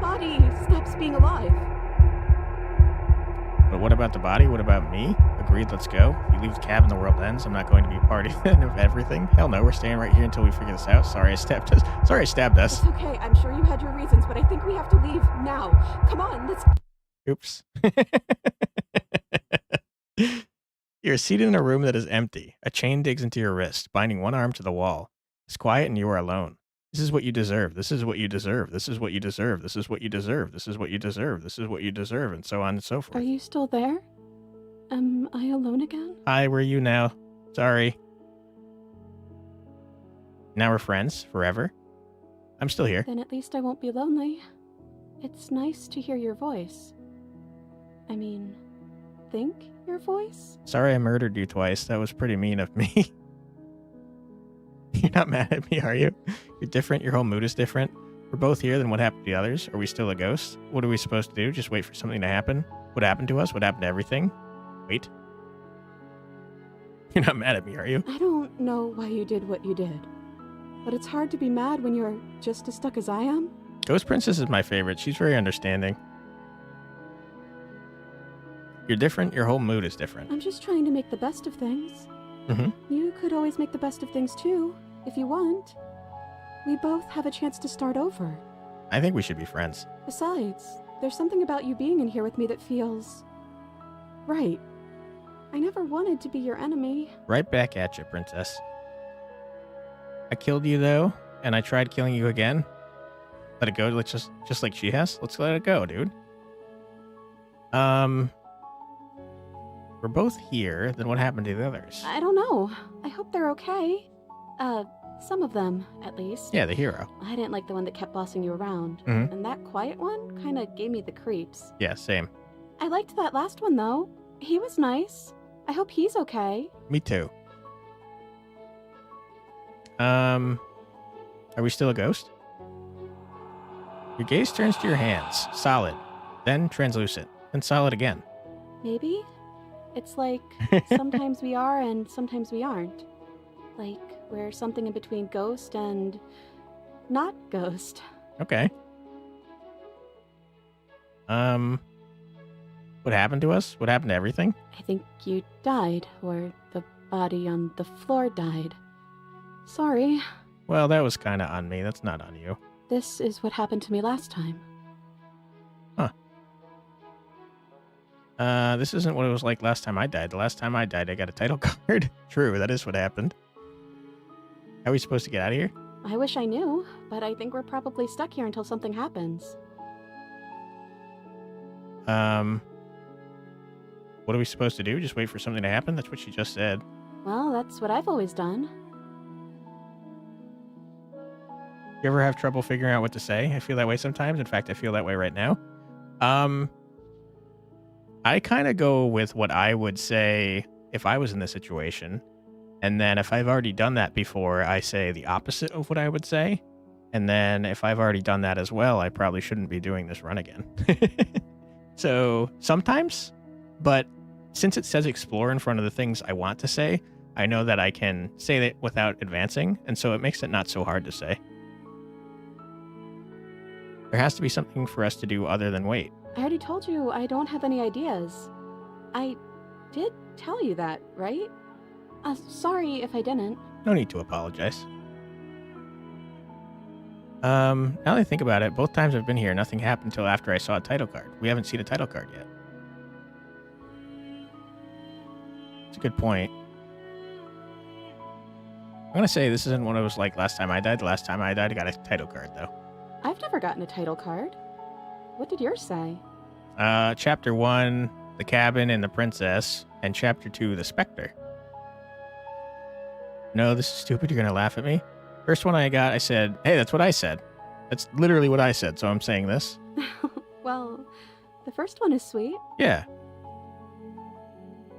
body stops being alive. But what about the body? What about me? Agreed, let's go. If you leave the cabin, the world ends. I'm not going to be a part of everything. Hell no, we're staying right here until we figure this out. Sorry I stabbed us. It's okay, I'm sure you had your reasons, but I think we have to leave now. Come on, let's... Oops. You're seated in a room that is empty. A chain digs into your wrist, binding one arm to the wall. It's quiet and you are alone. This is what you deserve. This is what you deserve. This is what you deserve. This is what you deserve. This is what you deserve. This is what you deserve, and so on and so forth. Are you still there? Am I alone again? Hi, where are you now? Sorry. Now we're friends forever. I'm still here. Then at least I won't be lonely. It's nice to hear your voice. I mean, think your voice? Sorry I murdered you twice. That was pretty mean of me. You're not mad at me, are you? You're different. Your whole mood is different. We're both here, then what happened to the others? Are we still a ghost? What are we supposed to do? Just wait for something to happen? What happened to us? What happened to everything? Wait. You're not mad at me, are you? I don't know why you did what you did, but it's hard to be mad when you're just as stuck as I am. Ghost Princess is my favorite. She's very understanding. You're different. Your whole mood is different. I'm just trying to make the best of things. Mm-hmm. You could always make the best of things too, if you want. We both have a chance to start over. I think we should be friends. Besides, there's something about you being in here with me that feels... right. I never wanted to be your enemy. Right back at you, princess. I killed you, though, and I tried killing you again. Let it go, let's just like she has. Let's let it go, dude. We're both here, then what happened to the others? I don't know. I hope they're okay. Some of them, at least. Yeah, the hero. I didn't like the one that kept bossing you around. Mhm. And that quiet one kind of gave me the creeps. Yeah, same. I liked that last one, though. He was nice. I hope he's okay. Me too. Are we still a ghost? Your gaze turns to your hands, solid, then translucent, then solid again. Maybe? It's like sometimes we are and sometimes we aren't. Like we're something in between ghost and not ghost. Okay. What happened to us? What happened to everything? I think you died, or the body on the floor died. Sorry. Well, that was kind of on me. That's not on you. This is what happened to me last time. This isn't what it was like last time I died. The last time I died, I got a title card. True, that is what happened. How are we supposed to get out of here? I wish I knew, but I think we're probably stuck here until something happens. What are we supposed to do? Just wait for something to happen? That's what she just said. Well, that's what I've always done. You ever have trouble figuring out what to say? I feel that way sometimes. In fact, I feel that way right now. I kind of go with what I would say if I was in this situation. And then if I've already done that before, I say the opposite of what I would say. And then if I've already done that as well, I probably shouldn't be doing this run again. So sometimes, but since it says explore in front of the things I want to say, I know that I can say that without advancing. And so it makes it not so hard to say. There has to be something for us to do other than wait. I already told you I don't have any ideas. I did tell you that, right? Sorry if I didn't. No need to apologize. Now that I think about it, both times I've been here, nothing happened until after I saw a title card. We haven't seen a title card yet. It's a good point. I'm going to say this isn't one of those like last time I died. The last time I died, I got a title card, though. I've never gotten a title card. What did yours say? Chapter 1, the cabin and the princess, and Chapter 2, the specter. No, this is stupid. You're going to laugh at me. First one I got, I said, hey, that's what I said. That's literally what I said, so I'm saying this. Well, the first one is sweet. Yeah.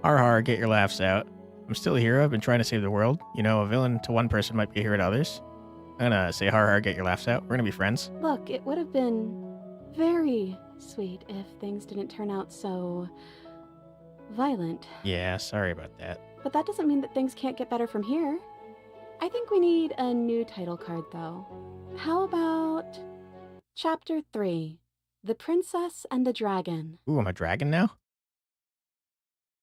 Har har, get your laughs out. I'm still a hero. I've been trying to save the world. You know, a villain to one person might be a hero to others. I'm gonna say har har, get your laughs out. We're gonna be friends. Look, it would have been very sweet if things didn't turn out so violent. Yeah, sorry about that. But that doesn't mean that things can't get better from here. I think we need a new title card, though. How about Chapter 3, The Princess and the Dragon? Ooh, I'm a dragon now?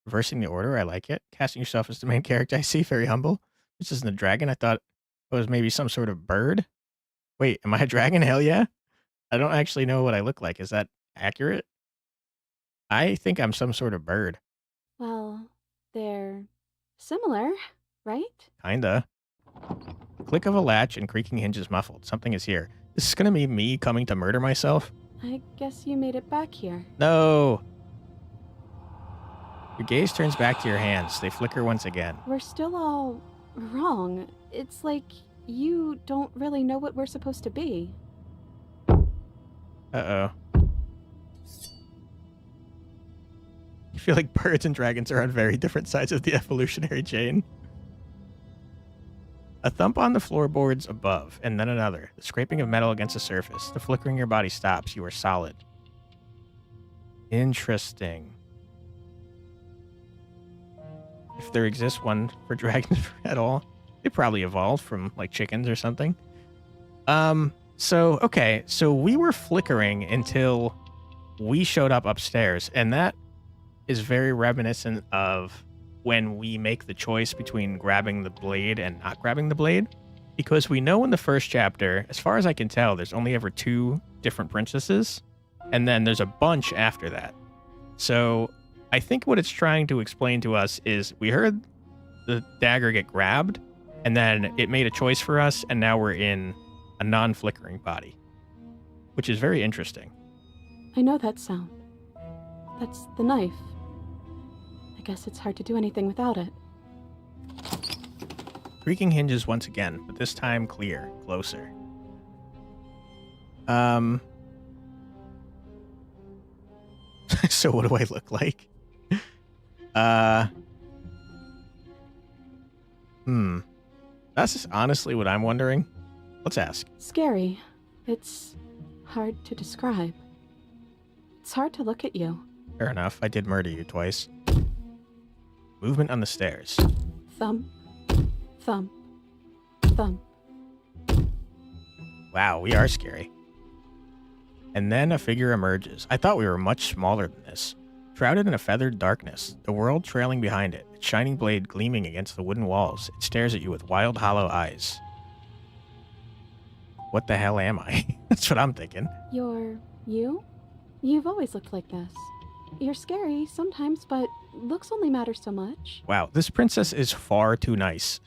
Reversing the order, I like it. Casting yourself as the main character, I see. Very humble. This isn't a dragon. I thought it was maybe some sort of bird. Wait, am I a dragon? Hell yeah. I don't actually know what I look like. Is that accurate? I think I'm some sort of bird. Well, they're similar, right? Kinda. Click of a latch and creaking hinges muffled. Something is here. This is gonna be me coming to murder myself? I guess you made it back here. No! Your gaze turns back to your hands. They flicker once again. We're still all wrong. It's like you don't really know what we're supposed to be. Uh-oh. I feel like birds and dragons are on very different sides of the evolutionary chain. A thump on the floorboards above, and then another. The scraping of metal against the surface. The flickering of your body stops. You are solid. Interesting. If there exists one for dragons at all, they probably evolved from like chickens or something. So we were flickering until we showed up upstairs, and that is very reminiscent of when we make the choice between grabbing the blade and not grabbing the blade. Because we know in the first chapter, as far as I can tell, there's only ever 2 different princesses, and then there's a bunch after that. So I think what it's trying to explain to us is we heard the dagger get grabbed, and then it made a choice for us, and now we're in a non-flickering body, which is very interesting. I know that sound. That's the knife. I guess it's hard to do anything without it. Creaking hinges once again, but this time clear, closer. So what do I look like? That's just honestly what I'm wondering. Let's ask. Scary. It's hard to describe. It's hard to look at you. Fair enough. I did murder you twice. Movement on the stairs. Thump, thump, thump. Wow, we are scary. And then a figure emerges. I thought we were much smaller than this. Shrouded in a feathered darkness, the world trailing behind it, its shining blade gleaming against the wooden walls, it stares at you with wild, hollow eyes. What the hell am I? That's what I'm thinking. You're you? You've always looked like this. You're scary sometimes, but looks only matter so much. Wow, this princess is far too nice.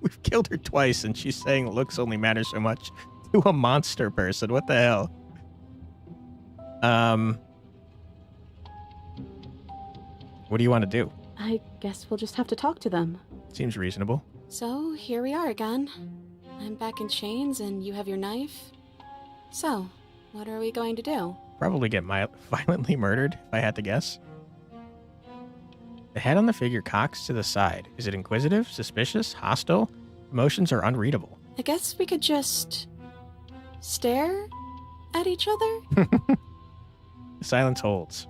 We've killed her twice, and she's saying looks only matter so much to a monster person. What the hell? What do you want to do? I guess we'll just have to talk to them. Seems reasonable. So, here we are again. I'm back in chains and you have your knife. So, what are we going to do? Probably get violently murdered, if I had to guess. The head on the figure cocks to the side. Is it inquisitive, suspicious, hostile? Emotions are unreadable. I guess we could just stare at each other? The silence holds.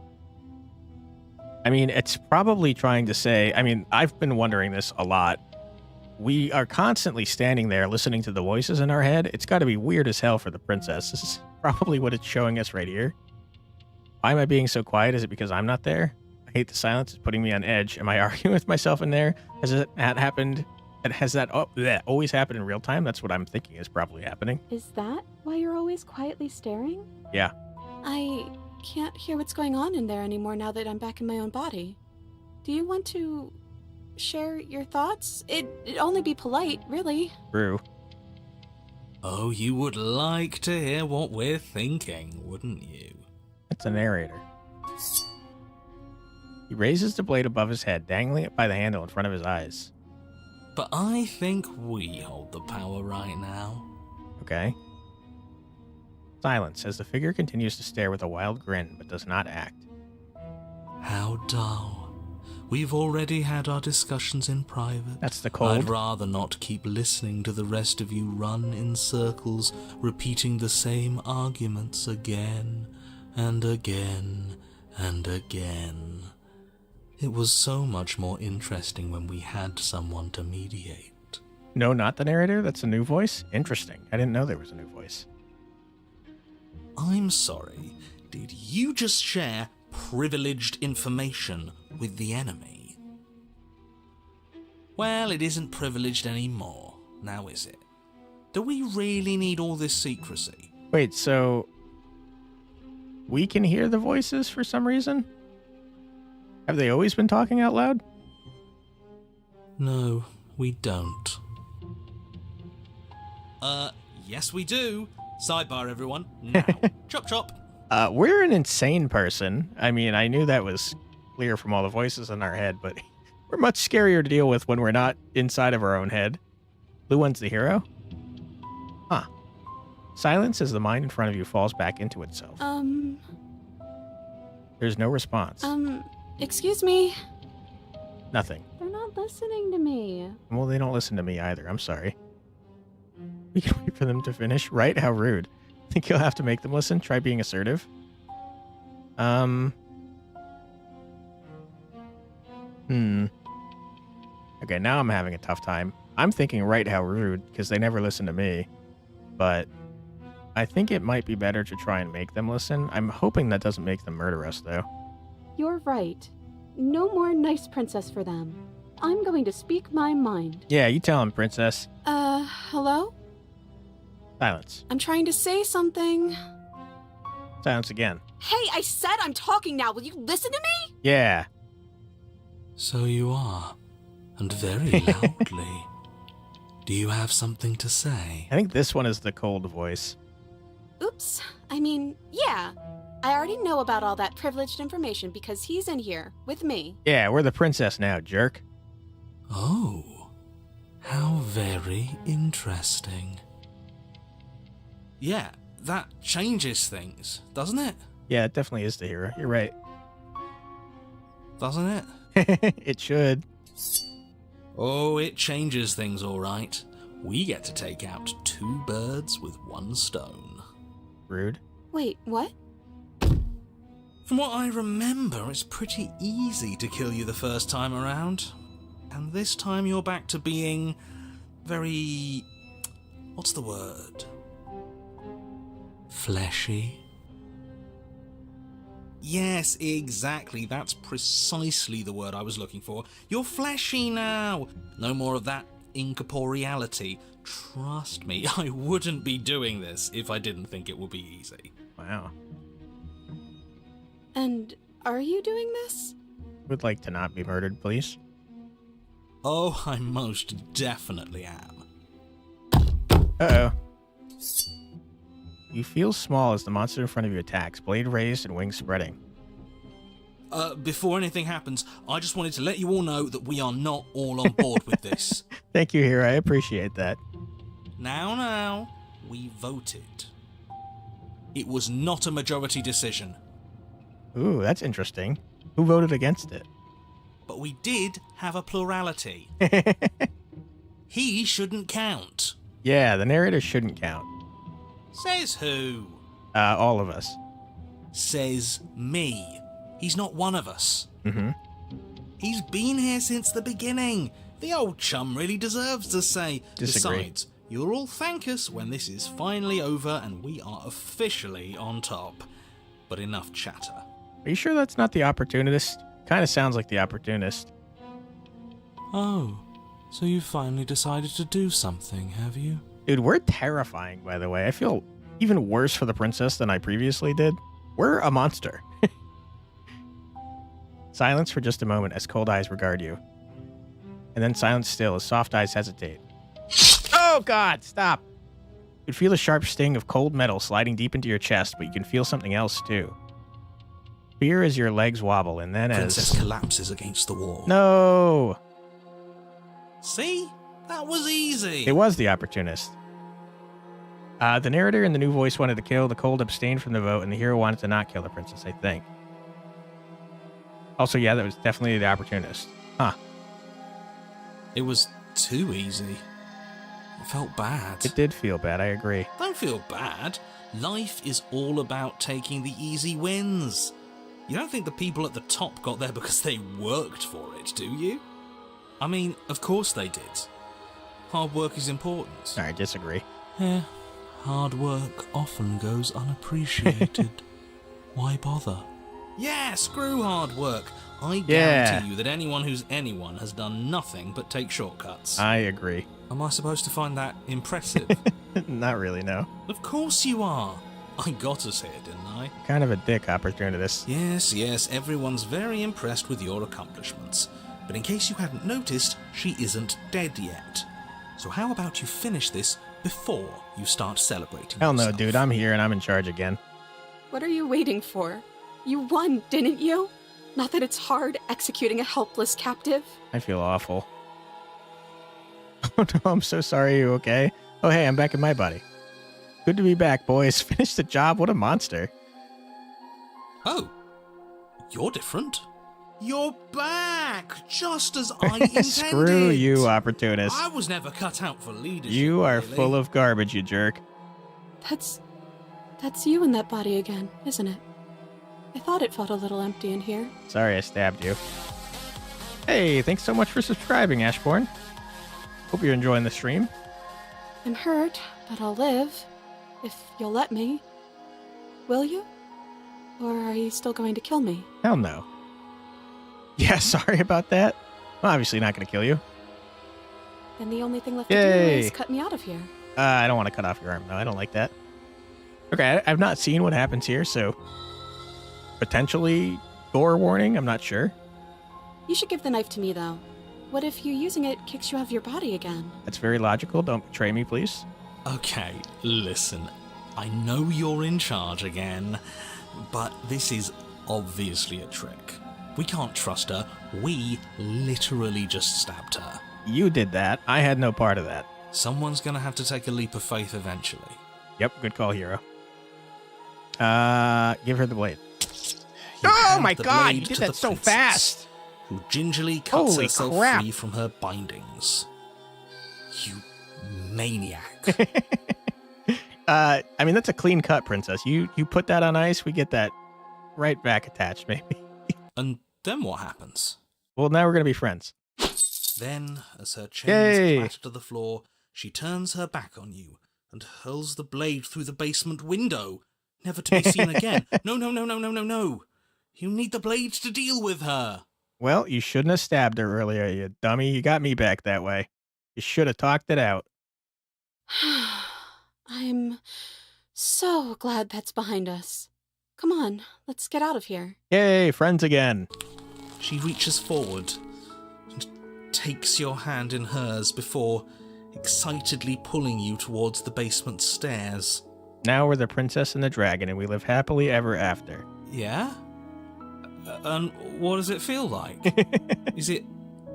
I mean, it's probably trying to say, I've been wondering this a lot. We are constantly standing there listening to the voices in our head. It's got to be weird as hell for the princess. This is probably what it's showing us right here. Why am I being so quiet? Is it because I'm not there? I hate the silence. It's putting me on edge. Am I arguing with myself in there? Has that happened? Has that always happened in real time? That's what I'm thinking is probably happening. Is that why you're always quietly staring? Yeah. I can't hear what's going on in there anymore now that I'm back in my own body. Do you want to share your thoughts? It'd only be polite, really. True. Oh, you would like to hear what we're thinking, wouldn't you? That's a narrator. He raises the blade above his head, dangling it by the handle in front of his eyes. But I think we hold the power right now. Okay. Silence as the figure continues to stare with a wild grin, but does not act. How dull. We've already had our discussions in private. That's the cold. I'd rather not keep listening to the rest of you run in circles, repeating the same arguments again and again and again. It was so much more interesting when we had someone to mediate. No, not the narrator? That's a new voice? Interesting. I didn't know there was a new voice. I'm sorry. Did you just share privileged information with the enemy? Well, it isn't privileged anymore, now is it? Do we really need all this secrecy? Wait, so we can hear the voices for some reason? Have they always been talking out loud? No, we don't. Yes we do. Sidebar, everyone. Now, chop chop. We're an insane person. I mean, I knew that was clear from all the voices in our head, but we're much scarier to deal with when we're not inside of our own head. Blue one's the hero? Huh. Silence as the mind in front of you falls back into itself. There's no response. Excuse me? Nothing. They're not listening to me. Well, they don't listen to me either. I'm sorry. We can wait for them to finish, right? How rude. Think you'll have to make them listen? Try being assertive. Okay, now I'm having a tough time. I'm thinking right, how rude, because they never listen to me. But I think it might be better to try and make them listen. I'm hoping that doesn't make them murder us, though. You're right. No more nice princess for them. I'm going to speak my mind. Yeah, you tell him, princess. Hello? Silence. I'm trying to say something. Silence again. Hey, I said I'm talking now. Will you listen to me? Yeah. So you are, and very loudly. Do you have something to say? I think this one is the cold voice. Oops. I mean, yeah. I already know about all that privileged information because he's in here with me. Yeah, we're the princess now, jerk. Oh, how very interesting. Yeah, that changes things, doesn't it? Yeah, it definitely is the hero. You're right. Doesn't it? It should. Oh, it changes things, all right. We get to take out 2 birds with 1 stone. Rude. Wait, what? From what I remember, it's pretty easy to kill you the first time around. And this time you're back to being very... what's the word? Fleshy? Yes, exactly. That's precisely the word I was looking for. You're fleshy now. No more of that incorporeality. Trust me, I wouldn't be doing this if I didn't think it would be easy. Wow. And are you doing this? Would like to not be murdered, please. Oh, I most definitely am. Uh-oh. You feel small as the monster in front of you attacks, blade raised and wings spreading. Before anything happens, I just wanted to let you all know that we are not all on board with this. Thank you, hero. I appreciate that. Now, we voted. It was not a majority decision. Ooh, that's interesting. Who voted against it? But we did have a plurality. He shouldn't count. Yeah, the narrator shouldn't count. Says who? All of us. Says me. He's not one of us. Mm-hmm. He's been here since the beginning. The old chum really deserves to say. Disagree. Besides, you'll all thank us when this is finally over and we are officially on top. But enough chatter. Are you sure that's not the opportunist? Kind of sounds like the opportunist. Oh, so you finally decided to do something, have you? Dude, we're terrifying, by the way. I feel even worse for the princess than I previously did. We're a monster. Silence for just a moment as cold eyes regard you. and then silence still as soft eyes hesitate. Oh, God, stop. You can feel a sharp sting of cold metal sliding deep into your chest, but you can feel something else, too. Fear as your legs wobble, and then Princess collapses against the wall. No! See? That was easy. It was the opportunist. The narrator in the new voice wanted to kill, the cold abstained from the vote, and the hero wanted to not kill the princess, I think. Also, yeah, that was definitely the opportunist. Huh. It was too easy. It felt bad. It did feel bad, I agree. Don't feel bad. Life is all about taking the easy wins. You don't think the people at the top got there because they worked for it, do you? I mean, of course they did. Hard work is important. I disagree. Yeah, hard work often goes unappreciated. Why bother? Yeah, screw hard work. I guarantee you that anyone who's anyone has done nothing but take shortcuts. I agree. Am I supposed to find that impressive? Not really, no. Of course you are. I got us here, didn't I? Kind of a dick opportunist. Yes, everyone's very impressed with your accomplishments. But in case you hadn't noticed, she isn't dead yet. So how about you finish this before you start celebrating Hell no, yourself? dude, I'm here and I'm in charge again. What are you waiting for? You won, didn't you? Not that it's hard executing a helpless captive. I feel awful. Oh no, I'm so sorry, you okay? Oh hey, I'm back in my body. Good to be back, boys. Finished the job, what a monster. Oh, you're different. You're back, just as I intended. Screw you, opportunist. I was never cut out for leadership. You are really. full of garbage, you jerk. That's you in that body again, isn't it? I thought it felt a little empty in here. Sorry I stabbed you. Hey, thanks so much for subscribing, Ashbourne. Hope you're enjoying the stream. I'm hurt, but I'll live. If you'll let me. Will you? Or are you still going to kill me? Hell no. Yeah, sorry about that. I'm obviously not going to kill you. Then the only thing left to do Yay. is cut me out of here. I don't want to cut off your arm. No, I don't like that. Okay, I've not seen what happens here, so potentially gore warning. I'm not sure. You should give the knife to me, though. What if you using it kicks you out of your body again? That's very logical. Don't betray me, please. Okay, listen. I know you're in charge again, but this is obviously a trick. We can't trust her. We literally just stabbed her. You did that. I had no part of that. Someone's gonna have to take a leap of faith eventually. Yep, good call, hero. Give her the blade. You Oh hand my the god, blade you did to that the so princess, fast! Who gingerly cuts Holy herself crap. free from her bindings. You maniac. I mean, that's a clean cut, princess. You put that on ice, we get that right back attached, maybe. And then what happens? Well, now we're going to be friends. Then, as her Yay. chains clatter to the floor, she turns her back on you and hurls the blade through the basement window, never to be seen again. No. You need the blade to deal with her. Well, you shouldn't have stabbed her earlier, you dummy. You got me back that way. You should have talked it out. I'm so glad that's behind us. Come on, let's get out of here. Yay, friends again. She reaches forward and takes your hand in hers before excitedly pulling you towards the basement stairs. Now we're the princess and the dragon, and we live happily ever after. Yeah? And what does it feel like? Is it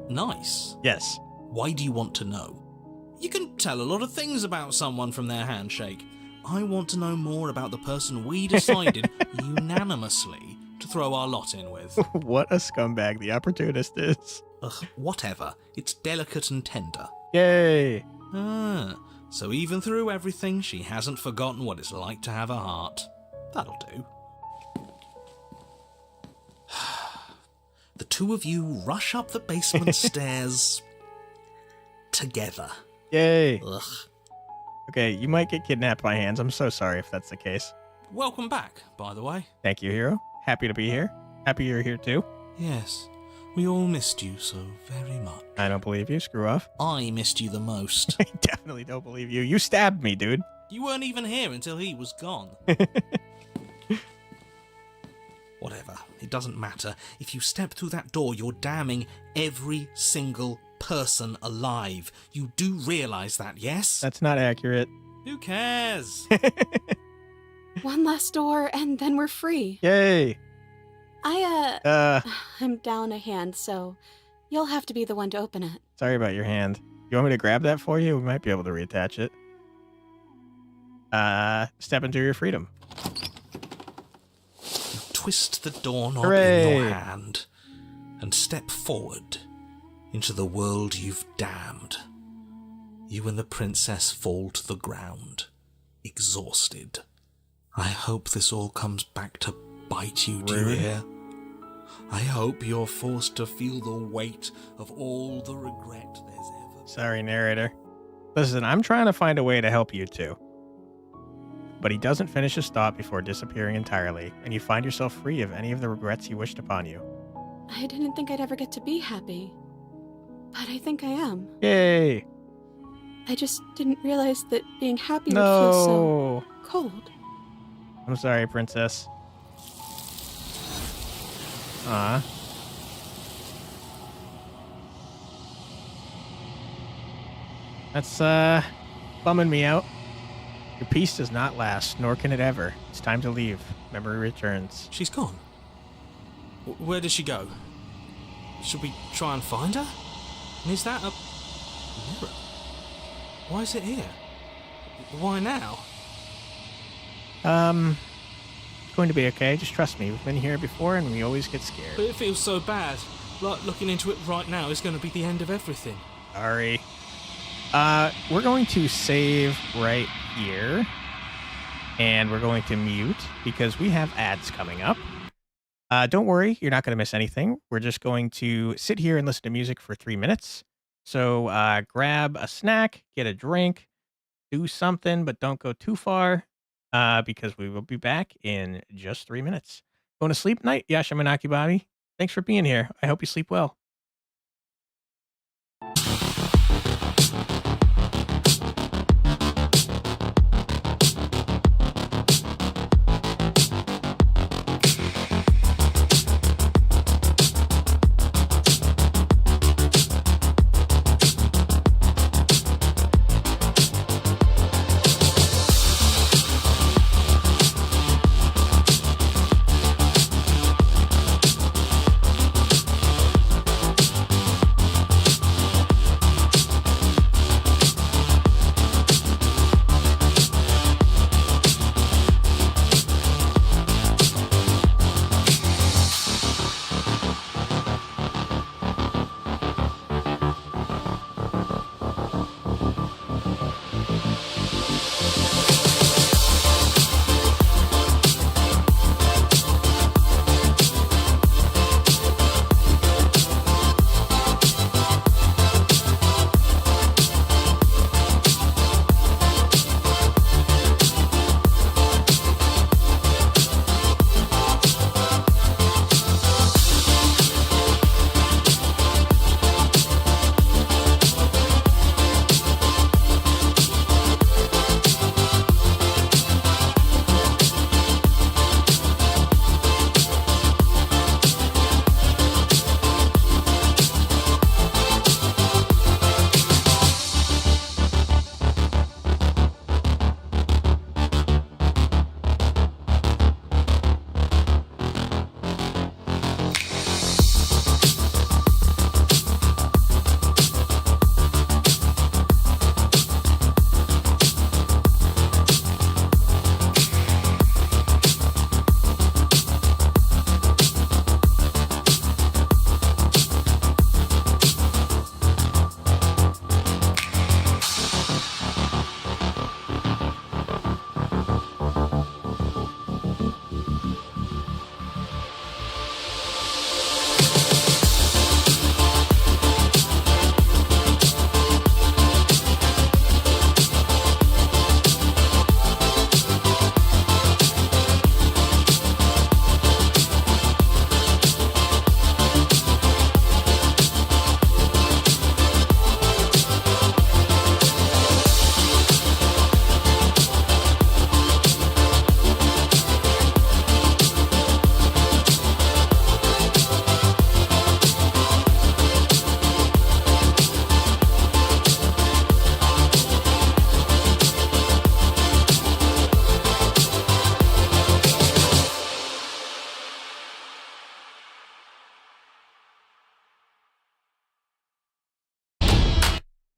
nice? Yes. Why do you want to know? You can tell a lot of things about someone from their handshake. I want to know more about the person we decided unanimously to throw our lot in with. What a scumbag the opportunist is. Ugh, whatever. It's delicate and tender. Yay. So even through everything, she hasn't forgotten what it's like to have a heart. That'll do. The two of you rush up the basement stairs together. Yay. Ugh. Okay, you might get kidnapped by hands. I'm so sorry if that's the case. Welcome back, by the way. Thank you, hero. Happy to be here. Happy you're here too. Yes, we all missed you so very much. I don't believe you. Screw off. I missed you the most. I definitely don't believe you. You stabbed me, dude. You weren't even here until he was gone. Whatever, it doesn't matter. If you step through that door, you're damning every single person alive. You do realize that, yes? That's not accurate. Who cares? One last door, and then we're free. Yay! I'm down a hand, so you'll have to be the one to open it. Sorry about your hand. You want me to grab that for you? We might be able to reattach it. Step into your freedom. Twist the doorknob Hooray! in your hand and step forward into the world you've damned. You and the princess fall to the ground, exhausted. I hope this all comes back to bite you, do you Rude. hear? I hope you're forced to feel the weight of all the regret there's ever... Sorry, narrator. Listen, I'm trying to find a way to help you two. But he doesn't finish his thought before disappearing entirely, and you find yourself free of any of the regrets he wished upon you. I didn't think I'd ever get to be happy, but I think I am. Yay! I just didn't realize that being happy would feel so No! cold. I'm sorry, princess. Aw. That's, bumming me out. Your peace does not last, nor can it ever. It's time to leave. Memory returns. She's gone. Where did she go? Should we try and find her? And is that a mirror? Why is it here? Why now? It's going to be okay. Just trust me. We've been here before, and we always get But scared. it feels so bad. Like looking into it right now is going to be the end of everything. Sorry. We're going to save right here. And we're going to mute because we have ads coming up. Don't worry, you're not going to miss anything. We're just going to sit here and listen to music for 3 minutes. So grab a snack, get a drink, do something, but don't go too far because we will be back in just 3 minutes. Going to sleep night, Yasha Manaki Bobby. Thanks for being here. I hope you sleep well.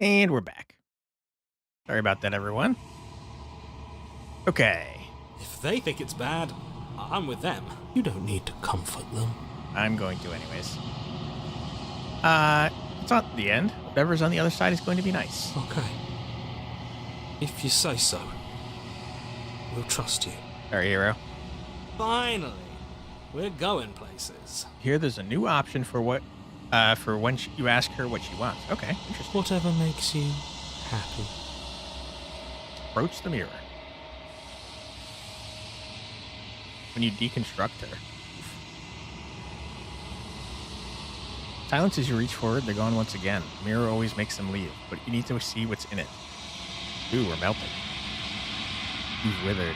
And we're back. Sorry about that, everyone. Okay. If they think it's bad, I'm with them. You don't need to comfort them. I'm going to anyways. It's not the end. Whatever's on the other side is going to be nice. Okay. If you say so. We'll trust you. Sorry, hero. Finally. We're going places. Here, there's a new option for what, for when you ask her what she wants. Okay, interesting. Whatever makes you happy. Approach the mirror. When you deconstruct her. Silence as you reach forward, they're gone once again. The mirror always makes them leave, but you need to see what's in it. Ooh, we're melting. You've withered.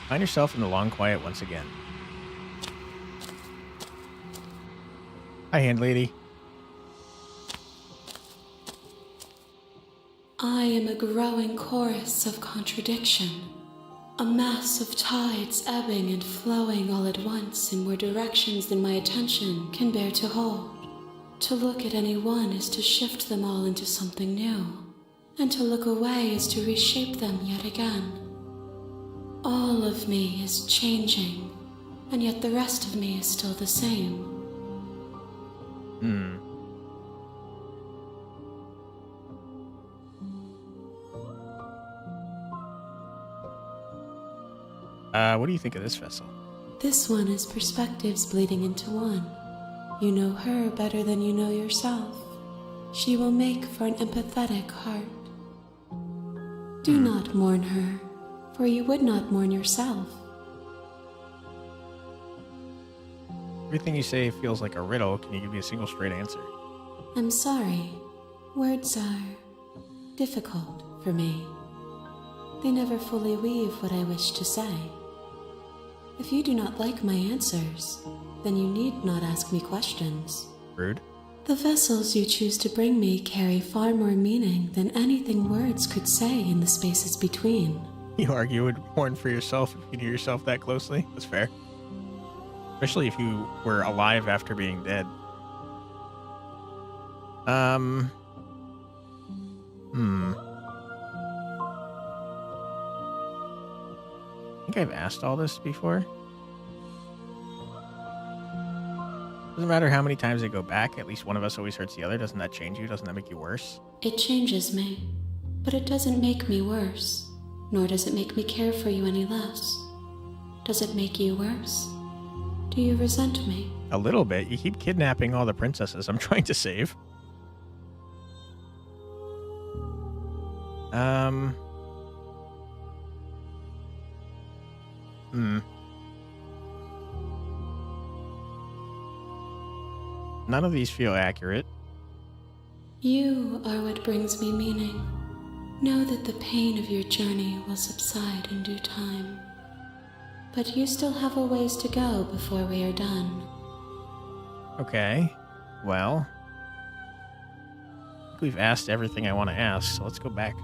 Find yourself in the long quiet once again. Hi, hand lady. I am a growing chorus of contradiction, a mass of tides ebbing and flowing all at once in more directions than my attention can bear to hold. To look at any one is to shift them all into something new, and to look away is to reshape them yet again. All of me is changing, and yet the rest of me is still the same. What do you think of this vessel? This one is perspectives bleeding into one. You know her better than you know yourself. She will make for an empathetic heart. Do not mourn her, for you would not mourn yourself. Everything you say feels like a riddle. Can you give me a single straight answer? I'm sorry. Words are difficult for me. They never fully weave what I wish to say. If you do not like my answers, then you need not ask me questions. Rude. The vessels you choose to bring me carry far more meaning than anything words could say in the spaces between. You argue would mourn for yourself if you knew yourself that closely. That's fair. Especially if you were alive after being dead. I think I've asked all this before. Doesn't matter how many times they go back, at least one of us always hurts the other. Doesn't that change you? Doesn't that make you worse? It changes me, but it doesn't make me worse, nor does it make me care for you any less. Does it make you worse? Do you resent me? A little bit. You keep kidnapping all the princesses I'm trying to save. None of these feel accurate. You are what brings me meaning. Know that the pain of your journey will subside in due time. But you still have a ways to go before we are done. Okay. Well, I think we've asked everything I want to ask, so let's go back.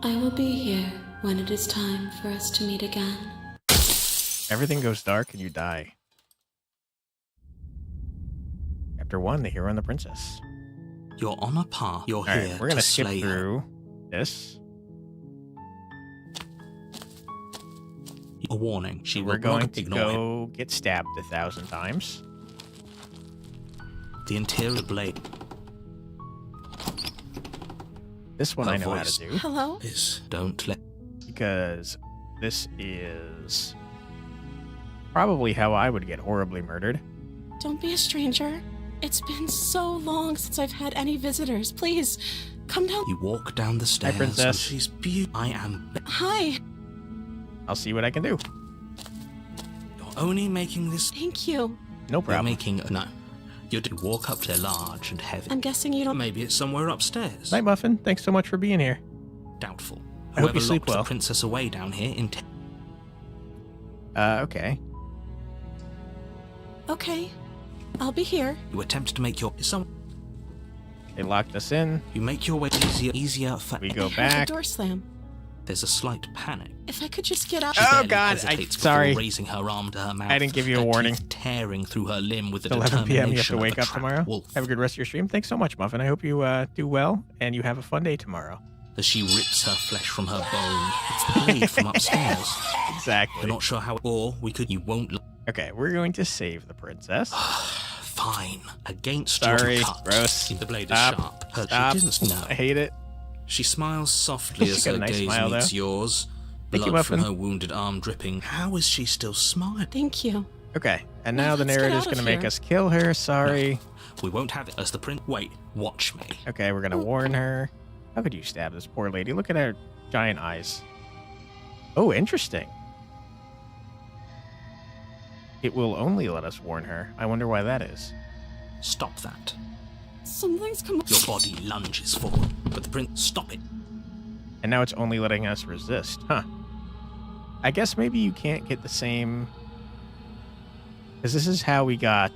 I will be here when it is time for us to meet again. Everything goes dark and you die. Chapter 1, The Hero and the Princess. You're on a path. You're All here right, we're going to skip slay her. through this. A warning. She We're will going not to ignore him. go get stabbed 1,000 times. The interior blade This one Her I know voice. how to do. Hello? is don't let. Because this is probably how I would get horribly murdered. Don't be a stranger. It's been so long since I've had any visitors. Please, come down. You walk down the stairs. princess. And she's beautiful. I am. Hi. I'll see what I can do. You're only making this. Thank you. No You're problem. making. No. You do walk up to large and heavy. I'm guessing you don't. Maybe it's somewhere upstairs. Night, Muffin. Thanks so much for being here. Doubtful. I hope you Whoever sleep locked well. the princess away down here in. Okay. Okay. I'll be here. You attempt to make your. They locked us in. You make your way easier for. We go I heard back. the door slam. There's a slight panic. If I could just get out. She Oh, barely God, hesitates before sorry. raising her arm to her mouth. I didn't give you a her warning. teeth tearing through her limb with the 11 p.m. You have to determination wake of a up trapped tomorrow. wolf. Have a good rest of your stream. Thanks so much, Muffin. I hope you do well and you have a fun day tomorrow. As she rips her flesh from her bone, it's the blade from upstairs. Exactly. We're not sure how, or we could. You won't. Okay, we're going to save the princess. Fine. Against Sorry, your cut. gross. The blade Stop. is sharp. Stop. She didn't know. I hate it. She smiles softly She's as got her a nice gaze smile, meets though. yours. Thank you, Blood from Muffin. her wounded arm dripping. How is she still smiling? Thank you. Okay, and Well, now the let's get narrator's out going to of make here. us kill her. Sorry. We won't have it as the prince. Wait, watch me. Okay, we're going to warn her. How could you stab this poor lady? Look at her giant eyes. Oh, interesting. It will only let us warn her. I wonder why that is. Stop that. Something's come. Your body lunges forward, but the prince. Stop it. And now it's only letting us resist. Huh. I guess maybe you can't get the same... Because this is how we got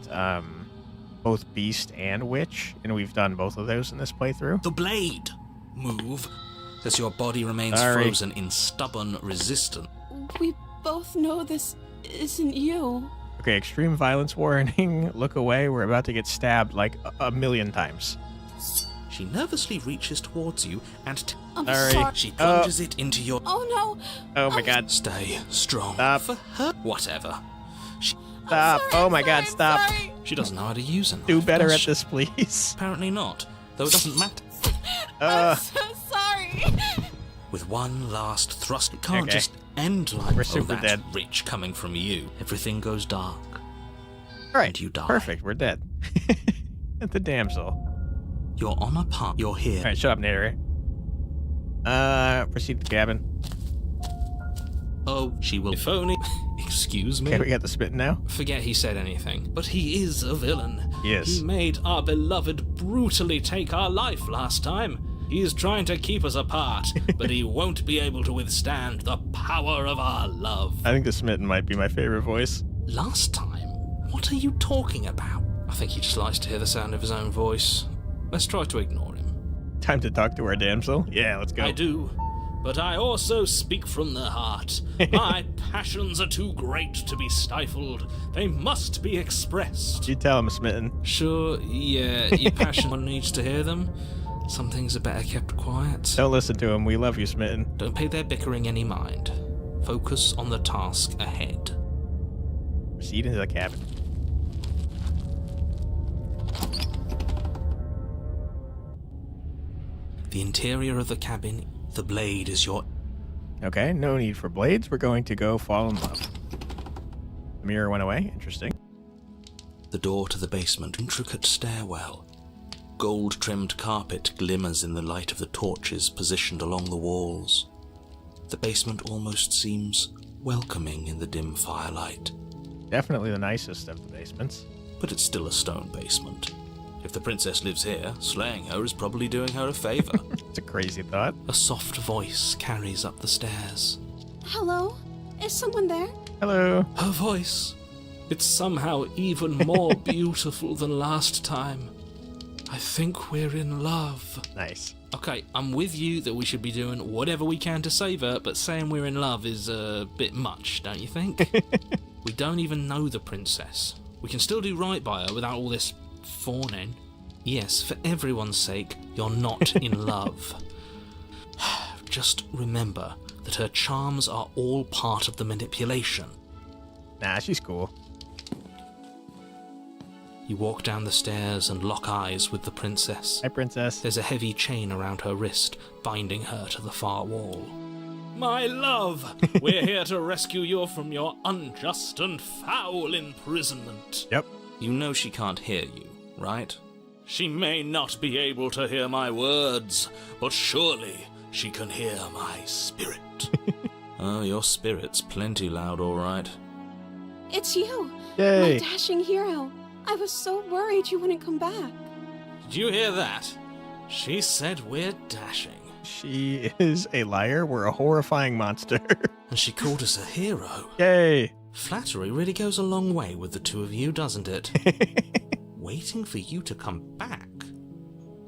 both Beast and Witch, and we've done both of those in this playthrough. The blade. Move. As your body remains Sorry. frozen in stubborn resistance. We both know this isn't you. Okay, extreme violence warning. Look away. We're about to get stabbed like a million times. She nervously reaches towards you and I'm Sorry. sorry. she plunges it into your. Oh no. Oh my god. Stay strong. Stop. For her. Whatever. Stop. Oh my god, stop. She doesn't know how to use it. Do better at this, please. Apparently not. Though it doesn't matter. I'm so sorry. With one last thrust, it can't Okay. just end like We're super that's dead. rich coming from you. Everything goes dark. All right. And you die. Perfect. We're dead. The damsel. You're on a path. You're here. All right, shut up, narrator. Proceed to the cabin. Oh, she will. If only. Excuse me. Okay, we got the spitting now. Forget he said anything. But he is a villain. Yes. He made our beloved brutally take our life last time. He is trying to keep us apart, but he won't be able to withstand the power of our love. I think the smitten might be my favorite voice. Last time? What are you talking about? I think he just likes to hear the sound of his own voice. Let's try to ignore him. Time to talk to our damsel. Yeah, let's go. I do, but I also speak from the heart. My passions are too great to be stifled. They must be expressed. You tell him, smitten. Sure, yeah, your passion one needs to hear them. Some things are better kept quiet. Don't listen to him. We love you, smitten. Don't pay their bickering any mind. Focus on the task ahead. Proceed into the cabin. The interior of the cabin, the blade is your... Okay, no need for blades. We're going to go fall in love. The mirror went away. Interesting. The door to the basement, intricate stairwell. Gold-trimmed carpet glimmers in the light of the torches positioned along the walls. The basement almost seems welcoming in the dim firelight. Definitely the nicest of the basements. But it's still a stone basement. If the princess lives here, slaying her is probably doing her a favor. It's a crazy thought. A soft voice carries up the stairs. Hello? Is someone there? Hello. Her voice. It's somehow even more beautiful than last time. I think we're in love. Nice. Okay, I'm with you that we should be doing whatever we can to save her, but saying we're in love is a bit much, don't you think? We don't even know the princess. We can still do right by her without all this fawning. Yes, for everyone's sake, you're not in love. Just remember that her charms are all part of the manipulation. Nah, she's cool. You walk down the stairs and lock eyes with the princess. Hi, princess. There's a heavy chain around her wrist, binding her to the far wall. My love, we're here to rescue you from your unjust and foul imprisonment. Yep. You know she can't hear you, right? She may not be able to hear my words, but surely she can hear my spirit. Oh, your spirit's plenty loud, all right. It's you, Yay. my dashing hero. I was so worried you wouldn't come back. Did you hear that? She said we're dashing. She is a liar. We're a horrifying monster. And she called us a hero. Yay. Flattery really goes a long way with the two of you, doesn't it? Waiting for you to come back.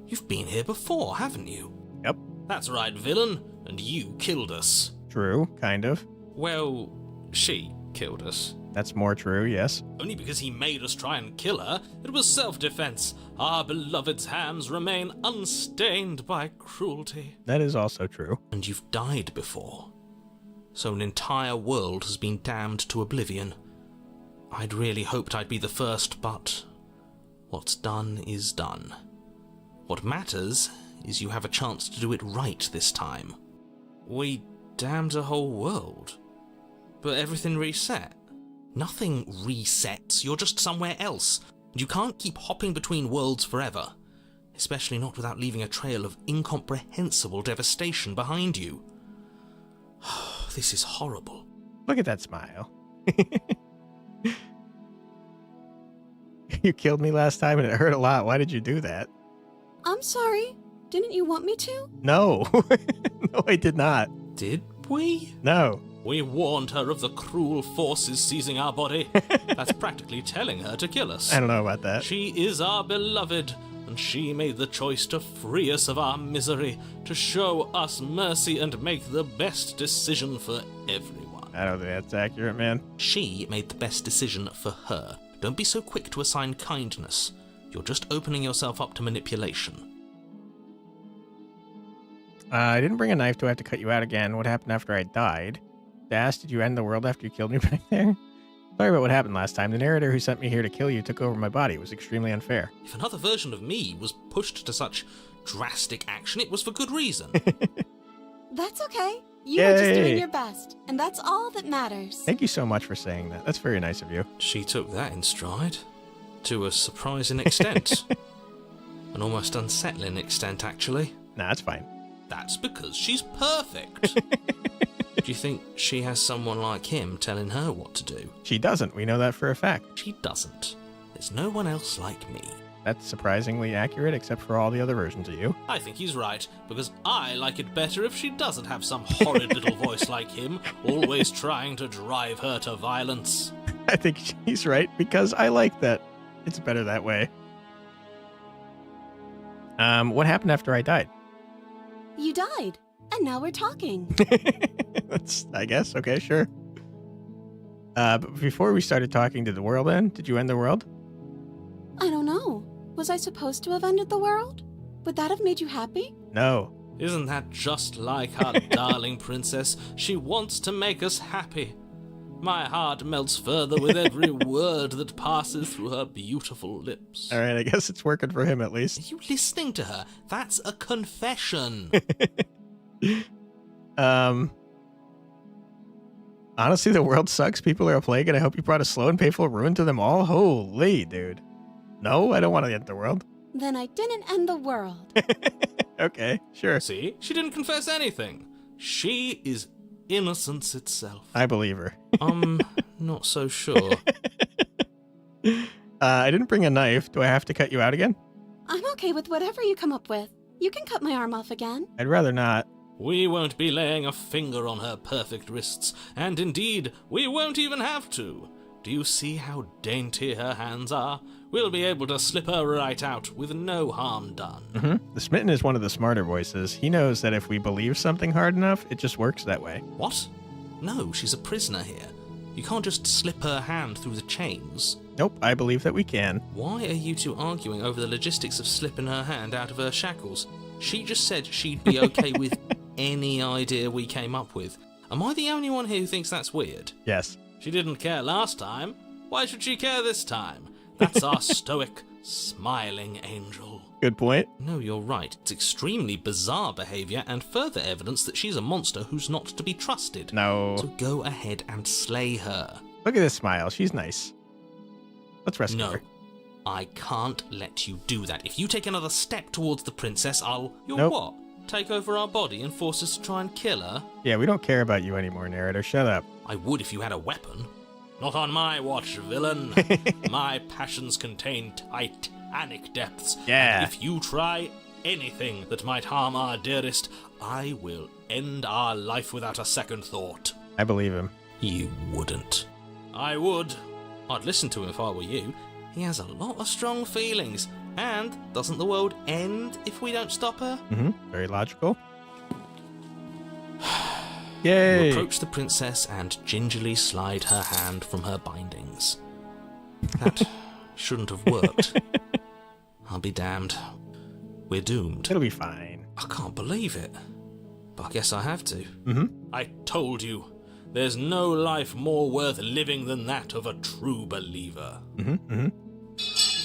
You've been here before, haven't you? Yep. That's right, villain. and you killed us. True, kind of. Well, she killed us. That's more true, yes. Only because he made us try and kill her. It was self-defense. Our beloved's hands remain unstained by cruelty. That is also true. And you've died before. So an entire world has been damned to oblivion. I'd really hoped I'd be the first, but what's done is done. What matters is you have a chance to do it right this time. We damned a whole world, but everything reset. Nothing resets, you're just somewhere else, and you can't keep hopping between worlds forever, especially not without leaving a trail of incomprehensible devastation behind you. This is horrible. Look at that smile. You killed me last time and it hurt a lot. Why did you do that? I'm sorry. Didn't you want me to? No. No, I did not. Did we? No. We warned her of the cruel forces seizing our body. That's practically telling her to kill us. I don't know about that. She is our beloved, and she made the choice to free us of our misery, to show us mercy and make the best decision for everyone. I don't think that's accurate, man. She made the best decision for her. Don't be so quick to assign kindness. You're just opening yourself up to manipulation. I didn't bring a knife. Do I have to cut you out again? What happened after I died? Das, did you end the world after you killed me back there? Sorry about what happened last time. The narrator who sent me here to kill you took over my body. It was extremely unfair. If another version of me was pushed to such drastic action, it was for good reason. That's okay. You were just Yay. doing your best, and that's all that matters. Thank you so much for saying that. That's very nice of you. She took that in stride. To a surprising extent. An almost unsettling extent, actually. Nah, it's fine. That's because she's perfect. Do you think she has someone like him telling her what to do? She doesn't. We know that for a fact. She doesn't. There's no one else like me. That's surprisingly accurate, except for all the other versions of you. I think he's right, because I like it better if she doesn't have some horrid little voice like him, always trying to drive her to violence. I think he's right, because I like that. It's better that way. What happened after I died? You died, and now we're talking. That's, I guess. Okay, sure. But before we started talking, did the world end? Did you end the world? I don't know. Was I supposed to have ended the world? Would that have made you happy? No. Isn't that just like our darling princess? She wants to make us happy. My heart melts further with every word that passes through her beautiful lips. All right, I guess it's working for him at Are least. you listening to her? That's a confession. Honestly, the world sucks. People are a plague, and I hope you brought a slow and painful ruin to them all. Holy, dude. No, I don't want to end the world. Then I didn't end the world. Okay, sure. See? She didn't confess anything. She is innocence itself. I believe her. Not so sure. I didn't bring a knife. Do I have to cut you out again? I'm okay with whatever you come up with. You can cut my arm off again. I'd rather not. We won't be laying a finger on her perfect wrists, and indeed, we won't even have to. Do you see how dainty her hands are? We'll be able to slip her right out with no harm done. Mm-hmm. The Smitten is one of the smarter voices. He knows that if we believe something hard enough, it just works that way. What? No, she's a prisoner here. You can't just slip her hand through the chains. Nope, I believe that we can. Why are you two arguing over the logistics of slipping her hand out of her shackles? She just said she'd be okay with any idea we came up with. Am I the only one here who thinks that's weird? Yes. She didn't care last time. Why should she care this time? That's our stoic, smiling angel. Good point. No, you're right. It's extremely bizarre behavior and further evidence that she's a monster who's not to be trusted. No. So go ahead and slay her. Look at this smile. She's nice. Let's rescue No. her. I can't let you do that. If you take another step towards the princess, You'll Nope. what? Take over our body and force us to try and kill her? Yeah, we don't care about you anymore, narrator. Shut up. I would if you had a weapon. Not on my watch, villain. My passions contain titanic depths. Yeah. And if you try anything that might harm our dearest, I will end our life without a second thought. I believe him. You wouldn't. I would. I'd listen to him if I were you. He has a lot of strong feelings. And doesn't the world end if we don't stop her? Mm-hmm. Very logical. Yay! You approach the princess and gingerly slide her hand from her bindings. That shouldn't have worked. I'll be damned. We're doomed. It'll be fine. I can't believe it. But I guess I have to. Mm-hmm. I told you, there's no life more worth living than that of a true believer. Mm-hmm. Mm-hmm.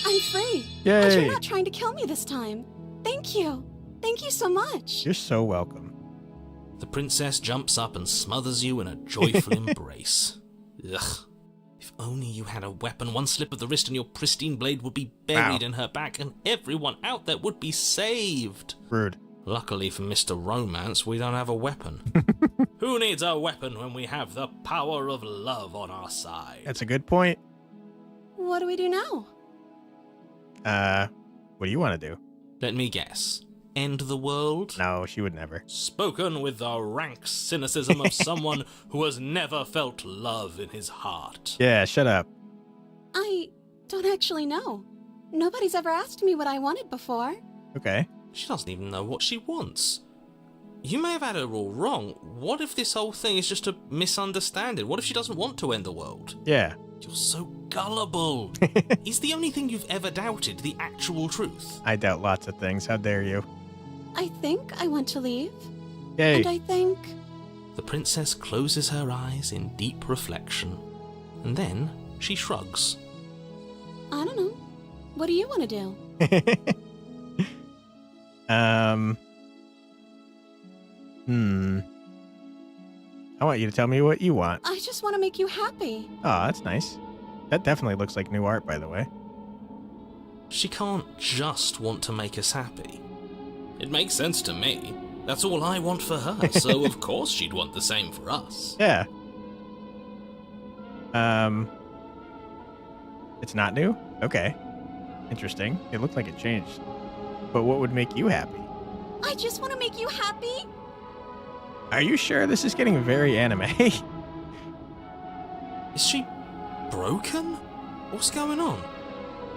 I'm free. Yay! And you're not trying to kill me this time. Thank you. Thank you so much. You're so welcome. The princess jumps up and smothers you in a joyful embrace. Ugh. If only you had a weapon, one slip of the wrist and your pristine blade would be buried in her back and everyone out there would be saved. Rude. Luckily for Mr. Romance, we don't have a weapon. Who needs a weapon when we have the power of love on our side? That's a good point. What do we do now? What do you want to do? Let me guess. End the world? No, she would never. Spoken with the rank cynicism of someone who has never felt love in his heart. Yeah, shut up. I don't actually know. Nobody's ever asked me what I wanted before. Okay. She doesn't even know what she wants. You may have had her all wrong. What if this whole thing is just a misunderstanding? What if she doesn't want to end the world? Yeah. You're so gullible. Is the only thing you've ever doubted the actual truth? I doubt lots of things. How dare you? I think I want to leave. Yay. And I think... The princess closes her eyes in deep reflection. And then she shrugs. I don't know. What do you want to do? I want you to tell me what you want. I just want to make you happy. Oh, that's nice. That definitely looks like new art, by the way. She can't just want to make us happy. It makes sense to me. That's all I want for her, so of course she'd want the same for us. Yeah. It's not new? Okay. Interesting. It looked like it changed. But what would make you happy? I just want to make you happy. Are you sure this is getting very anime? Is she broken? What's going on?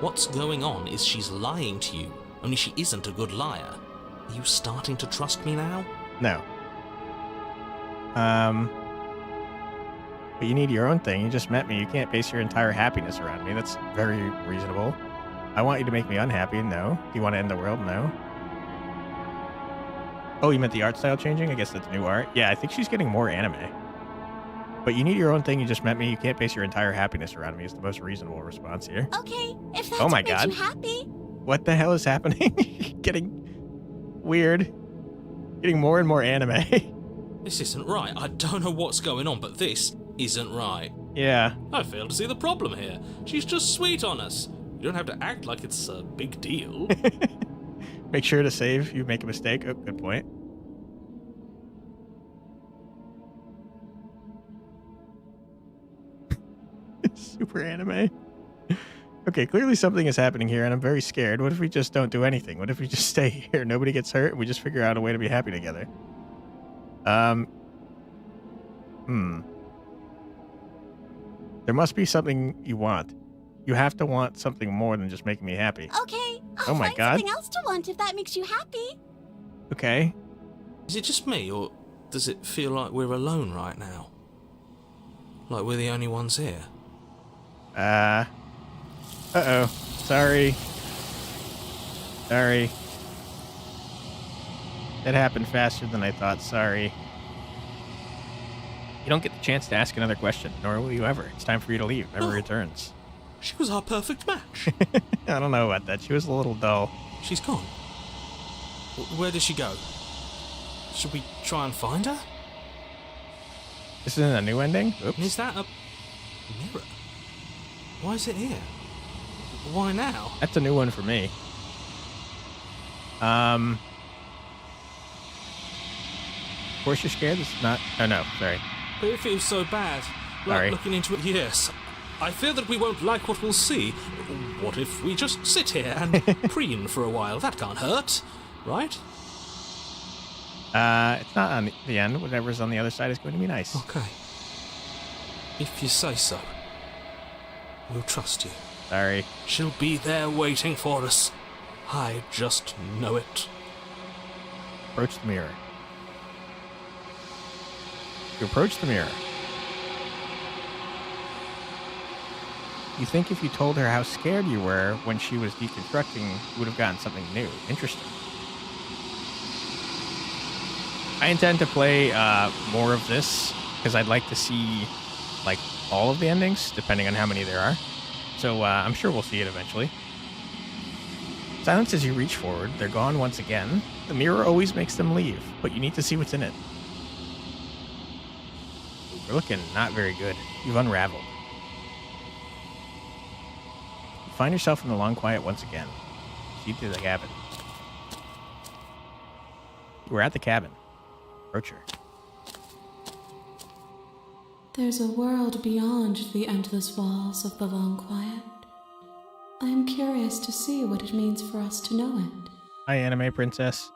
What's going on is she's lying to you, only she isn't a good liar. Are you starting to trust me now? No. But you need your own thing. You just met me. You can't base your entire happiness around me. That's very reasonable. I want you to make me unhappy. No. Do you want to end the world? No. Oh, you meant the art style changing? I guess that's new art. Yeah, I think she's getting more anime. But you need your own thing. You just met me. You can't base your entire happiness around me. Is the most reasonable response here. Okay, if that's Oh my what makes God. you happy. What the hell is happening? Getting weird. Getting more and more anime. This isn't right. I don't know what's going on, but this isn't right. Yeah. I fail to see the problem here. She's just sweet on us. You don't have to act like it's a big deal. Make sure to save if you make a mistake. Oh, good point. Super anime. Okay, clearly something is happening here, and I'm very scared. What if we just don't do anything? What if we just stay here? Nobody gets hurt, and we just figure out a way to be happy together. There must be something you want. You have to want something more than just making me happy. Okay, I'll Oh my find God. something else to want if that makes you happy. Okay. Is it just me, or does it feel like we're alone right now? Like we're the only ones here? Uh-oh. Sorry. Sorry. That happened faster than I thought. Sorry. You don't get the chance to ask another question, nor will you ever. It's time for you to leave. Never returns. She was our perfect match. I don't know about that. She was a little dull. She's gone. Where did she go? Should we try and find her? This isn't a new ending? Oops. Is that a mirror? Why is it here? Why now? That's a new one for me. Of course you're scared. This is not... Oh, no. Sorry. But it feels so bad. Like Sorry. looking into it. Yes. I fear that we won't like what we'll see. What if we just sit here and preen for a while? That can't hurt, right? It's not on the end. Whatever's on the other side is going to be nice. Okay. If you say so, we'll trust you. Sorry. She'll be there waiting for us. I just know it. Approach the mirror. You approach the mirror. You think if you told her how scared you were when she was deconstructing, you would have gotten something new. Interesting. I intend to play more of this because I'd like to see like all of the endings, depending on how many there are. So I'm sure we'll see it eventually. Silence as you reach forward. They're gone once again. The mirror always makes them leave, but you need to see what's in it. You're looking not very good. You've unraveled. You find yourself in the long quiet once again. See through the cabin. You were at the cabin. Approach her. There's a world beyond the endless walls of the long quiet. I am curious to see what it means for us to know it. Hi, anime princess.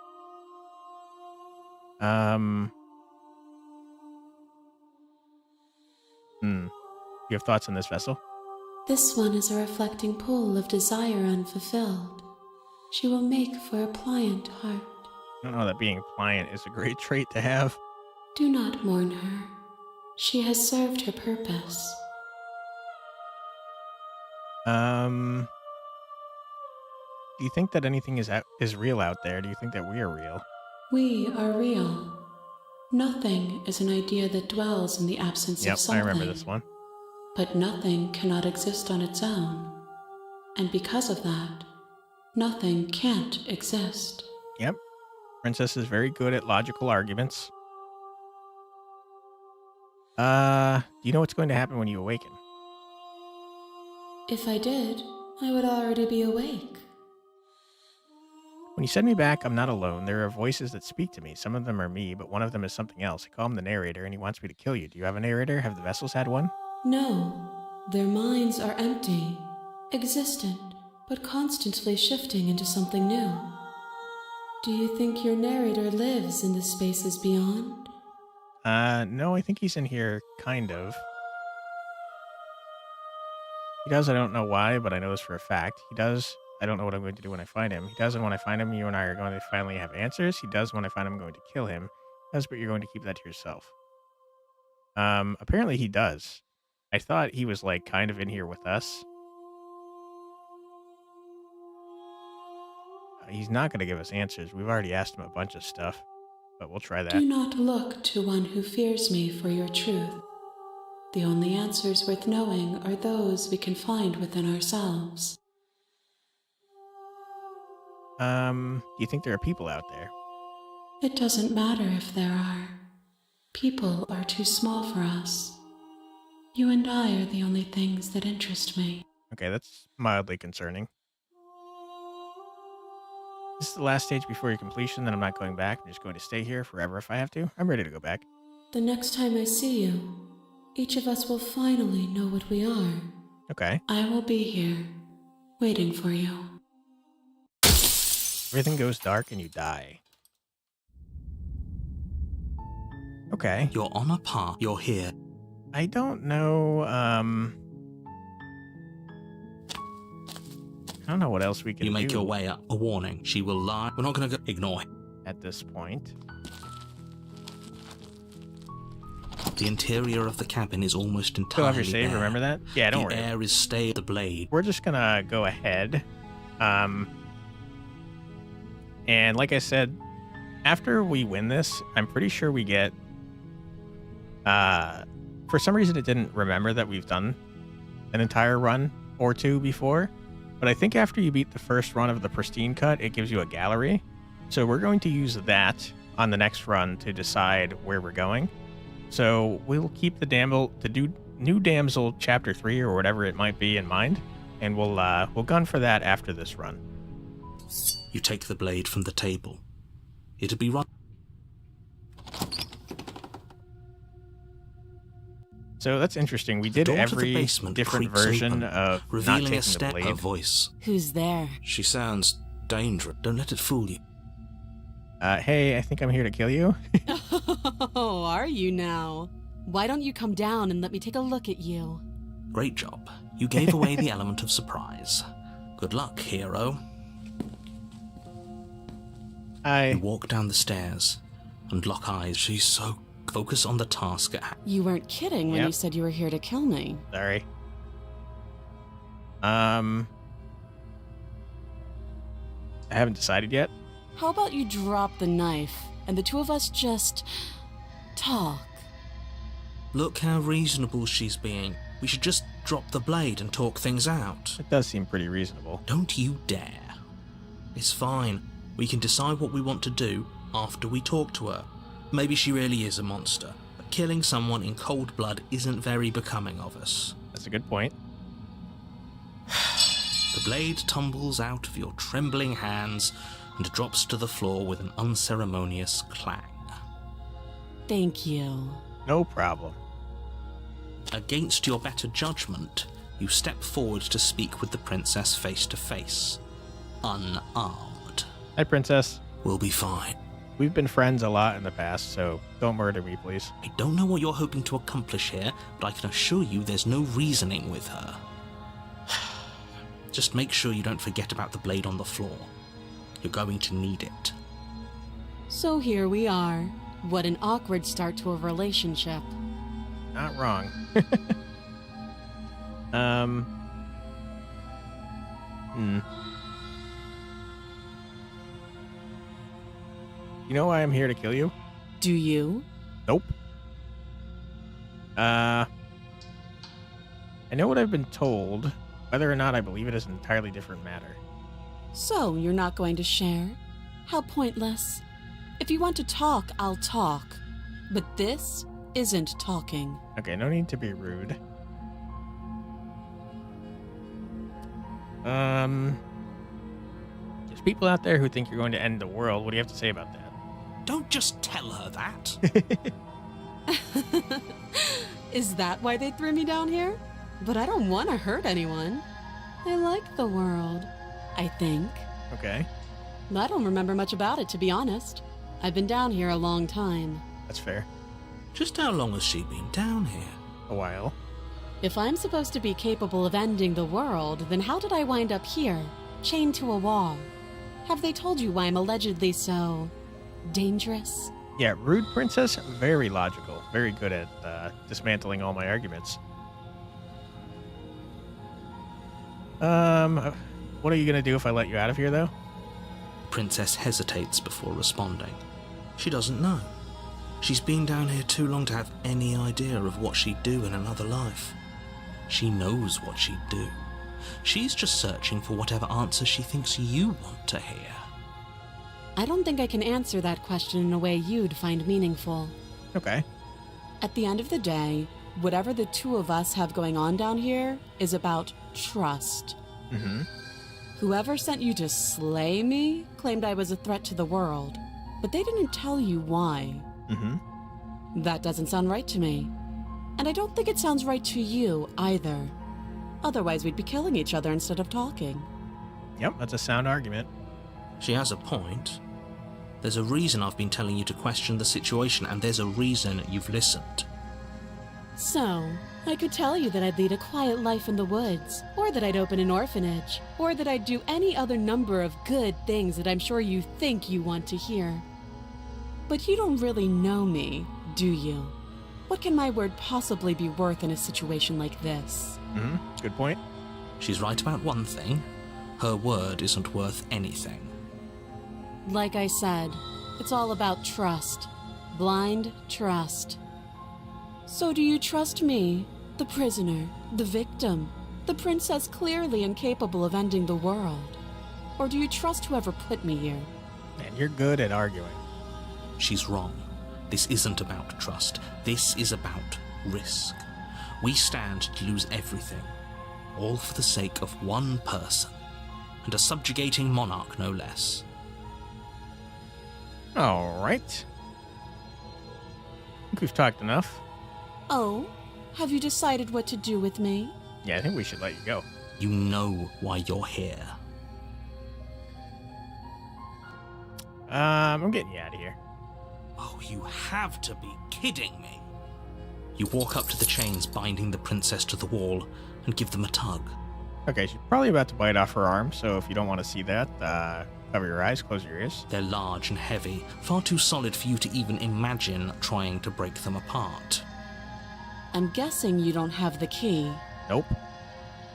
You have thoughts on this vessel? This one is a reflecting pool of desire unfulfilled. She will make for a pliant heart. I don't know that being pliant is a great trait to have. Do not mourn her. She has served her purpose. Do you think that anything is real out there? Do you think that we are real? We are real. Nothing is an idea that dwells in the absence of something. I remember this one. But nothing cannot exist on its own. And because of that, nothing can't exist. Yep. Princess is very good at logical arguments. Do you know what's going to happen when you awaken? If I did, I would already be awake. When you send me back, I'm not alone. There are voices that speak to me. Some of them are me, but one of them is something else. I call him the narrator, and he wants me to kill you. Do you have a narrator? Have the vessels had one? No. Their minds are empty, existent, but constantly shifting into something new. Do you think your narrator lives in the spaces beyond? No, I think he's in here, kind of. He does, I don't know why, but I know this for a fact. He does, I don't know what I'm going to do when I find him. He does, and when I find him, you and I are going to finally have answers. He does, when I find him, I'm going to kill him. He does, but you're going to keep that to yourself. Apparently he does. I thought he was, like, kind of in here with us. He's not going to give us answers. We've already asked him a bunch of stuff, but we'll try that. Do not look to one who fears me for your truth. The only answers worth knowing are those we can find within ourselves. Do you think there are people out there? It doesn't matter if there are. People are too small for us. You and I are the only things that interest me. Okay, that's mildly concerning. This is the last stage before your completion, then I'm not going back. I'm just going to stay here forever if I have to. I'm ready to go back. The next time I see you, each of us will finally know what we are. Okay. I will be here, waiting for you. Everything goes dark and you die. Okay. You're on a path. You're here. I don't know, I don't know what else we can do. You make your way up. A warning. She will lie. We're not going to go. Ignore it. At this point. The interior of the cabin is almost Still entirely have your save, bare. remember that? Yeah, don't worry. The air is stale. The blade. We're just gonna go ahead. And like I said, after we win this, I'm pretty sure we get... for some reason, it didn't remember that we've done an entire run or two before. But I think after you beat the first run of the Pristine cut, it gives you a gallery. So we're going to use that on the next run to decide where we're going. So we'll keep the New Damsel Chapter 3 or whatever it might be in mind. And we'll gun for that after this run. You take the blade from the table. It'll be right. So that's interesting. We did every different version of revealing not taking a step, the a blade. voice. Who's there? She sounds dangerous. Don't let it fool you. Hey, I think I'm here to kill you. Oh, are you now? Why don't you come down and let me take a look at you? Great job. You gave away the element of surprise. Good luck, hero. You walk down the stairs and lock eyes. She's so Focus on the task at hand. You weren't kidding when Yep. you said you were here to kill me. Sorry. I haven't decided yet. How about you drop the knife and the two of us just talk? Look how reasonable she's being. We should just drop the blade and talk things out. It does seem pretty reasonable. Don't you dare. It's fine. We can decide what we want to do after we talk to her. Maybe she really is a monster, but killing someone in cold blood isn't very becoming of us. That's a good point. The blade tumbles out of your trembling hands and drops to the floor with an unceremonious clang. Thank you. No problem. Against your better judgment, you step forward to speak with the princess face to face, unarmed. Hi, Princess. We'll be fine. We've been friends a lot in the past, so don't murder me, please. I don't know what you're hoping to accomplish here, but I can assure you there's no reasoning with her. Just make sure you don't forget about the blade on the floor. You're going to need it. So here we are. What an awkward start to a relationship. Not wrong. You know why I'm here to kill you? Do you? Nope. I know what I've been told. Whether or not I believe it is an entirely different matter. So you're not going to share? How pointless. If you want to talk, I'll talk. But this isn't talking. Okay, no need to be rude. There's people out there who think you're going to end the world. What do you have to say about that? Don't just tell her that. Is that why they threw me down here? But I don't want to hurt anyone. I like the world, I think. Okay, I don't remember much about it, to be honest. I've been down here a long time. that's fair. Just how long has she been down here? A while. If I'm supposed to be capable of ending the world, then how did I wind up here, chained to a wall? Have they told you why I'm allegedly so dangerous? Yeah, rude princess, very logical. Very good at dismantling all my arguments. What are you gonna do if I let you out of here, though? Princess hesitates before responding. She doesn't know. She's been down here too long to have any idea of what she'd do in another life. She knows what she'd do. She's just searching for whatever answer she thinks you want to hear. I don't think I can answer that question in a way you'd find meaningful. Okay. At the end of the day, whatever the two of us have going on down here is about trust. Mm-hmm. Whoever sent you to slay me claimed I was a threat to the world, but they didn't tell you why. Mm-hmm. That doesn't sound right to me. And I don't think it sounds right to you either. Otherwise, we'd be killing each other instead of talking. Yep, that's a sound argument. She has a point. There's a reason I've been telling you to question the situation, and there's a reason you've listened. So, I could tell you that I'd lead a quiet life in the woods, or that I'd open an orphanage, or that I'd do any other number of good things that I'm sure you think you want to hear. But you don't really know me, do you? What can my word possibly be worth in a situation like this? Mm-hmm. Good point. She's right about one thing. Her word isn't worth anything. Like I said, it's all about trust. Blind trust. So do you trust me, the prisoner, the victim, the princess clearly incapable of ending the world? Or do you trust whoever put me here? Man, you're good at arguing. She's wrong. This isn't about trust. This is about risk. We stand to lose everything, all for the sake of one person, and a subjugating monarch no less. All right. I think we've talked enough. Oh, have you decided what to do with me? Yeah, I think we should let you go. You know why you're here. I'm getting you out of here. Oh, you have to be kidding me. You walk up to the chains binding the princess to the wall and give them a tug. Okay, she's probably about to bite off her arm, so if you don't want to see that, cover your eyes, close your ears. They're large and heavy, far too solid for you to even imagine trying to break them apart. I'm guessing you don't have the key. Nope.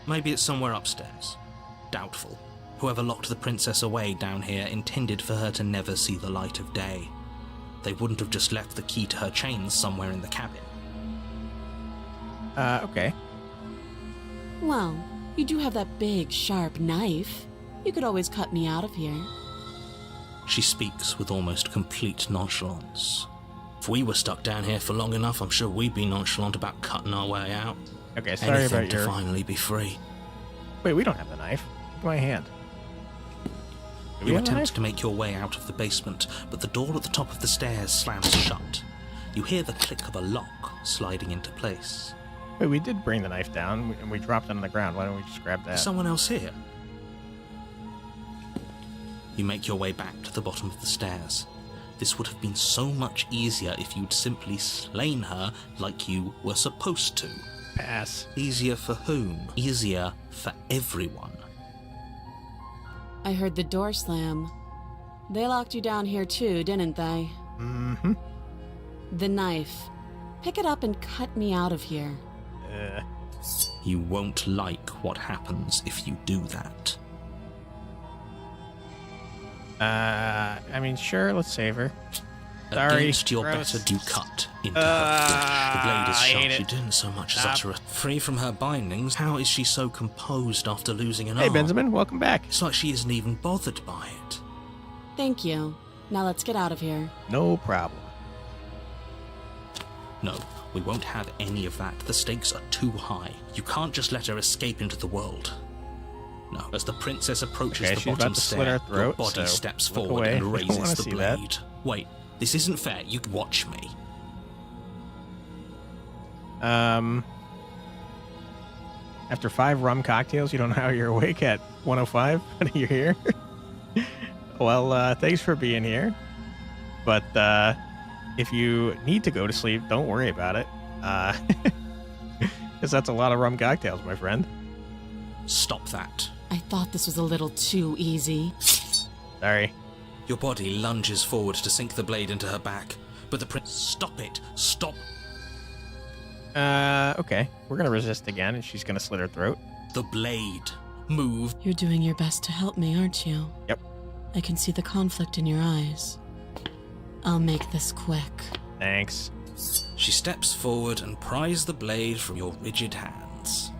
Maybe it's somewhere upstairs. Doubtful. Whoever locked the princess away down here intended for her to never see the light of day. They wouldn't have just left the key to her chains somewhere in the cabin. Okay. Well, you do have that big, sharp knife. You could always cut me out of here. She speaks with almost complete nonchalance. If we were stuck down here for long enough, I'm sure we'd be nonchalant about cutting our way out. Okay, sorry Anything about to your... finally be free. Wait, we don't have the knife. Look at my hand. Do we You have the attempt knife? to make your way out of the basement, but the door at the top of the stairs slams shut. You hear the click of a lock sliding into place. Wait, we did bring the knife down, and we dropped it on the ground. Why don't we just grab that? Is someone else here? You make your way back to the bottom of the stairs. This would have been so much easier if you'd simply slain her like you were supposed to. Pass. Easier for whom? Easier for everyone. I heard the door slam. They locked you down here too, didn't they? Mm-hmm. The knife. Pick it up and cut me out of here. You won't like what happens if you do that. I mean, sure, let's save her. Sorry. Against your Gross. better do cut into her flesh. The blade is I hate sharp. it. She didn't so much as Stop. utter a... Free from her bindings, how is she so composed after losing an Hey, arm? Benjamin, welcome back. It's like she isn't even bothered by it. Thank you. Now let's get out of here. No problem. No, we won't have any of that. The stakes are too high. You can't just let her escape into the world. No. As the princess approaches Okay, the she's bottom about to slit stair, her throat, your body so steps look forward away. and We don't wanna raises the see that. blade. Wait, this isn't fair. You watch me. After 5 rum cocktails, you don't know how you're awake at 1:05, and you're here? Well, thanks for being here. But, if you need to go to sleep, don't worry about it. Because that's a lot of rum cocktails, my friend. Stop that. I thought this was a little too easy. Sorry. Your body lunges forward to sink the blade into her back, but the prince... Stop it! Stop! Okay. We're gonna resist again, and she's gonna slit her throat. The blade. Move. You're doing your best to help me, aren't you? Yep. I can see the conflict in your eyes. I'll make this quick. Thanks. She steps forward and pries the blade from your rigid hands.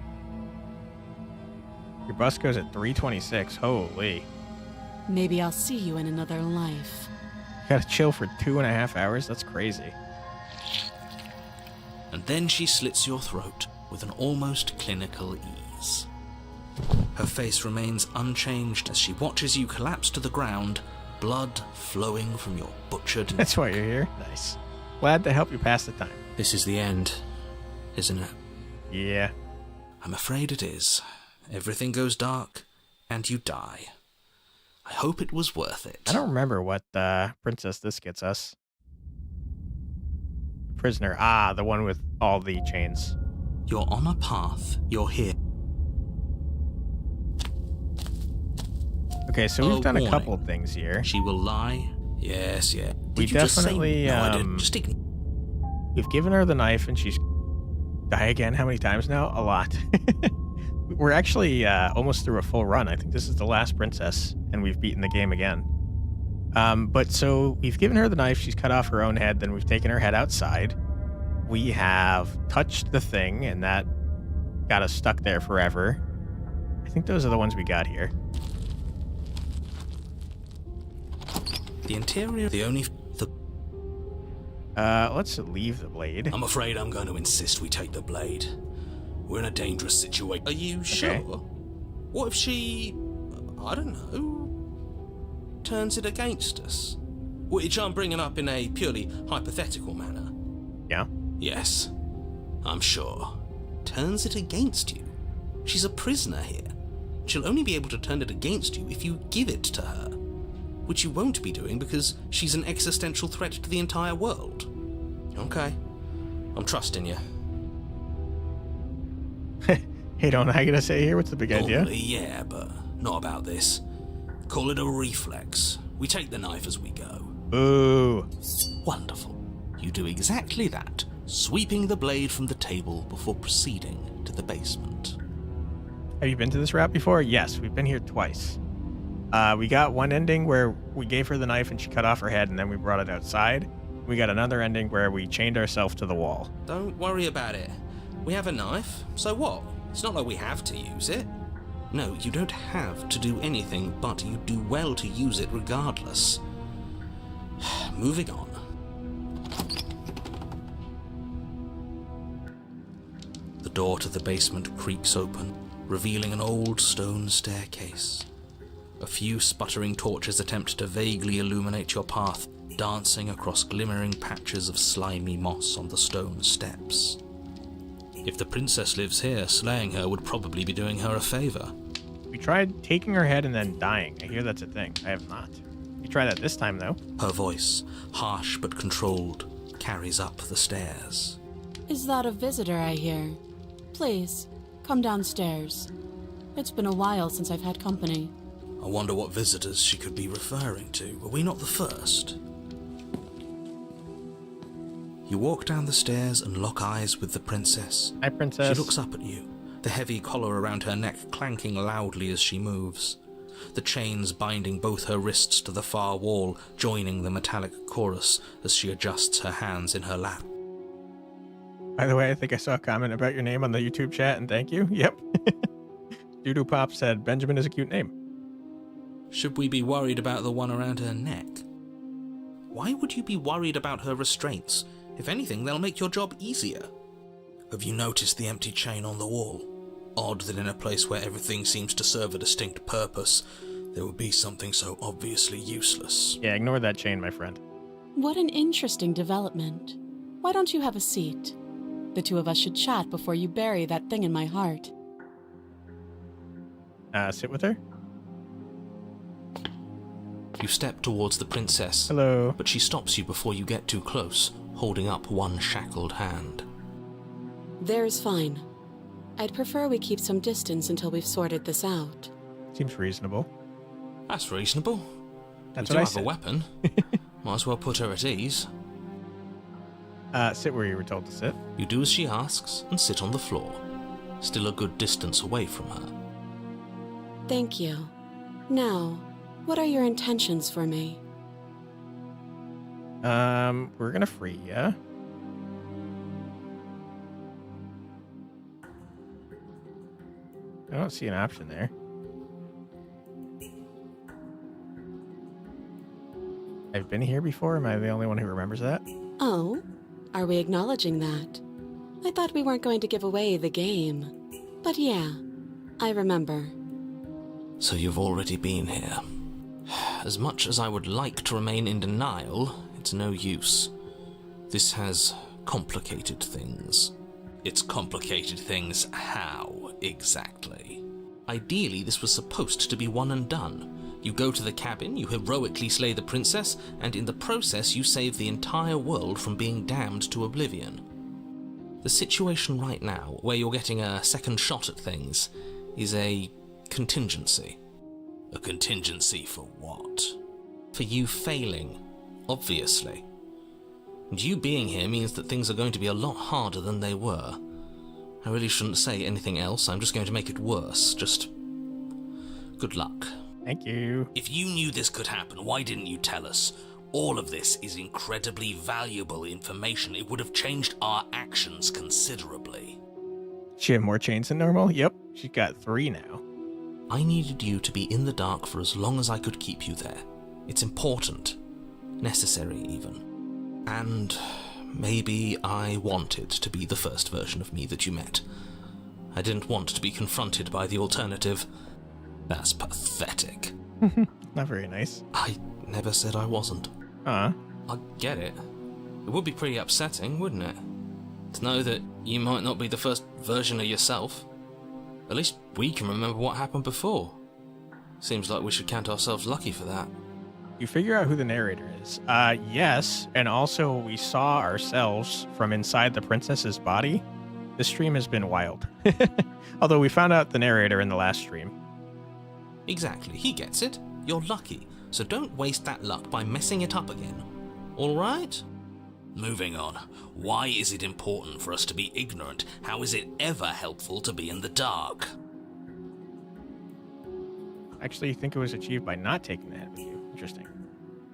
Your bus goes at 3:26. Holy. Maybe I'll see you in another life. Gotta chill for 2.5 hours? That's crazy. And then she slits your throat with an almost clinical ease. Her face remains unchanged as she watches you collapse to the ground, blood flowing from your butchered neck. That's why you're here. Nice. Glad to help you pass the time. This is the end, isn't it? Yeah. I'm afraid it is. Everything goes dark, and you die. I hope it was worth it. I don't remember what princess this gets us. Prisoner. Ah, the one with all the chains. You're on a path. You're here. Okay, so we've done a warning. couple things here. She will lie. Yes, yeah. Did We you just say definitely, no? I didn't. Just ignore. We've given her the knife, and she's... Die again how many times now? A lot. We're actually almost through a full run. I think this is the last princess, and we've beaten the game again. But so we've given her the knife. She's cut off her own head. Then we've taken her head outside. We have touched the thing, and that got us stuck there forever. I think those are the ones we got here. The interior, the only... Let's leave the blade. I'm afraid I'm going to insist we take the blade. We're in a dangerous situation. Are you sure? What if she... I don't know... turns it against us? Which I'm bringing up in a purely hypothetical manner. Yeah. Yes, I'm sure. Turns it against you. She's a prisoner here. She'll only be able to turn it against you if you give it to her. Which you won't be doing because she's an existential threat to the entire world. Okay, I'm trusting you. Hey, don't I gotta say here? What's the big idea? Normally, yeah, but not about this. Call it a reflex. We take the knife as we go. Ooh. Wonderful. You do exactly that, sweeping the blade from the table before proceeding to the basement. Have you been to this route before? Yes, we've been here twice. We got one ending where we gave her the knife and she cut off her head, and then we brought it outside. We got another ending where we chained ourselves to the wall. Don't worry about it. We have a knife, so what? It's not like we have to use it. No, you don't have to do anything, but you do well to use it regardless. Moving on. The door to the basement creaks open, revealing an old stone staircase. A few sputtering torches attempt to vaguely illuminate your path, dancing across glimmering patches of slimy moss on the stone steps. If the princess lives here, slaying her would probably be doing her a favor. We tried taking her head and then dying. I hear that's a thing. I have not. You try that this time, though. Her voice, harsh but controlled, carries up the stairs. Is that a visitor I hear? Please, come downstairs. It's been a while since I've had company. I wonder what visitors she could be referring to. Were we not the first? You walk down the stairs and lock eyes with the princess. Hi, princess. She looks up at you, the heavy collar around her neck clanking loudly as she moves. The chains binding both her wrists to the far wall, joining the metallic chorus as she adjusts her hands in her lap. By the way, I think I saw a comment about your name on the YouTube chat, and thank you. Yep. Doodoo Pop said, Benjamin is a cute name. Should we be worried about the one around her neck? Why would you be worried about her restraints? If anything, they'll make your job easier. Have you noticed the empty chain on the wall? Odd that in a place where everything seems to serve a distinct purpose, there would be something so obviously useless. Yeah, ignore that chain, my friend. What an interesting development. Why don't you have a seat? The two of us should chat before you bury that thing in my heart. Sit with her? You step towards the princess. Hello. But she stops you before you get too close, holding up one shackled hand. There's fine. I'd prefer we keep some distance until we've sorted this out. Seems reasonable. That's reasonable. That's we what I do have said. a weapon. Might as well put her at ease. Sit where you were told to sit. You do as she asks and sit on the floor, still a good distance away from her. Thank you. Now, what are your intentions for me? We're gonna free ya. I don't see an option there. I've been here before. Am I the only one who remembers that? Oh, are we acknowledging that? I thought we weren't going to give away the game. But yeah, I remember. So you've already been here. As much as I would like to remain in denial, it's no use. This has complicated things. It's complicated things how, exactly? Ideally, this was supposed to be one and done. You go to the cabin, you heroically slay the princess, and in the process you save the entire world from being damned to oblivion. The situation right now, where you're getting a second shot at things, is a contingency. A contingency for what? For you failing, obviously. And you being here means that things are going to be a lot harder than they were. I really shouldn't say anything else, I'm just going to make it worse. Just good luck. Thank you. If you knew this could happen, why didn't you tell us? All of this is incredibly valuable information. It would have changed our actions considerably. She had more chains than normal? Yep. She's got 3 now. I needed you to be in the dark for as long as I could keep you there. It's important. Necessary, even. And maybe I wanted to be the first version of me that you met. I didn't want to be confronted by the alternative. That's pathetic. Not very nice. I never said I wasn't. I get it. It would be pretty upsetting, wouldn't it? To know that you might not be the first version of yourself. At least we can remember what happened before. Seems like we should count ourselves lucky for that. You figure out who the narrator is. Yes, and also we saw ourselves from inside the princess's body. This stream has been wild. Although we found out the narrator in the last stream. Exactly, he gets it. You're lucky, so don't waste that luck by messing it up again. All right? Moving on. Why is it important for us to be ignorant? How is it ever helpful to be in the dark? Actually, you think it was achieved by not taking the hint with you. Interesting.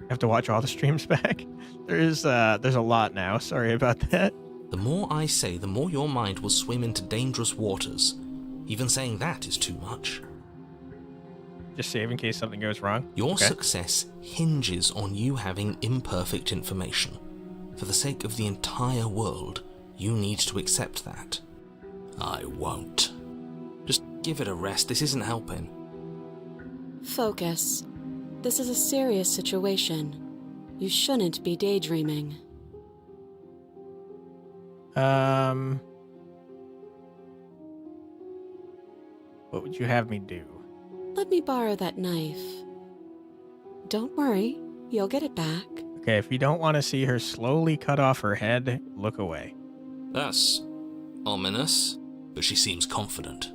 I have to watch all the streams back. There's a lot now. Sorry about that. The more I say, the more your mind will swim into dangerous waters. Even saying that is too much. Just save in case something goes wrong. Your success hinges on you having imperfect information. For the sake of the entire world, you need to accept that. I won't. Just give it a rest. This isn't helping. Focus. This is a serious situation. You shouldn't be daydreaming. What would you have me do? Let me borrow that knife. Don't worry, you'll get it back. Okay, if you don't want to see her slowly cut off her head, look away. That's ominous, but she seems confident.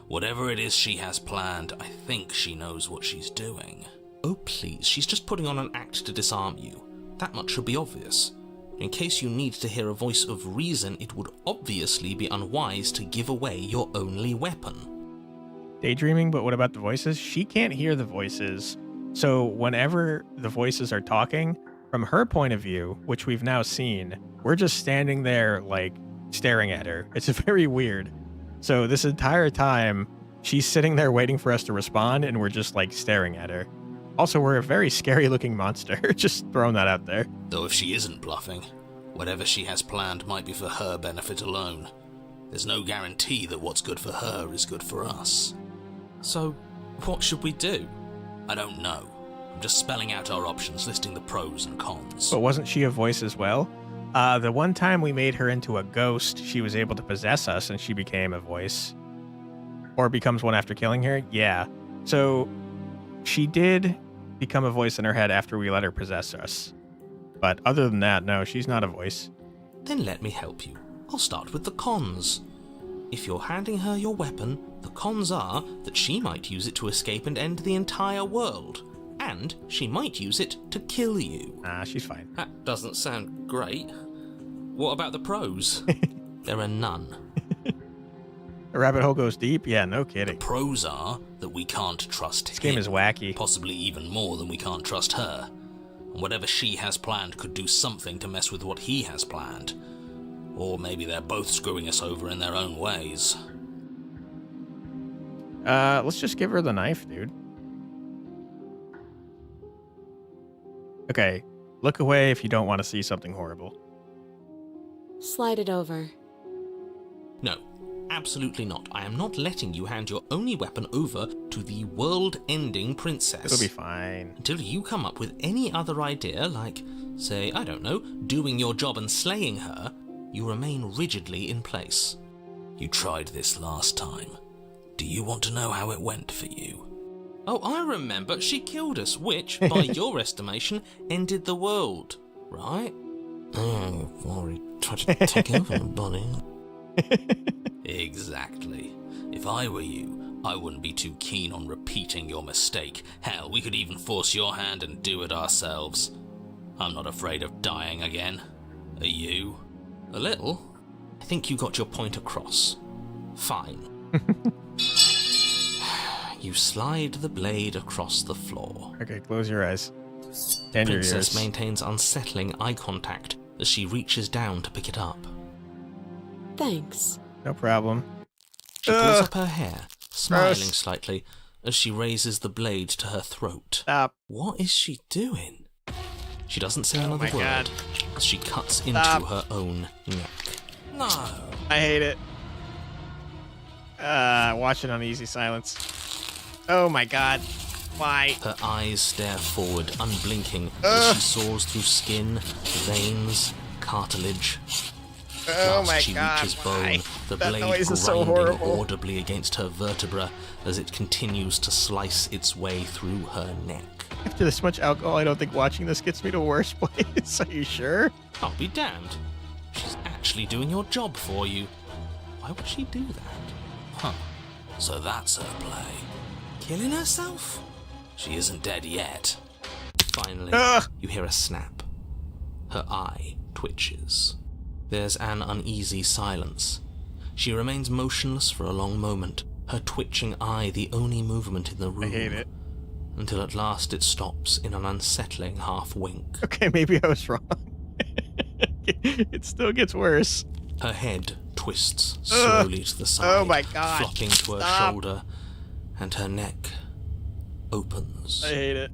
Whatever it is she has planned, I think she knows what she's doing. Oh please, she's just putting on an act to disarm you. That much should be obvious. In case you need to hear a voice of reason, it would obviously be unwise to give away your only weapon. Daydreaming, but what about the voices? She can't hear the voices. So whenever the voices are talking, from her point of view, which we've now seen, we're just standing there, like, staring at her. It's very weird. So this entire time, she's sitting there waiting for us to respond, and we're just, like, staring at her. Also, we're a very scary-looking monster. Just throwing that out there. Though if she isn't bluffing, whatever she has planned might be for her benefit alone. There's no guarantee that what's good for her is good for us. So, what should we do? I don't know. I'm just spelling out our options, listing the pros and cons. But wasn't she a voice as well? The one time we made her into a ghost, she was able to possess us and she became a voice. Or becomes one after killing her? Yeah. So, she did become a voice in her head after we let her possess us. But other than that, no, she's not a voice. Then let me help you. I'll start with the cons. If you're handing her your weapon, the cons are that she might use it to escape and end the entire world. And she might use it to kill you. Nah, she's fine. That doesn't sound great. What about the pros? There are none. The rabbit hole goes deep? Yeah, no The kidding. pros are that we can't trust This game is wacky. possibly even more than we can't trust her. And whatever she has planned could do something to mess with what he has planned. Or maybe they're both screwing us over in their own ways. Let's just give her the knife, dude. Okay, look away if you don't want to see something horrible. Slide it over. No, absolutely not. I am not letting you hand your only weapon over to the world-ending princess. It'll be fine. Until you come up with any other idea, like, say, I don't know, doing your job and slaying her, you remain rigidly in place. You tried this last time. Do you want to know how it went for you? Oh, I remember. She killed us, which, by your estimation, ended the world, right? Oh, already tried to take over, buddy. Exactly. If I were you, I wouldn't be too keen on repeating your mistake. Hell, we could even force your hand and do it ourselves. I'm not afraid of dying again. Are you? A little. I think you got your point across. Fine. You slide the blade across the floor. Okay, close your eyes. And your Princess ears. maintains unsettling eye contact as she reaches down to pick it up. Thanks. No problem. She pulls Ugh. up her hair, smiling Gross. slightly as she raises the blade to her throat. Stop. What is she doing? She doesn't say Oh another my word God. as she cuts into Stop. her own neck. No. I hate it. Watch it on easy silence. Oh my god. Why? Her eyes stare forward, unblinking, Ugh. as she saws through skin, veins, cartilage. Oh Last my she god. reaches Why? bone, the That blade noise is so grinding horrible. audibly against her vertebra as it continues to slice its way through her neck. After this much alcohol, I don't think watching this gets me to a worse place. Are you sure? I'll be damned. She's actually doing your job for you. Why would she do that? Huh. So that's her play. Killing herself? She isn't dead yet. Finally, you hear a snap. Her eye twitches. There's an uneasy silence. She remains motionless for a long moment, her twitching eye the only movement in the room. I hate it. Until at last it stops in an unsettling half-wink. Okay, maybe I was wrong. It still gets worse. Her head twists slowly to the side, Oh my God. flopping to her Stop. shoulder, and her neck opens. I hate it.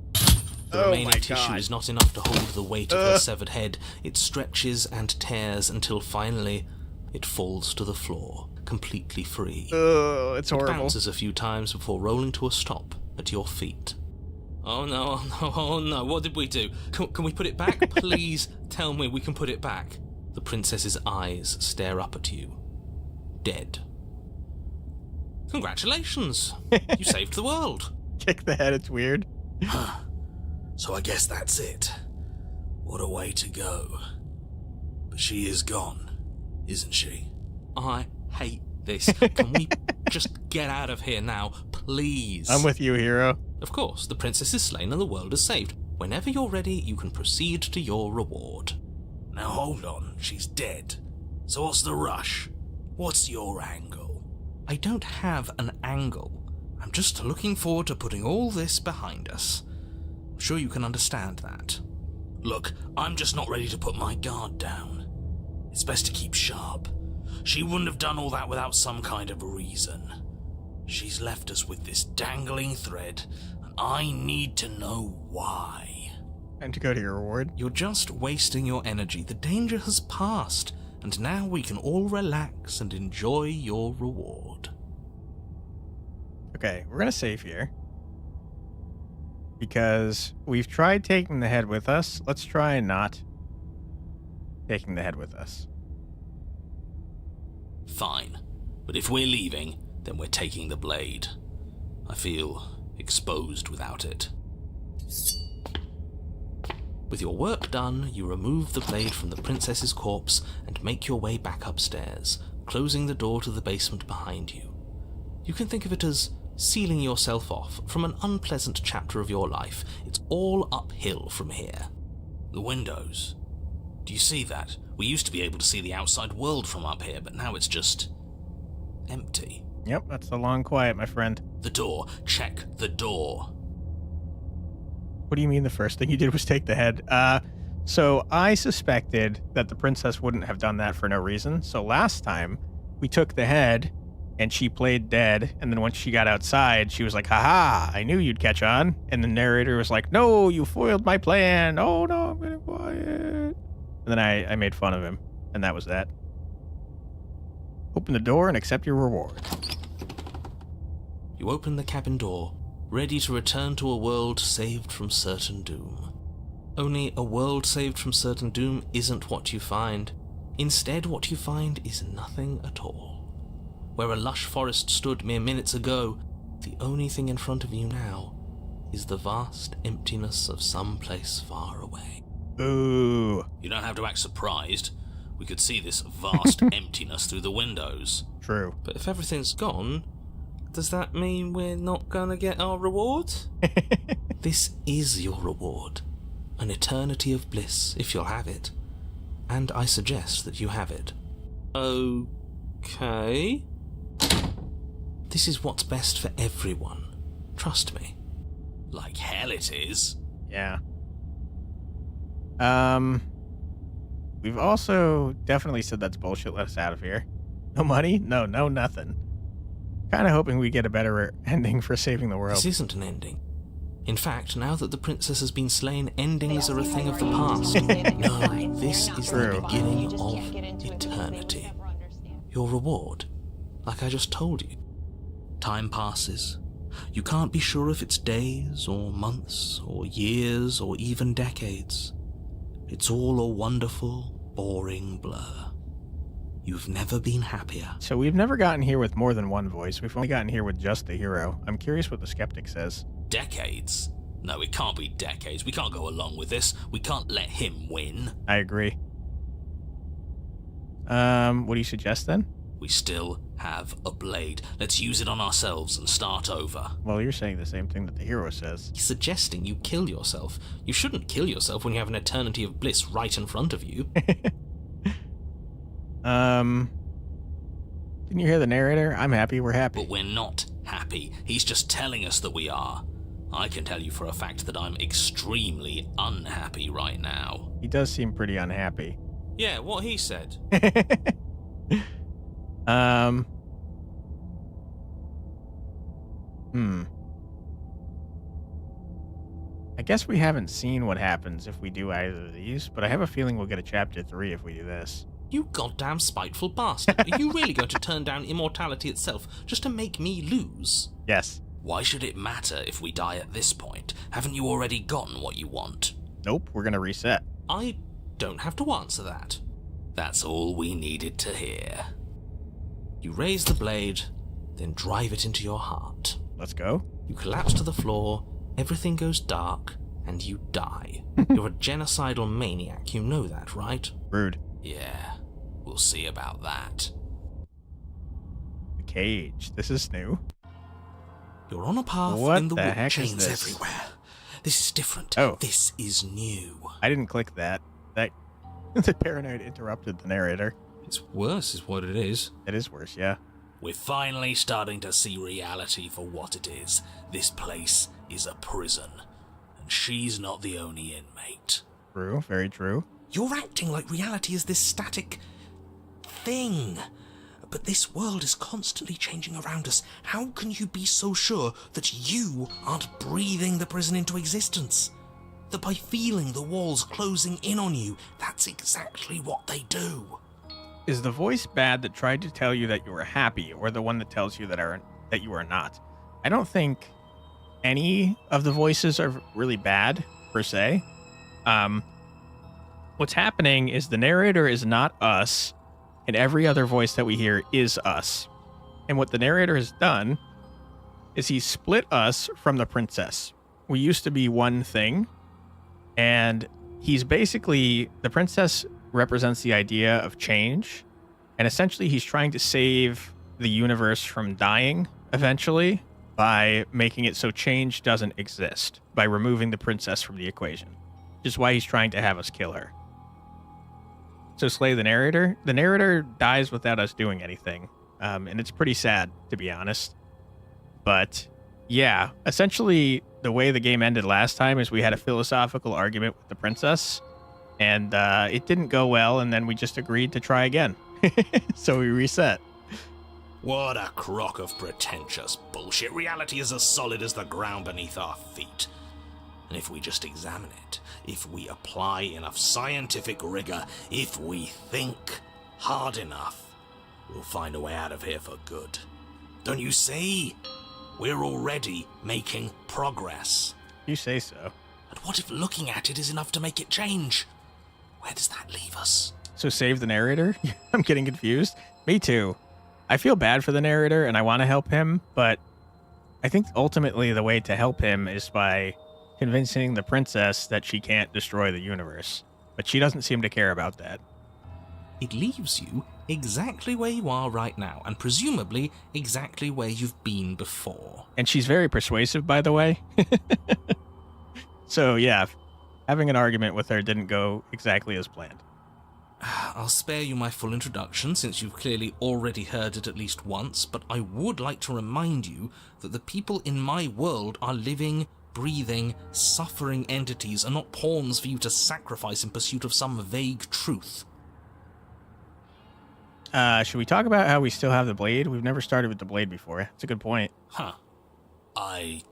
The Oh remaining my tissue God. is not enough to hold the weight of her severed head. It stretches and tears until finally it falls to the floor, completely free. Oh, it's It horrible. bounces a few times before rolling to a stop at your feet. Oh no, oh no, oh no, what did we do? Can we put it back? Please tell me we can put it back. The princess's eyes stare up at you. Dead. Congratulations! You saved the world. Kick the head, it's weird. So I guess that's it. What a way to go. But she is gone, isn't she? I hate this. Can we just get out of here now, please? I'm with you, hero. Of course, the princess is slain and the world is saved. Whenever you're ready, you can proceed to your reward. Now hold on, she's dead. So what's the rush? What's your angle? I don't have an angle. I'm just looking forward to putting all this behind us. I'm sure you can understand that. Look, I'm just not ready to put my guard down. It's best to keep sharp. She wouldn't have done all that without some kind of reason. She's left us with this dangling thread, and I need to know why. Time to go to your reward. You're just wasting your energy. The danger has passed, and now we can all relax and enjoy your reward. Okay, we're gonna save here. Because we've tried taking the head with us. Let's try not taking the head with us. Fine, but if we're leaving, then we're taking the blade. I feel exposed without it. With your work done, you remove the blade from the princess's corpse and make your way back upstairs, closing the door to the basement behind you. You can think of it as sealing yourself off from an unpleasant chapter of your life. It's all uphill from here. The windows. Do you see that? We used to be able to see the outside world from up here, but now it's just empty. Yep, that's the long quiet, my friend. The door. Check the door. What do you mean the first thing you did was take the head? So I suspected that the princess wouldn't have done that for no reason. So last time, we took the head, and she played dead, and then once she got outside, she was like, haha, I knew you'd catch on. And the narrator was like, no, you foiled my plan. Oh no, I'm getting quiet. And then I made fun of him, and that was that. Open the door and accept your reward. You open the cabin door, ready to return to a world saved from certain doom. Only a world saved from certain doom isn't what you find. Instead, what you find is nothing at all. Where a lush forest stood mere minutes ago, the only thing in front of you now is the vast emptiness of some place far away. Ooh. You don't have to act surprised. We could see this vast emptiness through the windows. True. But if everything's gone, does that mean we're not gonna get our reward? This is your reward. An eternity of bliss, if you'll have it. And I suggest that you have it. Okay. This is what's best for everyone. Trust me. Like hell it is. Yeah. We've also definitely said that's bullshit. Let us out of here. No money? No, nothing. Kind of hoping we get a better ending for saving the world. This isn't an ending. In fact, now that the princess has been slain, endings are a thing of the past. No, this is the beginning of eternity. Your reward, like I just told you. Time passes. You can't be sure if it's days, or months, or years, or even decades. It's all a wonderful, boring blur. You've never been happier. So we've never gotten here with more than one voice. We've only gotten here with just the hero. I'm curious what the skeptic says. Decades? No, it can't be decades. We can't go along with this. We can't let him win. I agree. What do you suggest then? We still have a blade. Let's use it on ourselves and start over. Well, you're saying the same thing that the hero says. He's suggesting you kill yourself. You shouldn't kill yourself when you have an eternity of bliss right in front of you. Didn't you hear the narrator? I'm happy, we're happy. But we're not happy. He's just telling us that we are. I can tell you for a fact that I'm extremely unhappy right now. He does seem pretty unhappy. Yeah, what he said. I guess we haven't seen what happens if we do either of these, but I have a feeling we'll get a chapter 3 if we do this. You goddamn spiteful bastard. Are you really going to turn down immortality itself just to make me lose? Yes. Why should it matter if we die at this point? Haven't you already gotten what you want? Nope, we're gonna reset. I don't have to answer that. That's all we needed to hear. You raise the blade, then drive it into your heart. Let's go. You collapse to the floor, everything goes dark, and you die. You're a genocidal maniac, you know that, right? Rude. Yeah, we'll see about that. The cage. This is new. You're on a path What in the the wood. heck is Chains this? everywhere. This is different. Oh. This is new. I didn't click that. The paranoid interrupted the narrator. It's worse is what it is. It is worse, yeah. We're finally starting to see reality for what it is. This place is a prison, and she's not the only inmate. True, very true. You're acting like reality is this static thing. But this world is constantly changing around us. How can you be so sure that you aren't breathing the prison into existence? That by feeling the walls closing in on you, that's exactly what they do. Is the voice bad that tried to tell you that you were happy, or the one that tells you that you are not? I don't think any of the voices are really bad, per se. What's happening is the narrator is not us, and every other voice that we hear is us. And what the narrator has done is he split us from the princess. We used to be one thing, and he's basically, the princess represents the idea of change, and essentially he's trying to save the universe from dying eventually by making it so change doesn't exist, by removing the princess from the equation, which is why he's trying to have us kill her. So slay the narrator. The narrator dies without us doing anything, and it's pretty sad, to be honest. But yeah, essentially the way the game ended last time is we had a philosophical argument with the princess, and it didn't go well, and then we just agreed to try again. So we reset. What a crock of pretentious bullshit. Reality is as solid as the ground beneath our feet. And if we just examine it, if we apply enough scientific rigor, if we think hard enough, we'll find a way out of here for good. Don't you see? We're already making progress. You say so. And what if looking at it is enough to make it change? Where does that leave us? So save the narrator? I'm getting confused. Me too. I feel bad for the narrator, and I want to help him, but I think ultimately the way to help him is by convincing the princess that she can't destroy the universe. But she doesn't seem to care about that. It leaves you exactly where you are right now, and presumably exactly where you've been before. And she's very persuasive, by the way. So yeah, having an argument with her didn't go exactly as planned. I'll spare you my full introduction, since you've clearly already heard it at least once, but I would like to remind you that the people in my world are living, breathing, suffering entities, and not pawns for you to sacrifice in pursuit of some vague truth. Should we talk about how we still have the blade? We've never started with the blade before. It's a good point. Huh. I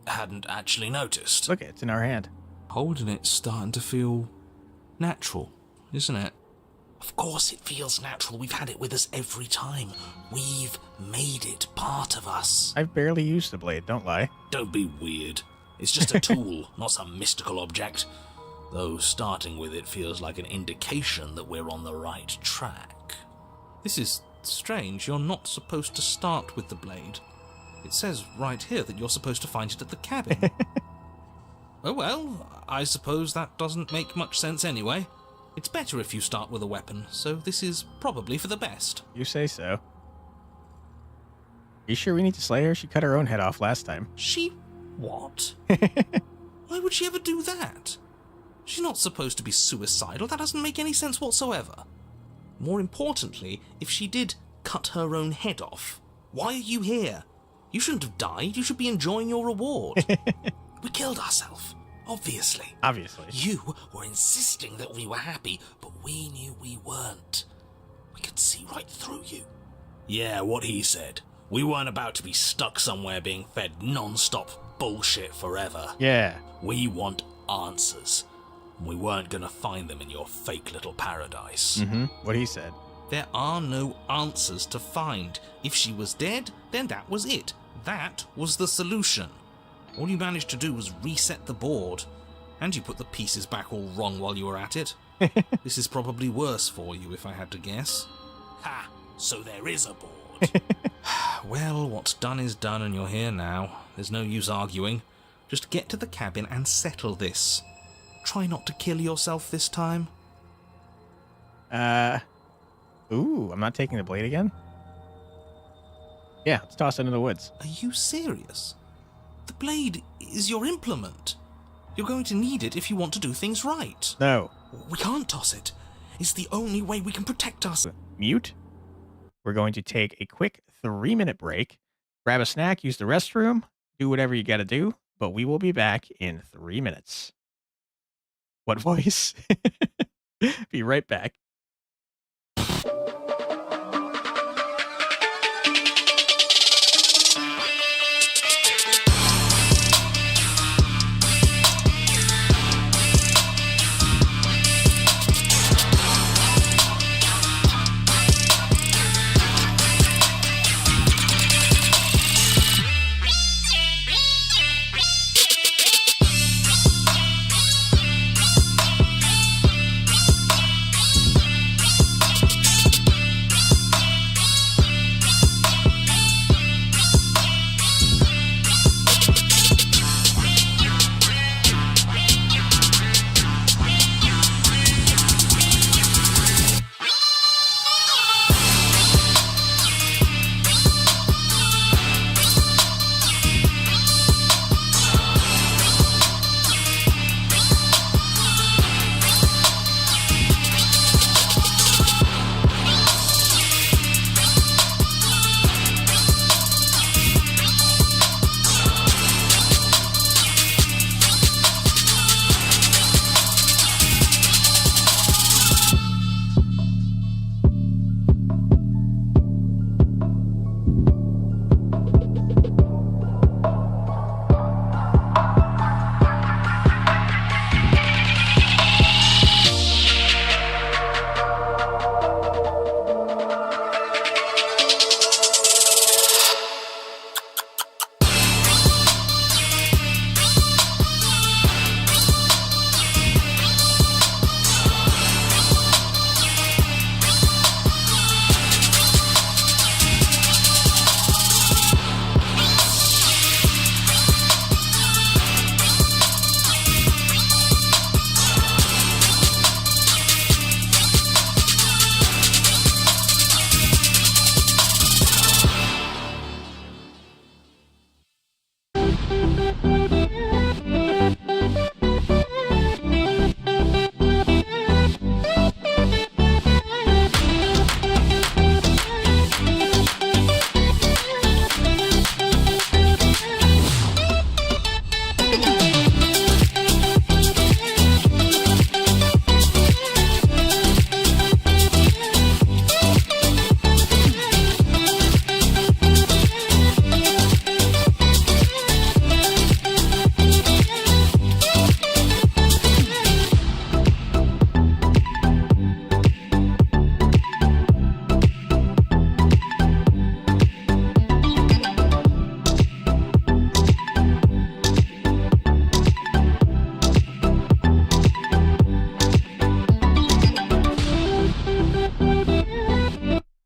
hadn't actually noticed. Look, it's in our hand. Holding it's starting to feel natural, isn't it? Of course it feels natural. We've had it with us every time. We've made it part of us. I've barely used the blade, don't lie. Don't be weird. It's just a tool, not some mystical object. Though starting with it feels like an indication that we're on the right track. This is strange. You're not supposed to start with the blade. It says right here that you're supposed to find it at the cabin. Oh well, I suppose that doesn't make much sense anyway. It's better if you start with a weapon, so this is probably for the best. You say so. you sure we need to slay her? She cut her own head off last time. She... what? Why would she ever do that? She's not supposed to be suicidal. That doesn't make any sense whatsoever. More importantly, if she did cut her own head off, why are you here? You shouldn't have died. You should be enjoying your reward. We killed ourselves, obviously. Obviously. You were insisting that we were happy, but we knew we weren't. We could see right through you. Yeah, what he said. We weren't about to be stuck somewhere being fed non-stop bullshit forever. Yeah. We want answers. We weren't gonna find them in your fake little paradise. Mm-hmm. What he said. There are no answers to find. If she was dead, then that was it. That was the solution. All you managed to do was reset the board. And you put the pieces back all wrong while you were at it. This is probably worse for you, if I had to guess. Ha! So there is a board. Well, what's done is done and you're here now. There's no use arguing. Just get to the cabin and settle this. Try not to kill yourself this time. Ooh, I'm not taking the blade again? Yeah, let's toss it into the woods. Are you serious? The blade is your implement. You're going to need it if you want to do things right. No. We can't toss it. It's the only way we can protect us. Mute. We're going to take a quick 3-minute break, grab a snack, use the restroom, do whatever you gotta do, but we will be back in 3 minutes. What voice? Be right back.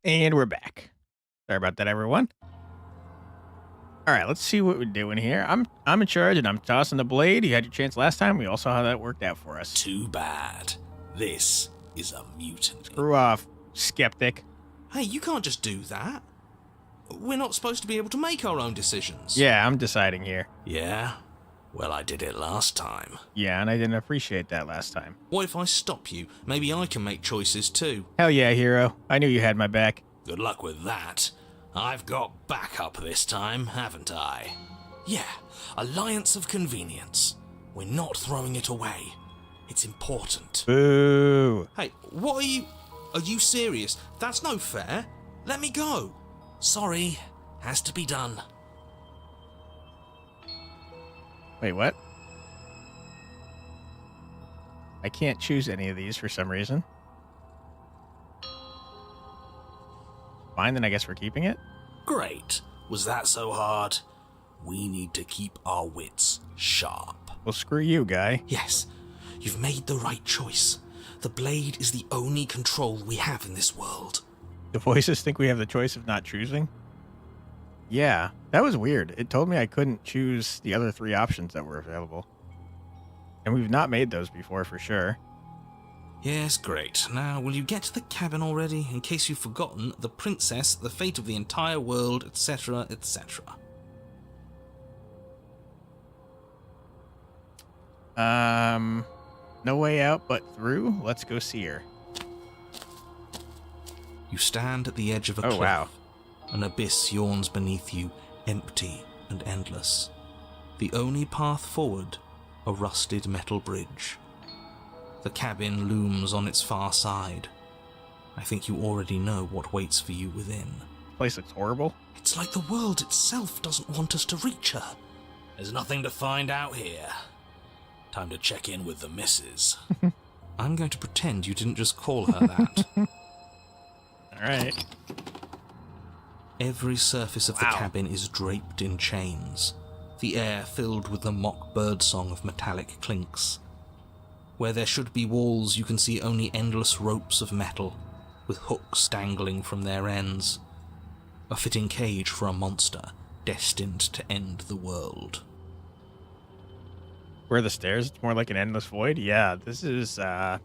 And we're back. Sorry about that, everyone. All right, let's see what we're doing here. I'm in charge, and I'm tossing the blade. You had your chance last time. We all saw how that worked out for us. Too bad. This is a mutiny. Screw off, skeptic. Hey, you can't just do that. We're not supposed to be able to make our own decisions. Yeah, I'm deciding here. Yeah? Well, I did it last time. Yeah, and I didn't appreciate that last time. What if I stop you? Maybe I can make choices too. Hell yeah, hero. I knew you had my back. Good luck with that. I've got backup this time, haven't I? Yeah, alliance of convenience. We're not throwing it away. It's important. Boo. Hey, what are you... Are you serious? That's no fair. Let me go. Sorry, has to be done. Wait, what? I can't choose any of these for some reason. Fine, then I guess we're keeping it. Great. Was that so hard? We need to keep our wits sharp. Well, screw you, guy. Yes, you've made the right choice. The blade is the only control we have in this world. The voices think we have the choice of not choosing? Yeah, that was weird. It told me I couldn't choose the other 3 options that were available. And we've not made those before for sure. Yes, great. Now, will you get to the cabin already? In case you've forgotten, the princess, the fate of the entire world, etc., etc. No way out but through. Let's go see her. You stand at the edge of a Oh, cliff. wow. An abyss yawns beneath you, empty and endless. The only path forward, a rusted metal bridge. The cabin looms on its far side. I think you already know what waits for you within. This place looks horrible. It's like the world itself doesn't want us to reach her. There's nothing to find out here. Time to check in with the missus. I'm going to pretend you didn't just call her that. Alright. Every surface of the cabin is draped in chains, the air filled with the mock birdsong of metallic clinks. Where there should be walls, you can see only endless ropes of metal, with hooks dangling from their ends. A fitting cage for a monster destined to end the world. Where are the stairs? It's more like an endless void. Yeah, this is odd.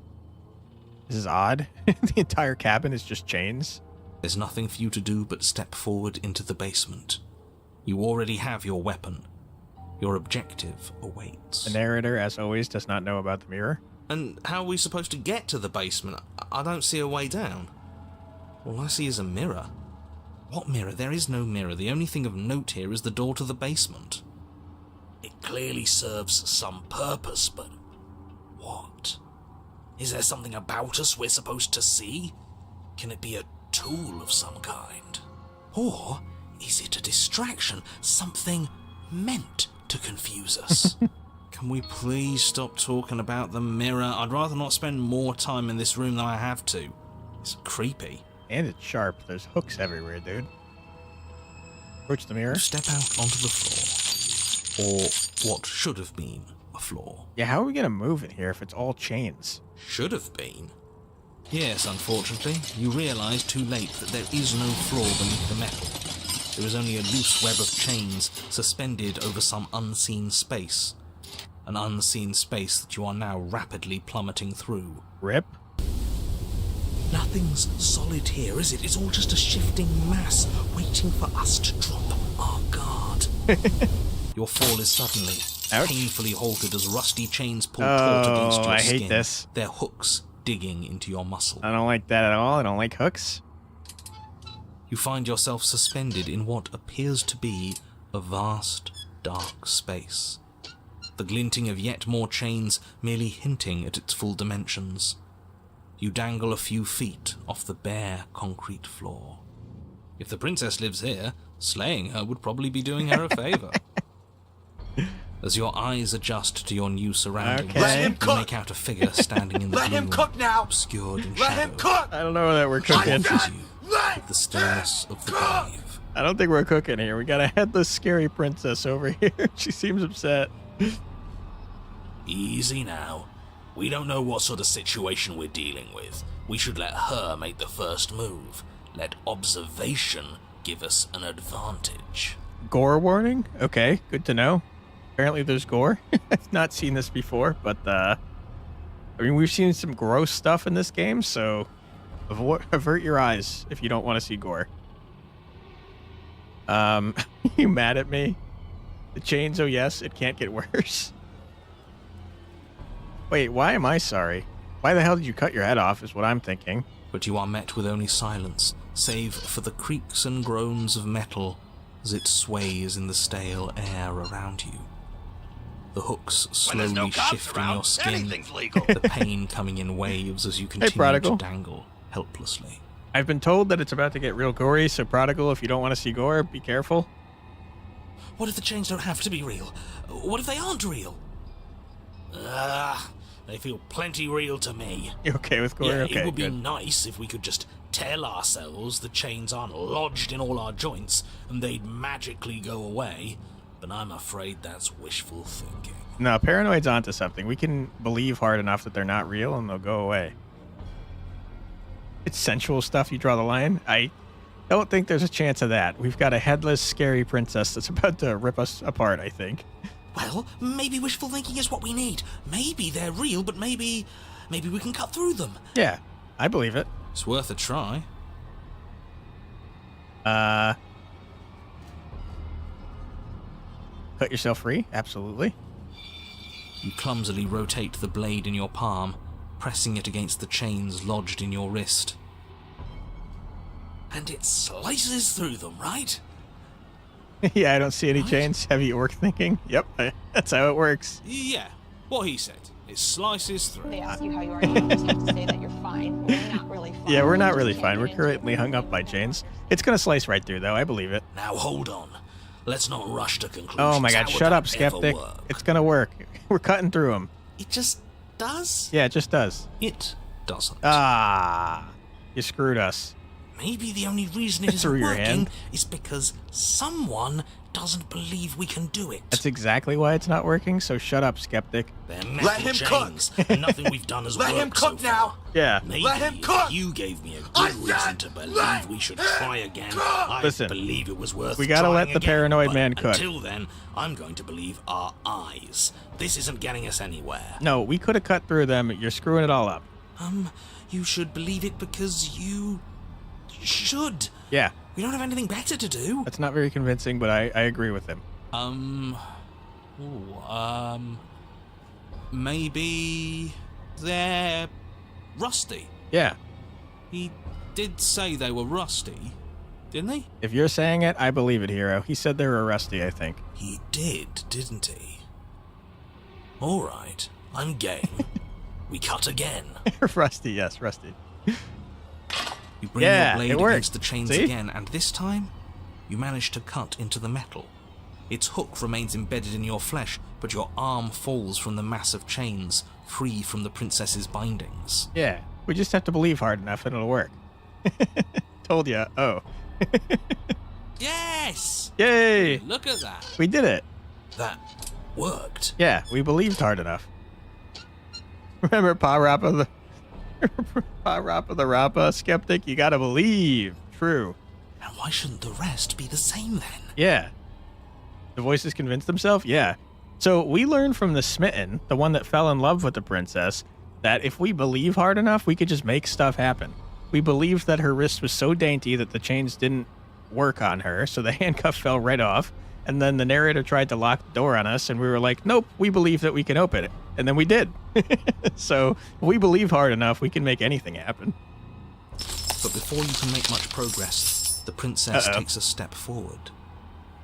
The entire cabin is just chains. There's nothing for you to do but step forward into the basement. You already have your weapon. Your objective awaits. The narrator, as always, does not know about the mirror. And how are we supposed to get to the basement? I don't see a way down. All I see is a mirror. What mirror? There is no mirror. The only thing of note here is the door to the basement. It clearly serves some purpose, but what? Is there something about us we're supposed to see? Can it be a tool of some kind? Or is it a distraction? Something meant to confuse us? Can we please stop talking about the mirror? I'd rather not spend more time in this room than I have to. It's creepy. And it's sharp. There's hooks everywhere, dude. Approach the mirror. You step out onto the floor. Or what should have been a floor. Yeah, how are we going to move in here if it's all chains? Should have been? Yes, unfortunately. You realise too late that there is no floor beneath the metal. There is only a loose web of chains suspended over some unseen space. An unseen space that you are now rapidly plummeting through. Rip? Nothing's solid here, is it? It's all just a shifting mass waiting for us to drop our guard. Your fall is suddenly, painfully halted as rusty chains pull taut against your I skin. hate this. Their hooks digging into your muscle. I don't like that at all. I don't like hooks. You find yourself suspended in what appears to be a vast, dark space. The glinting of yet more chains merely hinting at its full dimensions. You dangle a few feet off the bare concrete floor. If the princess lives here, slaying her would probably be doing her a favour. As your eyes adjust to your new surroundings, Okay. Let him you make out a figure standing in the Let gloom, him cook now! obscured in Let shadow. him cook! I don't know that we're cooking. Confronts you with the stillness of the grave. I don't think we're cooking here. We got a headless, scary princess over here. She seems upset. Easy now. We don't know what sort of situation we're dealing with. We should let her make the first move. Let observation give us an advantage. Gore warning? Okay, good to know. Apparently there's gore. I've not seen this before, but I mean, we've seen some gross stuff in this game, so avert your eyes if you don't want to see gore. You mad at me? The chains, oh yes, it can't get worse. Wait, why am I sorry? Why the hell did you cut your head off is what I'm thinking. But you are met with only silence, save for the creaks and groans of metal as it sways in the stale air around you. The hooks slowly shift in your skin, the pain coming in waves as you continue to dangle helplessly. I've been told that it's about to get real gory, so Prodigal, if you don't want to see gore, be careful. What if the chains don't have to be real? What if they aren't real? They feel plenty real to me. You okay with gore? Yeah, okay, it would be good. nice if we could just tell ourselves the chains aren't lodged in all our joints and they'd magically go away, but I'm afraid that's wishful thinking. No, Paranoid's onto something. We can believe hard enough that they're not real and they'll go away. It's sensual stuff, you draw the line. I don't think there's a chance of that. We've got a headless, scary princess that's about to rip us apart, I think. Well, maybe wishful thinking is what we need. Maybe they're real, but maybe we can cut through them. Yeah, I believe it. It's worth a try. Cut yourself free? Absolutely. You clumsily rotate the blade in your palm, pressing it against the chains lodged in your wrist. And it slices through them, right? Yeah, I don't see any chains. Heavy orc thinking. Yep, that's how it works. Yeah, what he said. It slices through. They ask you how you are, you just have to say that you're fine. We're not really fine. Yeah, we're not really Just fine. can't We're get into currently it. hung up by chains. It's gonna slice right through, though. I believe it. Now hold on. Let's not rush to conclusions. Oh my god, How would shut that up, skeptic. ever work? It's gonna work. We're cutting through them. It just does? Yeah, it just does. It doesn't. Ah, you screwed us. Maybe the only reason it isn't Through your working hand. is because someone doesn't believe we can do it. That's exactly why it's not working, so shut up, skeptic. They're metal Let him chains, and nothing we've done has Let worked him cook so now. far. Yeah. Maybe Let him if cook. you gave me a good I reason said to believe let we should him try again, cook. I Listen, believe it was worth we gotta trying let the again, paranoid but man cook. Until then, I'm going to believe our eyes. This isn't getting us anywhere. No, we could have cut through them. You're screwing it all up. You should believe it because you should. Yeah, We don't have anything better to do. that's not very convincing, but I agree with him. Maybe they're rusty. Yeah, He did say they were rusty, didn't he? if you're saying it, I believe it, Hero. He said they were rusty, I think. He did, didn't he? All right, I'm game. We cut again. Rusty, yes, rusty. You bring Yeah, your blade it worked. against the chains See? again, and this time, you manage to cut into the metal. Its hook remains embedded in your flesh, but your arm falls from the mass of chains, free from the princess's bindings. Yeah, we just have to believe hard enough and it'll work. Told ya. Oh. Yes! Yay! Look at that. We did it. That worked. Yeah, we believed hard enough. Remember Pa Rappa the Rappa, skeptic? You gotta believe. True. And why shouldn't the rest be the same then? Yeah. The voices convinced themselves? Yeah. So we learned from the Smitten, the one that fell in love with the princess, that if we believe hard enough, we could just make stuff happen. We believed that her wrist was so dainty that the chains didn't work on her, so the handcuff fell right off. And then the narrator tried to lock the door on us, and we were like, nope, we believe that we can open it. And then we did. So if we believe hard enough, we can make anything happen. But before you can make much progress, the princess takes a step forward.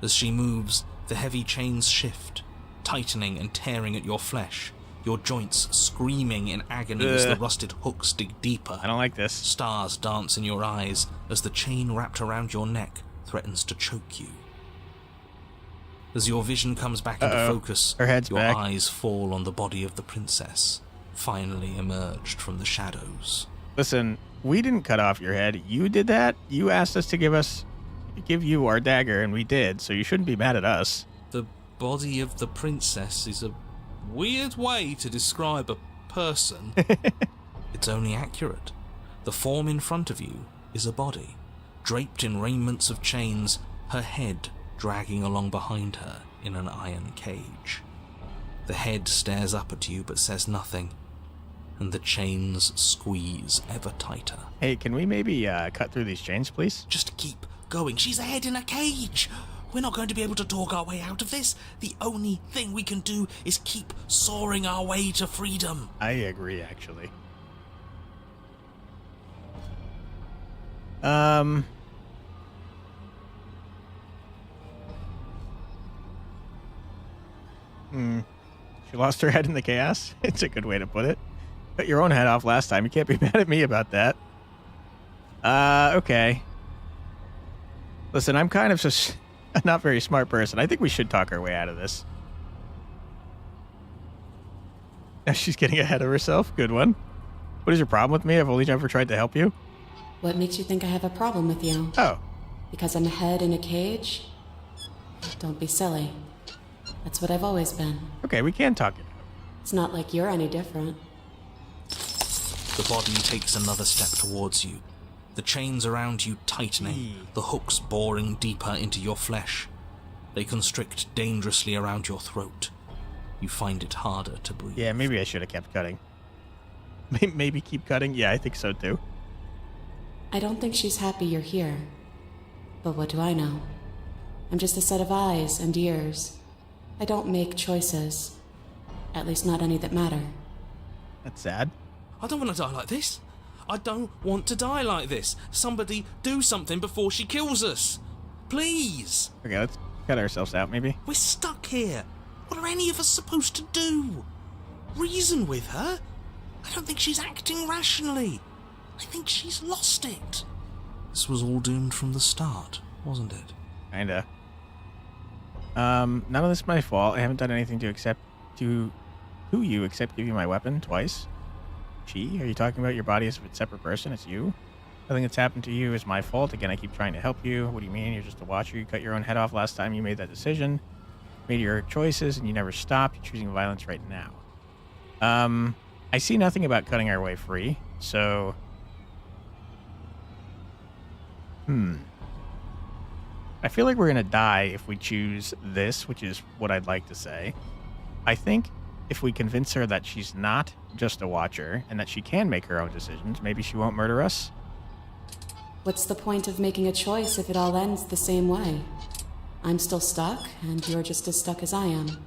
As she moves, the heavy chains shift, tightening and tearing at your flesh, your joints screaming in agony as the rusted hooks dig deeper. I don't like this. Stars dance in your eyes as the chain wrapped around your neck threatens to choke you. As your vision comes back into focus, Her head's your back. eyes fall on the body of the princess, finally emerged from the shadows. Listen, we didn't cut off your head. You did that. You asked us to give you our dagger, and we did, so you shouldn't be mad at us. The body of the princess is a weird way to describe a person. It's only accurate. The form in front of you is a body, draped in raiments of chains, her head dragging along behind her in an iron cage. The head stares up at you but says nothing, and the chains squeeze ever tighter. Hey, can we maybe cut through these chains, please? Just keep going. She's a head in a cage. We're not going to be able to talk our way out of this. The only thing we can do is keep soaring our way to freedom. I agree, actually. She lost her head in the chaos. It's a good way to put it. Cut your own head off last time. You can't be mad at me about that. Okay. Listen, I'm kind of just a not very smart person. I think we should talk our way out of this. Now she's getting ahead of herself. Good one. What is your problem with me? I've only ever tried to help you. What makes you think I have a problem with you? Oh. Because I'm a head in a cage? Don't be silly. That's what I've always been. Okay, we can talk it out. It's not like you're any different. The body takes another step towards you, the chains around you tightening, the hooks boring deeper into your flesh. They constrict dangerously around your throat. You find it harder to breathe. Yeah, maybe I should have kept cutting. Maybe keep cutting? Yeah, I think so too. I don't think she's happy you're here. But what do I know? I'm just a set of eyes and ears. I don't make choices. At least not any that matter. That's sad. I don't want to die like this. I don't want to die like this. Somebody do something before she kills us. Please. Okay, let's cut ourselves out, maybe. We're stuck here. What are any of us supposed to do? Reason with her? I don't think she's acting rationally. I think she's lost it. This was all doomed from the start, wasn't it? Kinda. None of this is my fault. I haven't done anything to you except give you my weapon twice. She? Are you talking about your body as a separate person? It's you? Nothing that's happened to you is my fault. Again, I keep trying to help you. What do you mean? You're just a watcher. You cut your own head off last time you made that decision. Made your choices, and you never stopped. You're choosing violence right now. I see nothing about cutting our way free, so... I feel like we're going to die if we choose this, which is what I'd like to say. I think if we convince her that she's not just a watcher and that she can make her own decisions, maybe she won't murder us. What's the point of making a choice if it all ends the same way? I'm still stuck, and you're just as stuck as I am.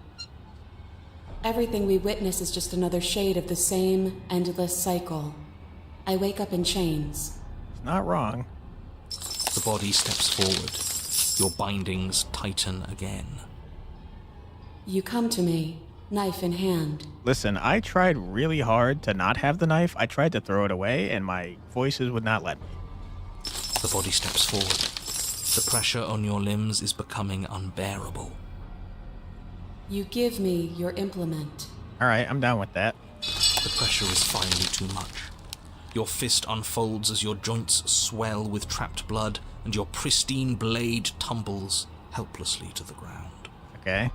Everything we witness is just another shade of the same endless cycle. I wake up in chains. Not wrong. The body steps forward. Your bindings tighten again. You come to me, knife in hand. Listen, I tried really hard to not have the knife. I tried to throw it away, and my voices would not let me. The body steps forward. The pressure on your limbs is becoming unbearable. You give me your implement. All right, I'm down with that. The pressure is finally too much. Your fist unfolds as your joints swell with trapped blood, and your pristine blade tumbles helplessly to the ground. Okay.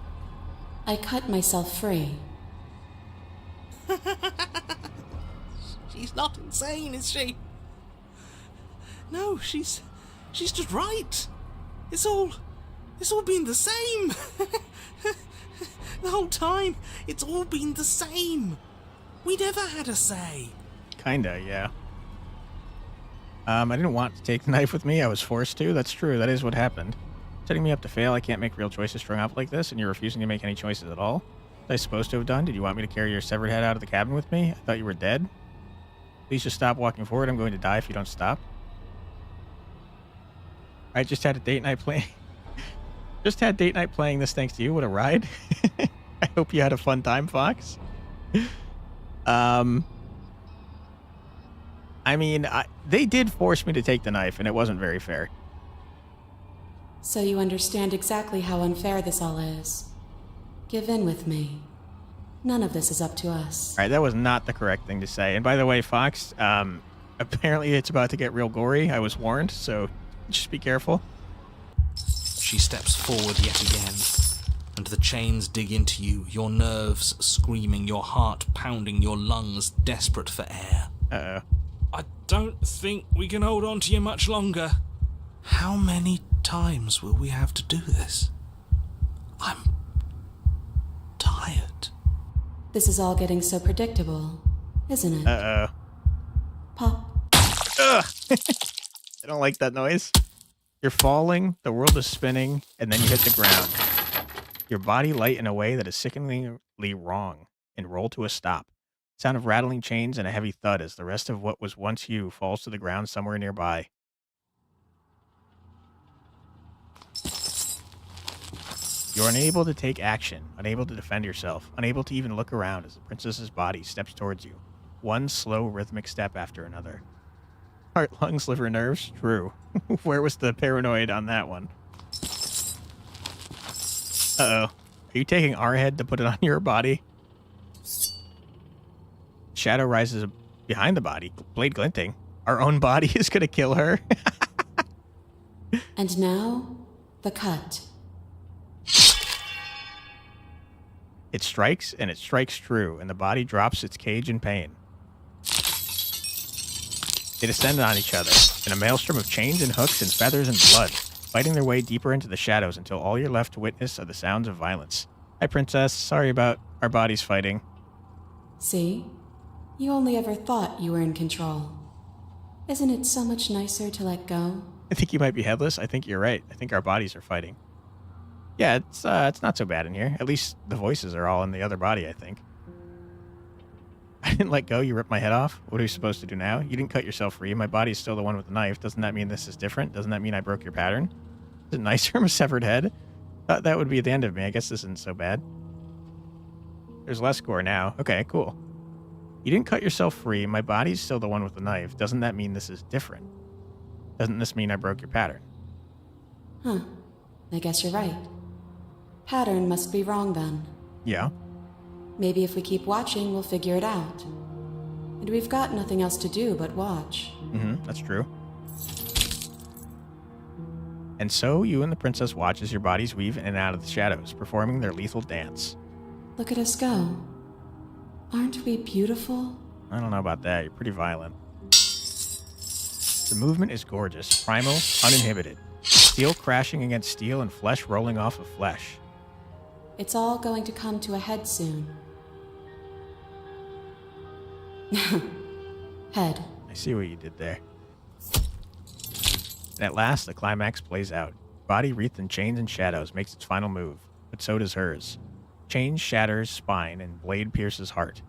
I cut myself free. She's not insane, is she? No, she's just right. It's all been the same. The whole time, it's all been the same. We never had a say. Kinda, yeah. I didn't want to take the knife with me. I was forced to. That's true. That is what happened. Setting me up to fail. I can't make real choices strung up like this, and you're refusing to make any choices at all. What was I supposed to have done? Did you want me to carry your severed head out of the cabin with me? I thought you were dead. Please just stop walking forward. I'm going to die if you don't stop. I just had a date night playing. Just had date night playing this thanks to you. What a ride. I hope you had a fun time, Fox. I mean, they did force me to take the knife, and it wasn't very fair. So you understand exactly how unfair this all is. Give in with me. None of this is up to us. All right, that was not the correct thing to say. And by the way, Fox, apparently it's about to get real gory. I was warned, so just be careful. She steps forward yet again, and the chains dig into you, your nerves screaming, your heart pounding, your lungs desperate for air. Uh-oh. I don't think we can hold on to you much longer. How many times will we have to do this? I'm tired. This is all getting so predictable, isn't it? Uh-oh. Pop. Ugh! I don't like that noise. You're falling, the world is spinning, and then you hit the ground. Your body light in a way that is sickeningly wrong, and roll to a stop. Sound of rattling chains and a heavy thud as the rest of what was once you falls to the ground somewhere nearby. You're unable to take action, unable to defend yourself, unable to even look around as the princess's body steps towards you. One slow, rhythmic step after another. Heart, lungs, liver, nerves? True. Where was the paranoid on that one? Uh-oh. Are you taking our head to put it on your body? Shadow rises behind the body, blade glinting. Our own body is going to kill her. And now, the cut. It strikes, and it strikes true, and the body drops its cage in pain. They descend on each other, in a maelstrom of chains and hooks and feathers and blood, fighting their way deeper into the shadows until all you're left to witness are the sounds of violence. Hi, Princess. Sorry about our bodies fighting. See? You only ever thought you were in control. Isn't it so much nicer to let go? I think you might be headless. I think you're right. I think our bodies are fighting. Yeah, it's not so bad in here. At least the voices are all in the other body, I think. I didn't let go. You ripped my head off. What are we supposed to do now? You didn't cut yourself free. My body's still the one with the knife. Doesn't that mean this is different? Doesn't that mean I broke your pattern? Is it nicer from a severed head? Thought that would be the end of me. I guess this isn't so bad. There's less gore now. Okay, cool. You didn't cut yourself free. My body's still the one with the knife. Doesn't that mean this is different? Doesn't this mean I broke your pattern? Huh. I guess you're right. Pattern must be wrong then. Yeah. Maybe if we keep watching, we'll figure it out. And we've got nothing else to do but watch. That's true. And so you and the princess watch as your bodies weave in and out of the shadows, performing their lethal dance. Look at us go. Aren't we beautiful? I don't know about that. You're pretty violent. The movement is gorgeous, primal, uninhibited. Steel crashing against steel and flesh rolling off of flesh. It's all going to come to a head soon. Head. I see what you did there. And at last, the climax plays out. Body wreathed in chains and shadows makes its final move, but so does hers. Chain shatters spine and blade pierces heart.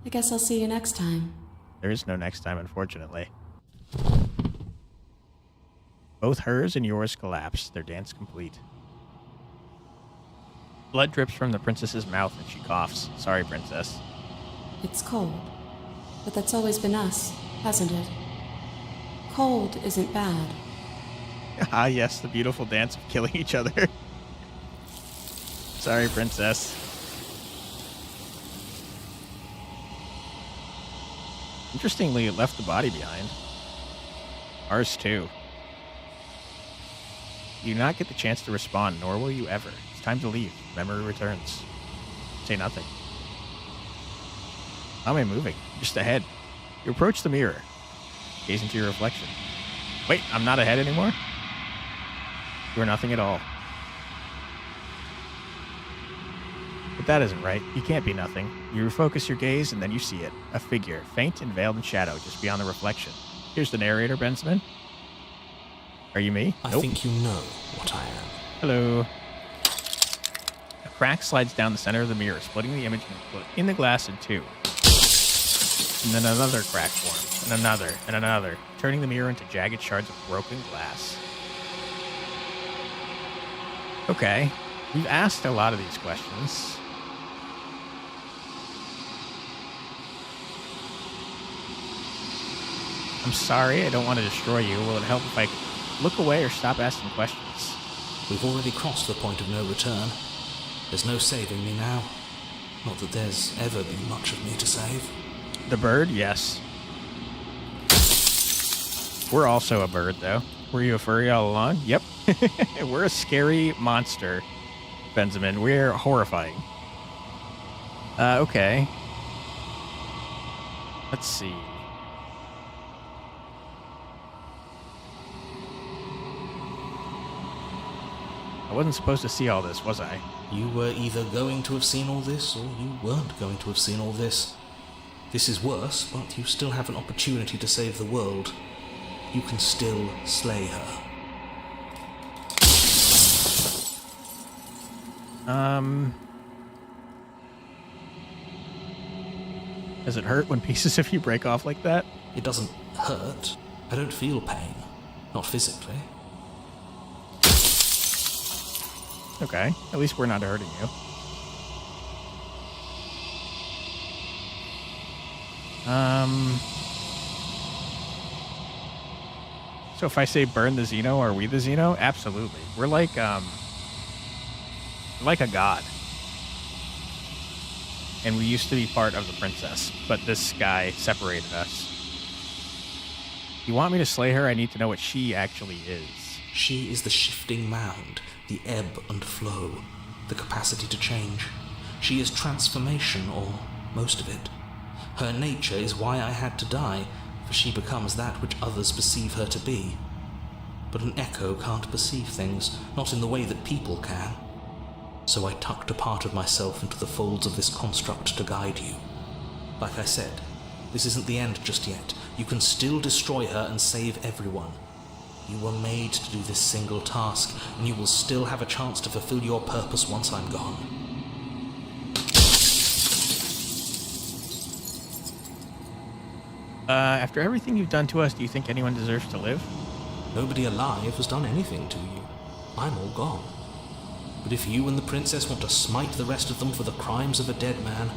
I guess I'll see you next time. There is no next time, unfortunately. Both hers and yours collapse, their dance complete. Blood drips from the princess's mouth and she coughs. Sorry, princess. It's cold. But that's always been us, hasn't it? Cold isn't bad. Ah, yes, the beautiful dance of killing each other. Sorry, princess. Interestingly, it left the body behind. Ours too. You do not get the chance to respond, nor will you ever. It's time to leave. Memory returns. Say nothing. How am I moving? Just ahead. You approach the mirror. Gaze into your reflection. Wait, I'm not ahead anymore? You are nothing at all. But that isn't right. You can't be nothing. You refocus your gaze and then you see it. A figure, faint and veiled in shadow, just beyond the reflection. Here's the narrator, Benjamin. Are you me? I Nope. think you know what I am. Hello. A crack slides down the center of the mirror, splitting the image in the glass in two. And then another crack forms, and another, turning the mirror into jagged shards of broken glass. Okay, we've asked a lot of these questions. I'm sorry, I don't want to destroy you. Will it help if I look away or stop asking questions? We've already crossed the point of no return. There's no saving me now. Not that there's ever been much of me to save. The bird, yes. We're also a bird, though. Were you a furry all along? Yep. We're a scary monster, Benjamin. We're horrifying. Okay. Let's see. I wasn't supposed to see all this, was I? You were either going to have seen all this, or you weren't going to have seen all this. This is worse, but you still have an opportunity to save the world. You can still slay her. Does it hurt when pieces of you break off like that? It doesn't hurt. I don't feel pain. Not physically. Okay, at least we're not hurting you. So if I say burn the Xeno, are we the Xeno? Absolutely. We're like a god. And we used to be part of the princess, but this guy separated us. You want me to slay her? I need to know what she actually is. She is the shifting mound, the ebb and flow, the capacity to change. She is transformation, or most of it. Her nature is why I had to die, for she becomes that which others perceive her to be. But an echo can't perceive things, not in the way that people can. So I tucked a part of myself into the folds of this construct to guide you. Like I said, this isn't the end just yet. You can still destroy her and save everyone. You were made to do this single task, and you will still have a chance to fulfill your purpose once I'm gone. After everything you've done to us, do you think anyone deserves to live? Nobody alive has done anything to you. I'm all gone. But if you and the princess want to smite the rest of them for the crimes of a dead man,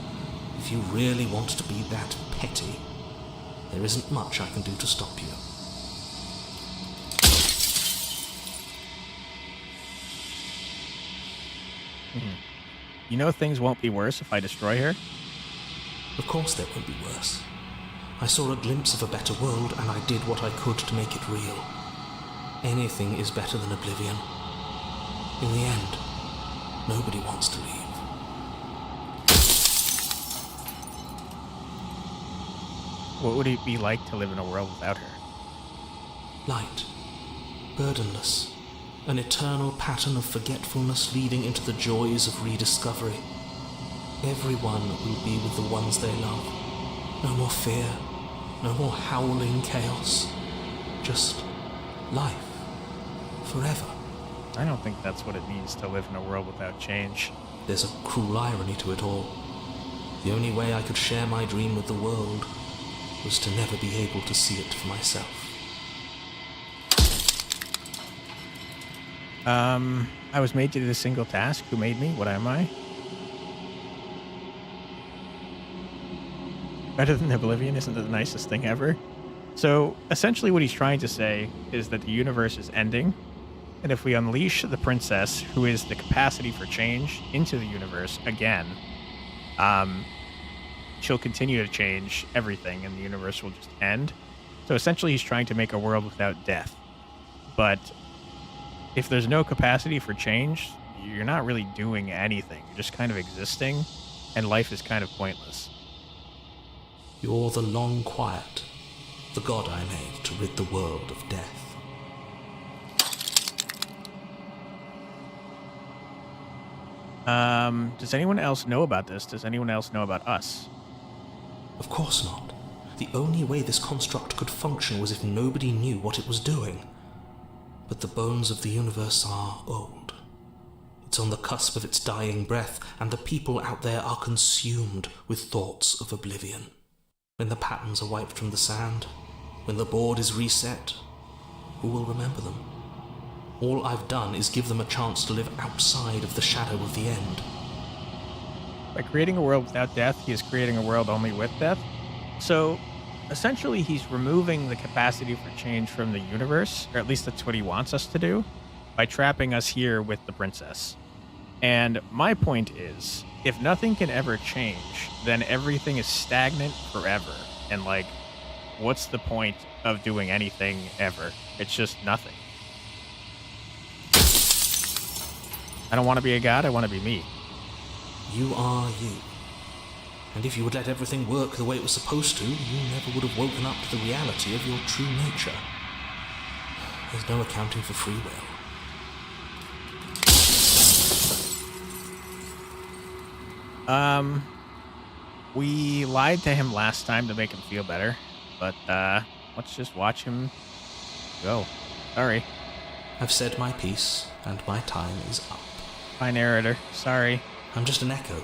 if you really want to be that petty, there isn't much I can do to stop you. You know things won't be worse if I destroy her? Of course there won't be worse. I saw a glimpse of a better world, and I did what I could to make it real. Anything is better than oblivion. In the end, nobody wants to leave. What would it be like to live in a world without her? Light, burdenless, an eternal pattern of forgetfulness leading into the joys of rediscovery. Everyone will be with the ones they love. No more fear, no more howling chaos. Just life. Forever. I don't think that's what it means to live in a world without change. There's a cruel irony to it all. The only way I could share my dream with the world was to never be able to see it for myself. I was made to do this single task. Who made me? What am I? Better than Oblivion isn't the nicest thing ever. So, essentially what he's trying to say is that the universe is ending, and if we unleash the princess, who is the capacity for change, into the universe again, she'll continue to change everything, and the universe will just end. So essentially he's trying to make a world without death. But if there's no capacity for change, you're not really doing anything. You're just kind of existing, and life is kind of pointless. You're the long quiet, the god I made to rid the world of death. Does anyone else know about this? Does anyone else know about us? Of course not. The only way this construct could function was if nobody knew what it was doing. But the bones of the universe are old. It's on the cusp of its dying breath, and the people out there are consumed with thoughts of oblivion. When the patterns are wiped from the sand, when the board is reset, who will remember them? All I've done is give them a chance to live outside of the shadow of the end. By creating a world without death, he is creating a world only with death. So, essentially, he's removing the capacity for change from the universe, or at least that's what he wants us to do, by trapping us here with the princess. And my point is, if nothing can ever change, then everything is stagnant forever. And, like, what's the point of doing anything ever? It's just nothing. I don't want to be a god, I want to be me. You are you. And if you would let everything work the way it was supposed to, you never would have woken up to the reality of your true nature. There's no accounting for free will. We lied to him last time to make him feel better, but let's just watch him go. Sorry. I've said my piece, and my time is up. Bye, narrator. Sorry. I'm just an echo,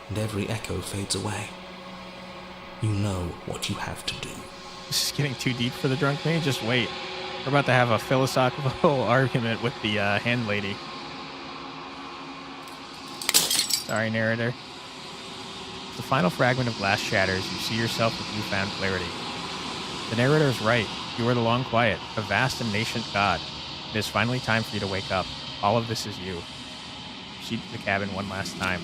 and every echo fades away. You know what you have to do. This is getting too deep for the drunk me. Just wait. We're about to have a philosophical argument with the hand lady. Sorry, narrator. As the final fragment of glass shatters, you see yourself with newfound clarity. The narrator is right. You are the Long Quiet, a vast and nascent god. It is finally time for you to wake up. All of this is you. Proceed to the cabin one last time.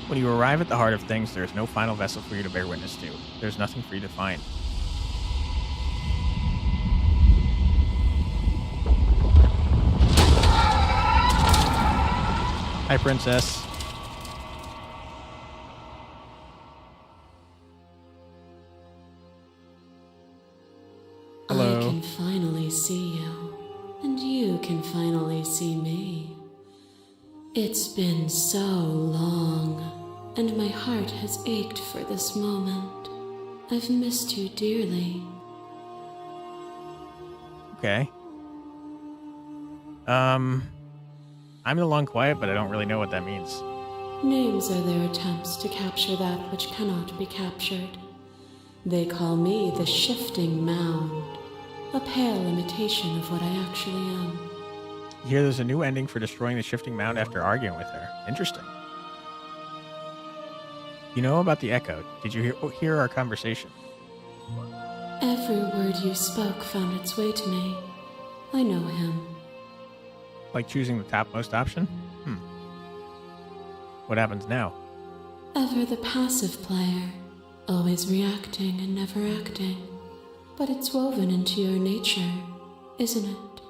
When you arrive at the heart of things, there is no final vessel for you to bear witness to. There is nothing for you to find. Hi, Princess. Hello. I can finally see you, and you can finally see me. It's been so long, and my heart has ached for this moment. I've missed you dearly. Okay. I'm the Long Quiet, but I don't really know what that means. Names are their attempts to capture that which cannot be captured. They call me the Shifting Mound, a pale imitation of what I actually am. You hear there's a new ending for destroying the Shifting Mound after arguing with her. Interesting. You know about the Echo. Did you hear our conversation? Every word you spoke found its way to me. I know him. Like choosing the topmost option? What happens now? Ever the passive player, always reacting and never acting. But it's woven into your nature, isn't it?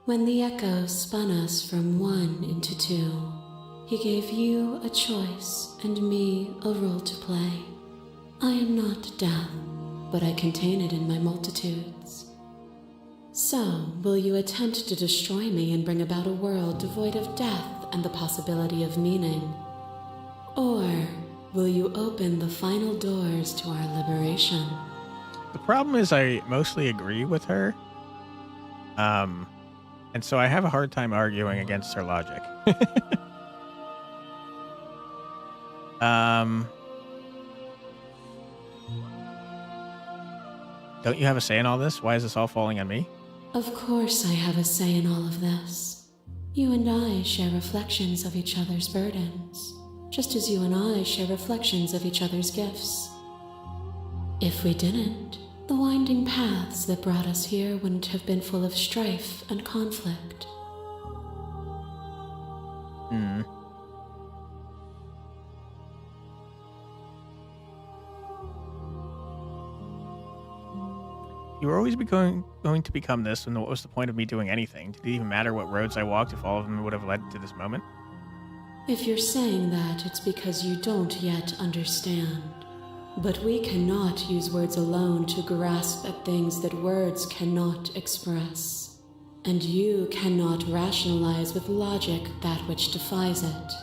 When the Echo spun us from one into two, he gave you a choice and me a role to play. I am not death, but I contain it in my multitudes. So, will you attempt to destroy me and bring about a world devoid of death and the possibility of meaning? Or will you open the final doors to our liberation? The problem is I mostly agree with her. And so I have a hard time arguing against her logic. Don't you have a say in all this? Why is this all falling on me? Of course I have a say in all of this. You and I share reflections of each other's burdens, just as you and I share reflections of each other's gifts. If we didn't, the winding paths that brought us here wouldn't have been full of strife and conflict. You were always going to become this, and what was the point of me doing anything? Did it even matter what roads I walked if all of them would have led to this moment? If you're saying that, it's because you don't yet understand. But we cannot use words alone to grasp at things that words cannot express. And you cannot rationalize with logic that which defies it.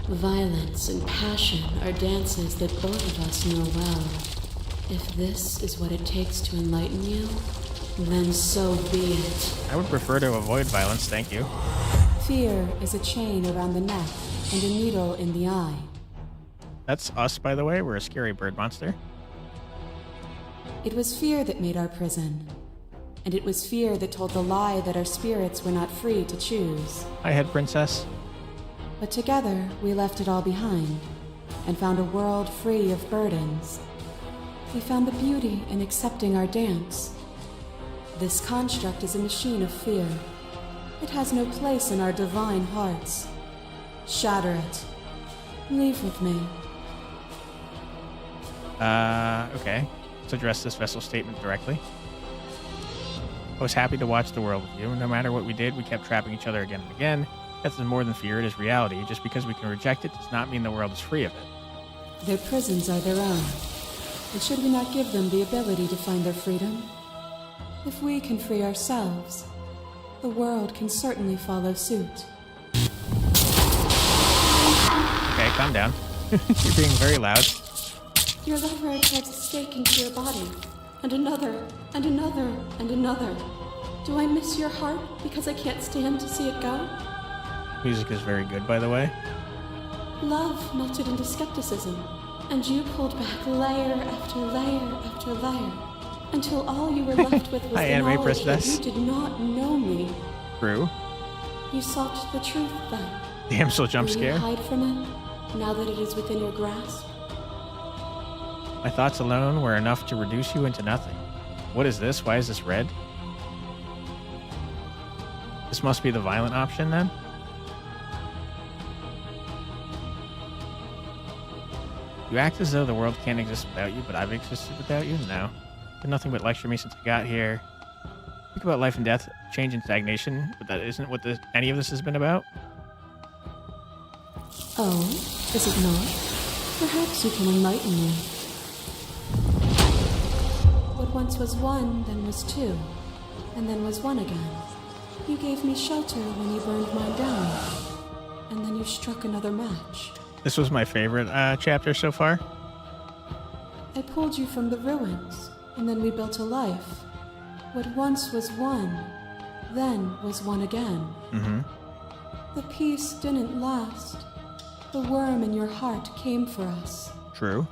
Violence and passion are dances that both of us know well. If this is what it takes to enlighten you, then so be it. I would prefer to avoid violence, thank you. Fear is a chain around the neck and a needle in the eye. That's us, by the way. We're a scary bird monster. It was fear that made our prison. And it was fear that told the lie that our spirits were not free to choose. Hi, Head Princess. But together, we left it all behind and found a world free of burdens. We found the beauty in accepting our dance. This construct is a machine of fear. It has no place in our divine hearts. Shatter it. Leave with me. Okay. Let's address this vessel statement directly. I was happy to watch the world with you. No matter what we did, we kept trapping each other again and again. That's more than fear, it is reality. Just because we can reject it does not mean the world is free of it. Their prisons are their own. And should we not give them the ability to find their freedom? If we can free ourselves, the world can certainly follow suit. Okay, calm down. You're being very loud. Your lover drives a stake into your body, and another, and another, and another, Do I miss your heart because I can't stand to see it go? Music is very good, by the way. Love melted into skepticism, and you pulled back layer after layer after layer, until all you were left with was Hi, the anime knowledge that princess. you did not know me. True. You sought the truth then. Damsel jump Will you scare. hide from it, now that it is within your grasp? My thoughts alone were enough to reduce you into nothing. What is this? Why is this red? This must be the violent option, then? You act as though the world can't exist without you, but I've existed without you? No. Been nothing but lecture me since I got here. Think about life and death, change and stagnation, but that isn't what any of this has been about. Oh, is it not? Perhaps you can enlighten me. What once was one, then was two, and then was one again. You gave me shelter when you burned mine down, and then you struck another match. This was my favorite chapter so far. I pulled you from the ruins, and then we built a life. What once was one, then was one again. Mm-hmm. The peace didn't last. The worm in your heart came for us. True.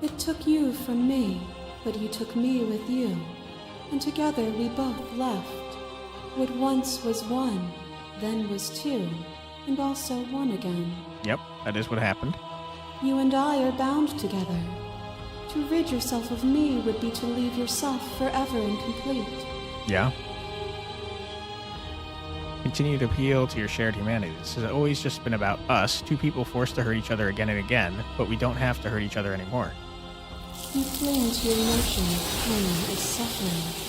It took you from me, but you took me with you. And together we both left. What once was one, then was two, and also one again. Yep, that is what happened. You and I are bound together. To rid yourself of me would be to leave yourself forever incomplete. Yeah. Continue to appeal to your shared humanity. This has always just been about us, two people forced to hurt each other again and again, but we don't have to hurt each other anymore. You cling to your notion of pain is suffering.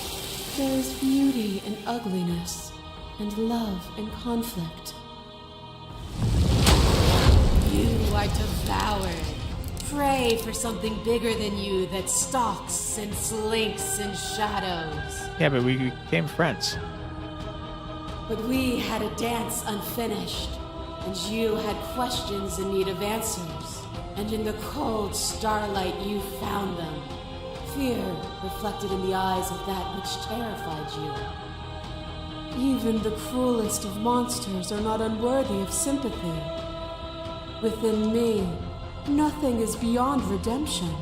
There is beauty in ugliness, and love in conflict. You are devoured. Pray for something bigger than you that stalks and slinks in shadows. Yeah, but we became friends. But we had a dance unfinished, and you had questions in need of answers. And in the cold starlight you found them. Fear reflected in the eyes of that which terrified you. Even the cruelest of monsters are not unworthy of sympathy. Within me, nothing is beyond redemption.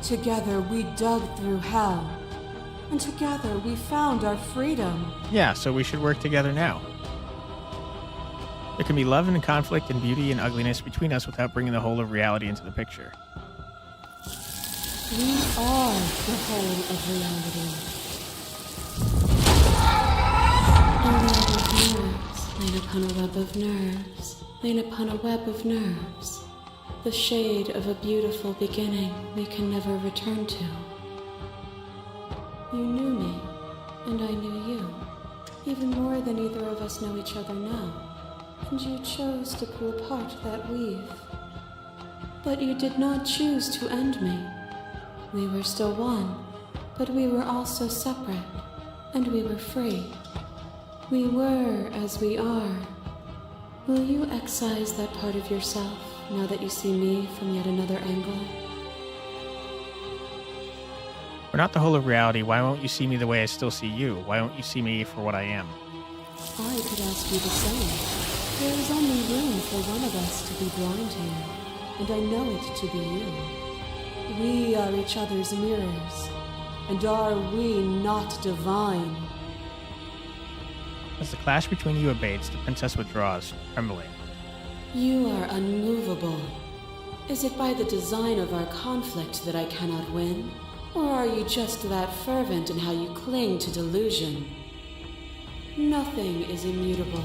Together we dug through hell, and together we found our freedom. Yeah, so we should work together now. There can be love and conflict and beauty and ugliness between us without bringing the whole of reality into the picture. We are the whole of reality. A web of nerves, laid upon a web of nerves, laid upon a web of nerves. The shade of a beautiful beginning we can never return to. You knew me, and I knew you, even more than either of us know each other now. And you chose to pull apart that weave. But you did not choose to end me. We were still one, but we were also separate, and we were free. We were as we are. Will you excise that part of yourself now that you see me from yet another angle? We're not the whole of reality. Why won't you see me the way I still see you? Why won't you see me for what I am? I could ask you the same. There is only room for one of us to be blind here, and I know it to be you. We are each other's mirrors, and are we not divine? As the clash between you abates, the princess withdraws, trembling. You are unmovable. Is it by the design of our conflict that I cannot win? Or are you just that fervent in how you cling to delusion? Nothing is immutable.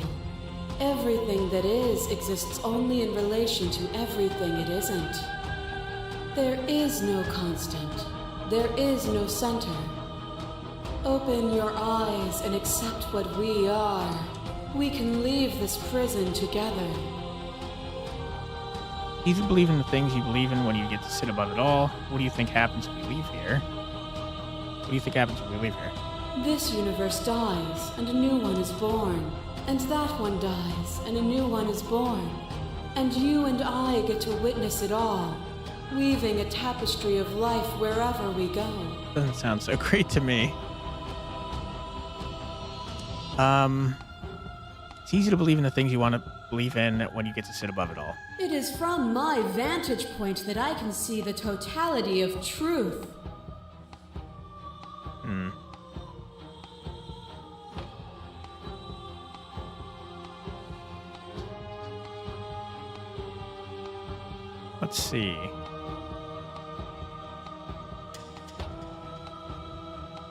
Everything that is exists only in relation to everything it isn't. There is no constant. There is no center. Open your eyes and accept what we are. We can leave this prison together. Either believe in the things you believe in when you get to sit above it all. What do you think happens when we leave here? What do you think happens when we leave here? This universe dies, and a new one is born. And that one dies, and a new one is born. And you and I get to witness it all, weaving a tapestry of life wherever we go. Doesn't sound so great to me. It's easy to believe in the things you want to believe in when you get to sit above it all. It is from my vantage point that I can see the totality of truth. Let's see.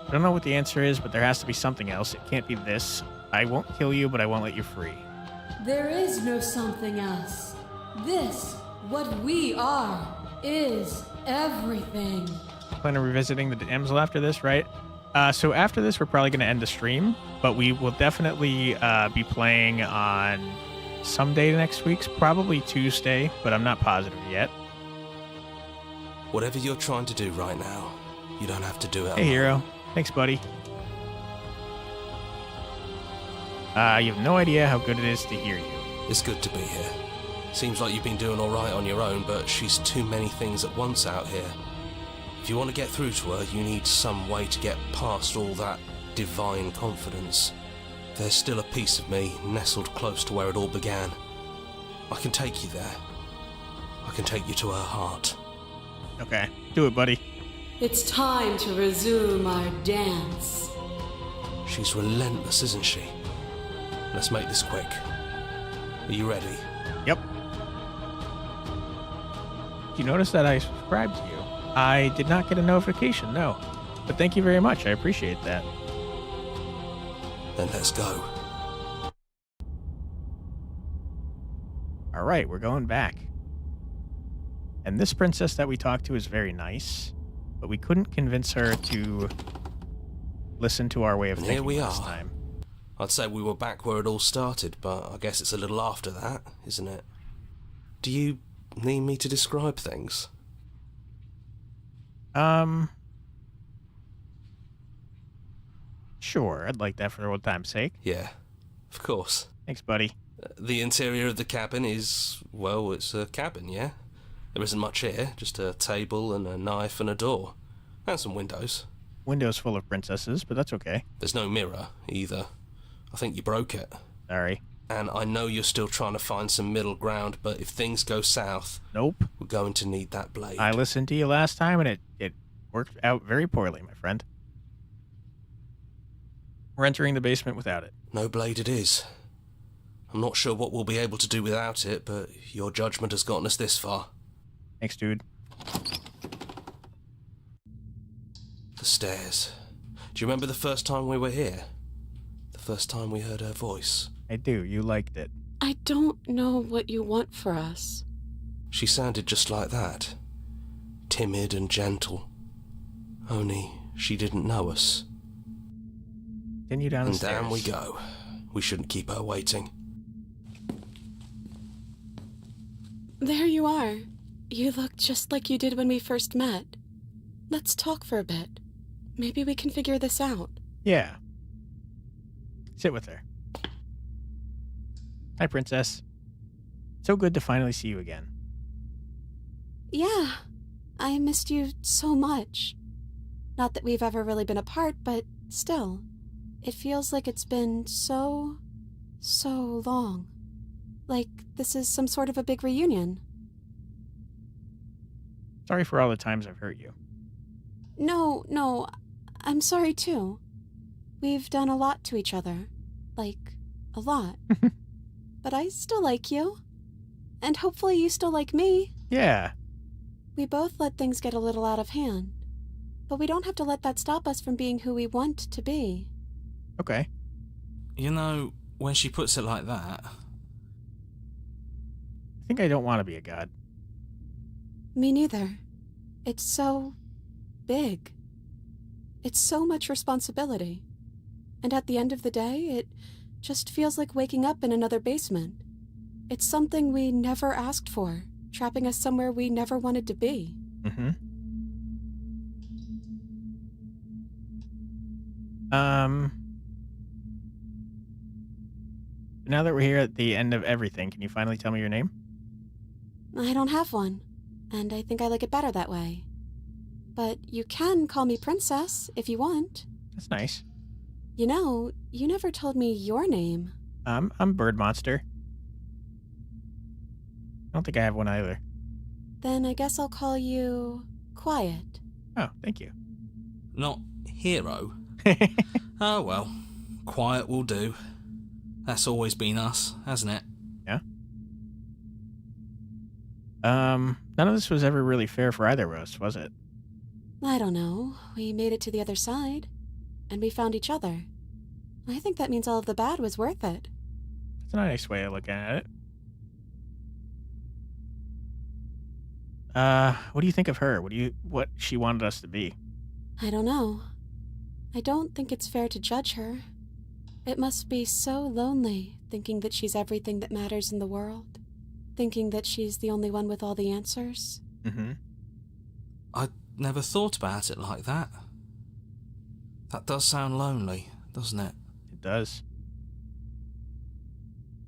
I don't know what the answer is, but there has to be something else. It can't be this. I won't kill you, but I won't let you free. There is no something else. This, what we are, is everything. Plan on revisiting the damsel after this, right? So after this, we're probably going to end the stream, but we will definitely be playing on some day next week, probably Tuesday, but I'm not positive yet. Whatever you're trying to do right now, you don't have to do it Hey, alone. hero. Thanks, buddy. You have no idea how good it is to hear you. It's good to be here. Seems like you've been doing alright on your own, but she's too many things at once out here. If you want to get through to her, you need some way to get past all that divine confidence. There's still a piece of me nestled close to where it all began. I can take you there. I can take you to her heart. Okay, do it, buddy. It's time to resume our dance. She's relentless, isn't she? Let's make this quick. Are you ready? Yep. Did you notice that I subscribed to you? I did not get a notification, no. But thank you very much. I appreciate that. Then let's go. All right, we're going back. And this princess that we talked to is very nice, but we couldn't convince her to listen to our way of And thinking here we this are. time. I'd say we were back where it all started, but I guess it's a little after that, isn't it? Do you need me to describe things? Sure, I'd like that for old time's sake. Yeah, of course. Thanks, buddy. The interior of the cabin is, well, it's a cabin, yeah? There isn't much here, just a table and a knife and a door. And some windows. Windows full of princesses, but that's okay. There's no mirror, either. I think you broke it. Sorry. And I know you're still trying to find some middle ground, but if things go south, Nope. we're going to need that blade. I listened to you last time, and it worked out very poorly, my friend. We're entering the basement without it. No blade it is. I'm not sure what we'll be able to do without it, but your judgment has gotten us this far. Thanks, dude. The stairs. Do you remember the first time we were here? The first time we heard her voice? I do. You liked it. I don't know what you want for us. She sounded just like that. Timid and gentle. Only she didn't know us. Continue down the And stairs. down we go. We shouldn't keep her waiting. There you are. You look just like you did when we first met. Let's talk for a bit. Maybe we can figure this out. Yeah. Sit with her. Hi, princess. So good to finally see you again. Yeah, I missed you so much. Not that we've ever really been apart, but still, it feels like it's been so long. Like this is some sort of a big reunion. Sorry for all the times I've hurt you. No, I'm sorry too. We've done a lot to each other. Like, a lot. But I still like you. And hopefully you still like me. Yeah. We both let things get a little out of hand. But we don't have to let that stop us from being who we want to be. Okay. You know, when she puts it like that, I think I don't want to be a god. Me neither. It's so big. It's so much responsibility. And at the end of the day, it just feels like waking up in another basement. It's something we never asked for, trapping us somewhere we never wanted to be. Mm-hmm. Now that we're here at the end of everything, can you finally tell me your name? I don't have one, and I think I like it better that way. But you can call me Princess if you want. That's nice. You know, you never told me your name. I'm Bird Monster. I don't think I have one either. Then I guess I'll call you Quiet. Oh, thank you. Not Hero. Oh well, Quiet will do. That's always been us, hasn't it? Yeah. None of this was ever really fair for either of us, was it? I don't know. We made it to the other side, and we found each other. I think that means all of the bad was worth it. That's a nice way of looking at it. What do you think of her? What she wanted us to be? I don't know. I don't think it's fair to judge her. It must be so lonely, thinking that she's everything that matters in the world. Thinking that she's the only one with all the answers. Mm-hmm. I never thought about it like that. That does sound lonely, doesn't it? It does.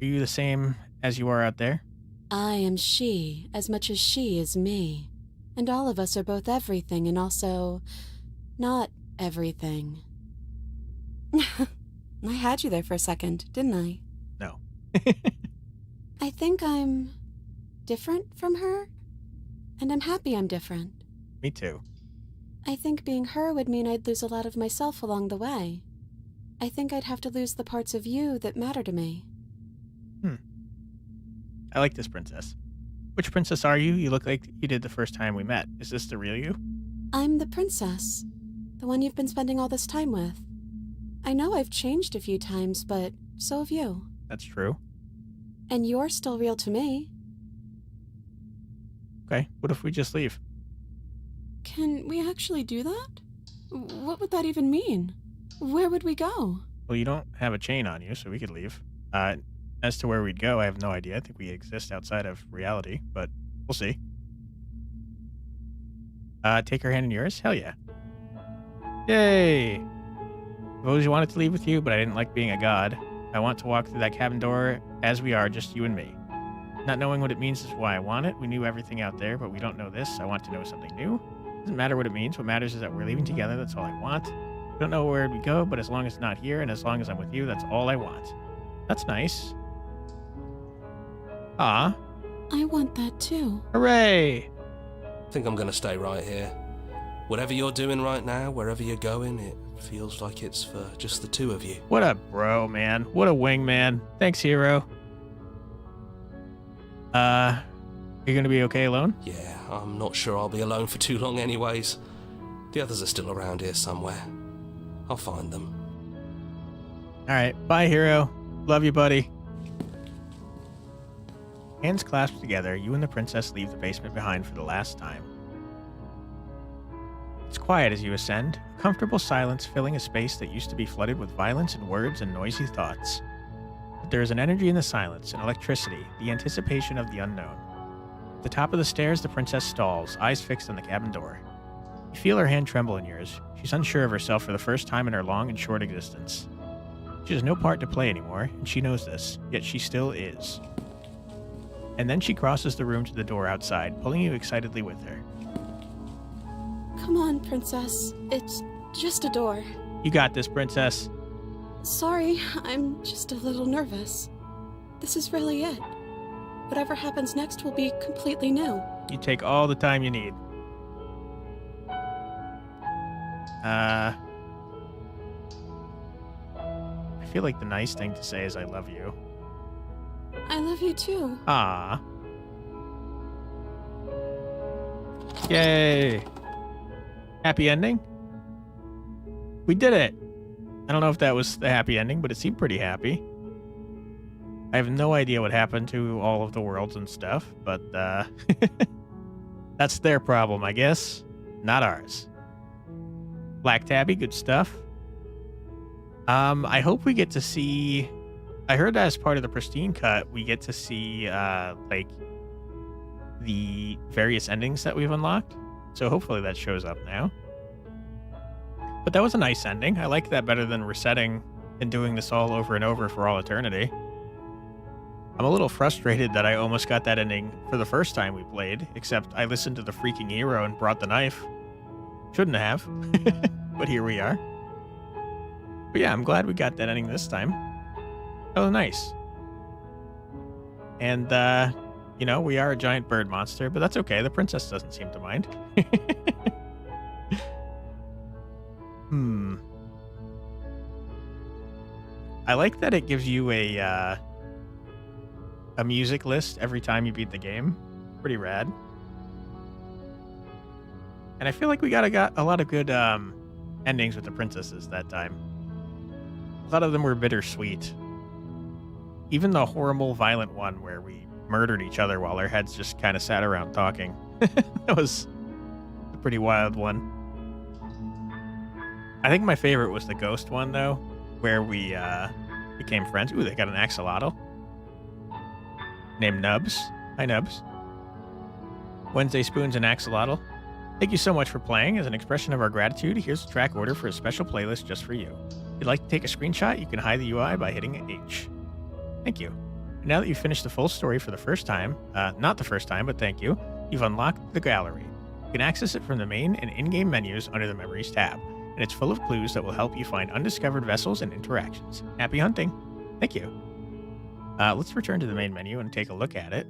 Are you the same as you are out there? I am she as much as she is me. And all of us are both everything and also not everything. I had you there for a second, didn't I? No. I think I'm different from her, and I'm happy I'm different. Me too. I think being her would mean I'd lose a lot of myself along the way. I think I'd have to lose the parts of you that matter to me. I like this princess. Which princess are you? You look like you did the first time we met. Is this the real you? I'm the princess, the one you've been spending all this time with. I know I've changed a few times, but so have you. That's true. And you're still real to me. Okay, what if we just leave? Can we actually do that? What would that even mean? Where would we go? Well, you don't have a chain on you, so we could leave. As to where we'd go, I have no idea. I think we exist outside of reality, but we'll see. Take her hand in yours? Hell yeah. Yay! I've always wanted to leave with you, but I didn't like being a god. I want to walk through that cabin door as we are, just you and me. Not knowing what it means is why I want it. We knew everything out there, but we don't know this. I want to know something new. Doesn't matter what it means. What matters is that we're leaving together. That's all I want. We don't know where we go, but as long as it's not here and as long as I'm with you, that's all I want. That's nice. Ah. I want that too. Hooray! I think I'm gonna stay right here. Whatever you're doing right now, wherever you're going, it feels like it's for just the two of you. What a bro, man. What a wingman. Thanks, hero. You gonna be okay alone? Yeah, I'm not sure I'll be alone for too long anyways. The others are still around here somewhere. I'll find them. Alright, bye, hero. Love you, buddy. Hands clasped together, you and the princess leave the basement behind for the last time. It's quiet as you ascend, a comfortable silence filling a space that used to be flooded with violence and words and noisy thoughts. But there is an energy in the silence, an electricity, the anticipation of the unknown. At the top of the stairs, the princess stalls, eyes fixed on the cabin door. You feel her hand tremble in yours. She's unsure of herself for the first time in her long and short existence. She has no part to play anymore, and she knows this, yet she still is. And then she crosses the room to the door outside, pulling you excitedly with her. Come on, princess. It's just a door. You got this, princess. Sorry, I'm just a little nervous. This is really it. Whatever happens next will be completely new. You take all the time you need. I feel like the nice thing to say is I love you. I love you too. Ah. Yay. Happy ending? We did it. I don't know if that was the happy ending, but it seemed pretty happy. I have no idea what happened to all of the worlds and stuff, but that's their problem, I guess. Not ours. Black Tabby, good stuff. I hope we get to see... I heard that as part of the Pristine cut, we get to see, like, the various endings that we've unlocked. So hopefully that shows up now. But that was a nice ending. I like that better than resetting and doing this all over and over for all eternity. I'm a little frustrated that I almost got that ending for the first time we played, except I listened to the freaking hero and brought the knife. Shouldn't have, but here we are. But yeah, I'm glad we got that ending this time. Oh, nice. And, you know, we are a giant bird monster, but that's okay. The princess doesn't seem to mind. I like that it gives you a music list every time you beat the game. Pretty rad. And I feel like we got a lot of good endings with the princesses that time. A lot of them were bittersweet. Even the horrible, violent one where we murdered each other while our heads just kind of sat around talking. That was a pretty wild one. I think my favorite was the ghost one, though, where we became friends. Ooh, they got an axolotl named Nubs. Hi, Nubs. Wednesday Spoons and Axolotl. Thank you so much for playing. As an expression of our gratitude, here's the track order for a special playlist just for you. If you'd like to take a screenshot, you can hide the UI by hitting H. Thank you. Now that you've finished the full story for the first time, not the first time, but thank you, you've unlocked the gallery. You can access it from the main and in-game menus under the Memories tab, and it's full of clues that will help you find undiscovered vessels and interactions. Happy hunting. Thank you. Let's return to the main menu and take a look at it.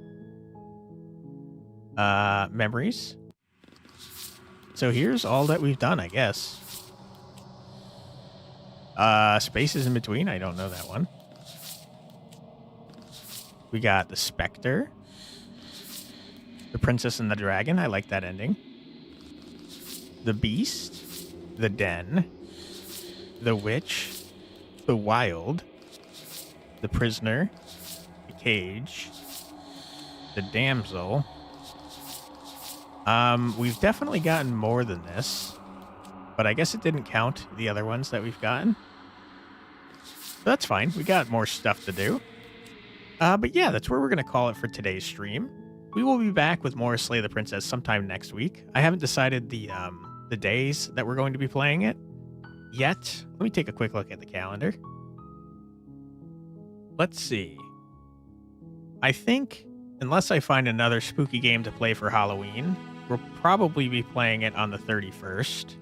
Memories. So here's all that we've done, I guess. Spaces in between. I don't know that one. We got the Spectre. The Princess and the Dragon. I like that ending. The Beast. The Den. The Witch. The Wild. The Prisoner. The Cage. The Damsel. We've definitely gotten more than this, but I guess it didn't count the other ones that we've gotten. But that's fine. We got more stuff to do. But yeah, that's where we're going to call it for today's stream. We will be back with more Slay the Princess sometime next week. I haven't decided the days that we're going to be playing it yet. Let me take a quick look at the calendar. Let's see. I think, unless I find another spooky game to play for Halloween, we'll probably be playing it on the 31st.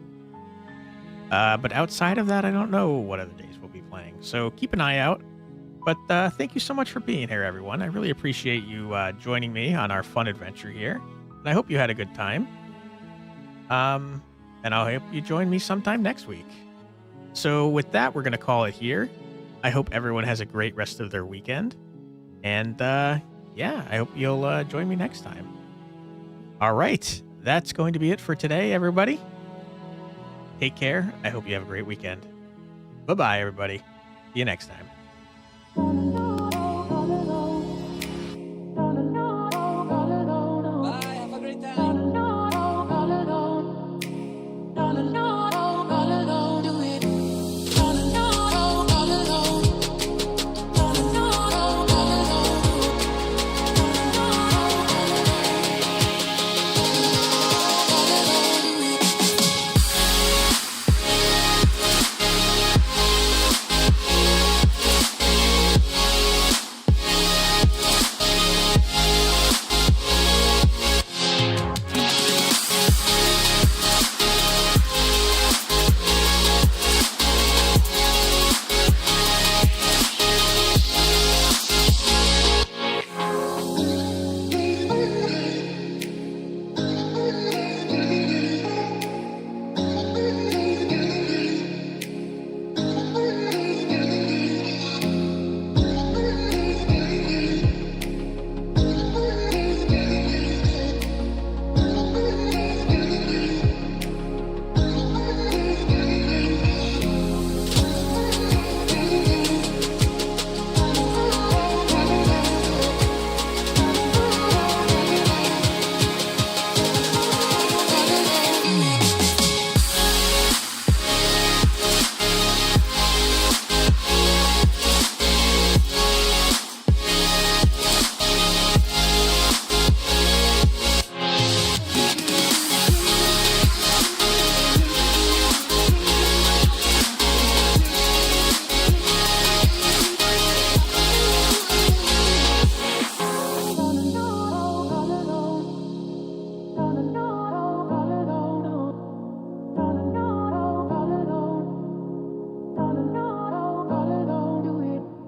But outside of that, I don't know what other days we'll be playing. So keep an eye out. But thank you so much for being here, everyone. I really appreciate you joining me on our fun adventure here. And I hope you had a good time. And I'll hope you join me sometime next week. So with that, we're going to call it here. I hope everyone has a great rest of their weekend. And yeah, I hope you'll join me next time. All right. That's going to be it for today, everybody. Take care. I hope you have a great weekend. Bye-bye, everybody. See you next time.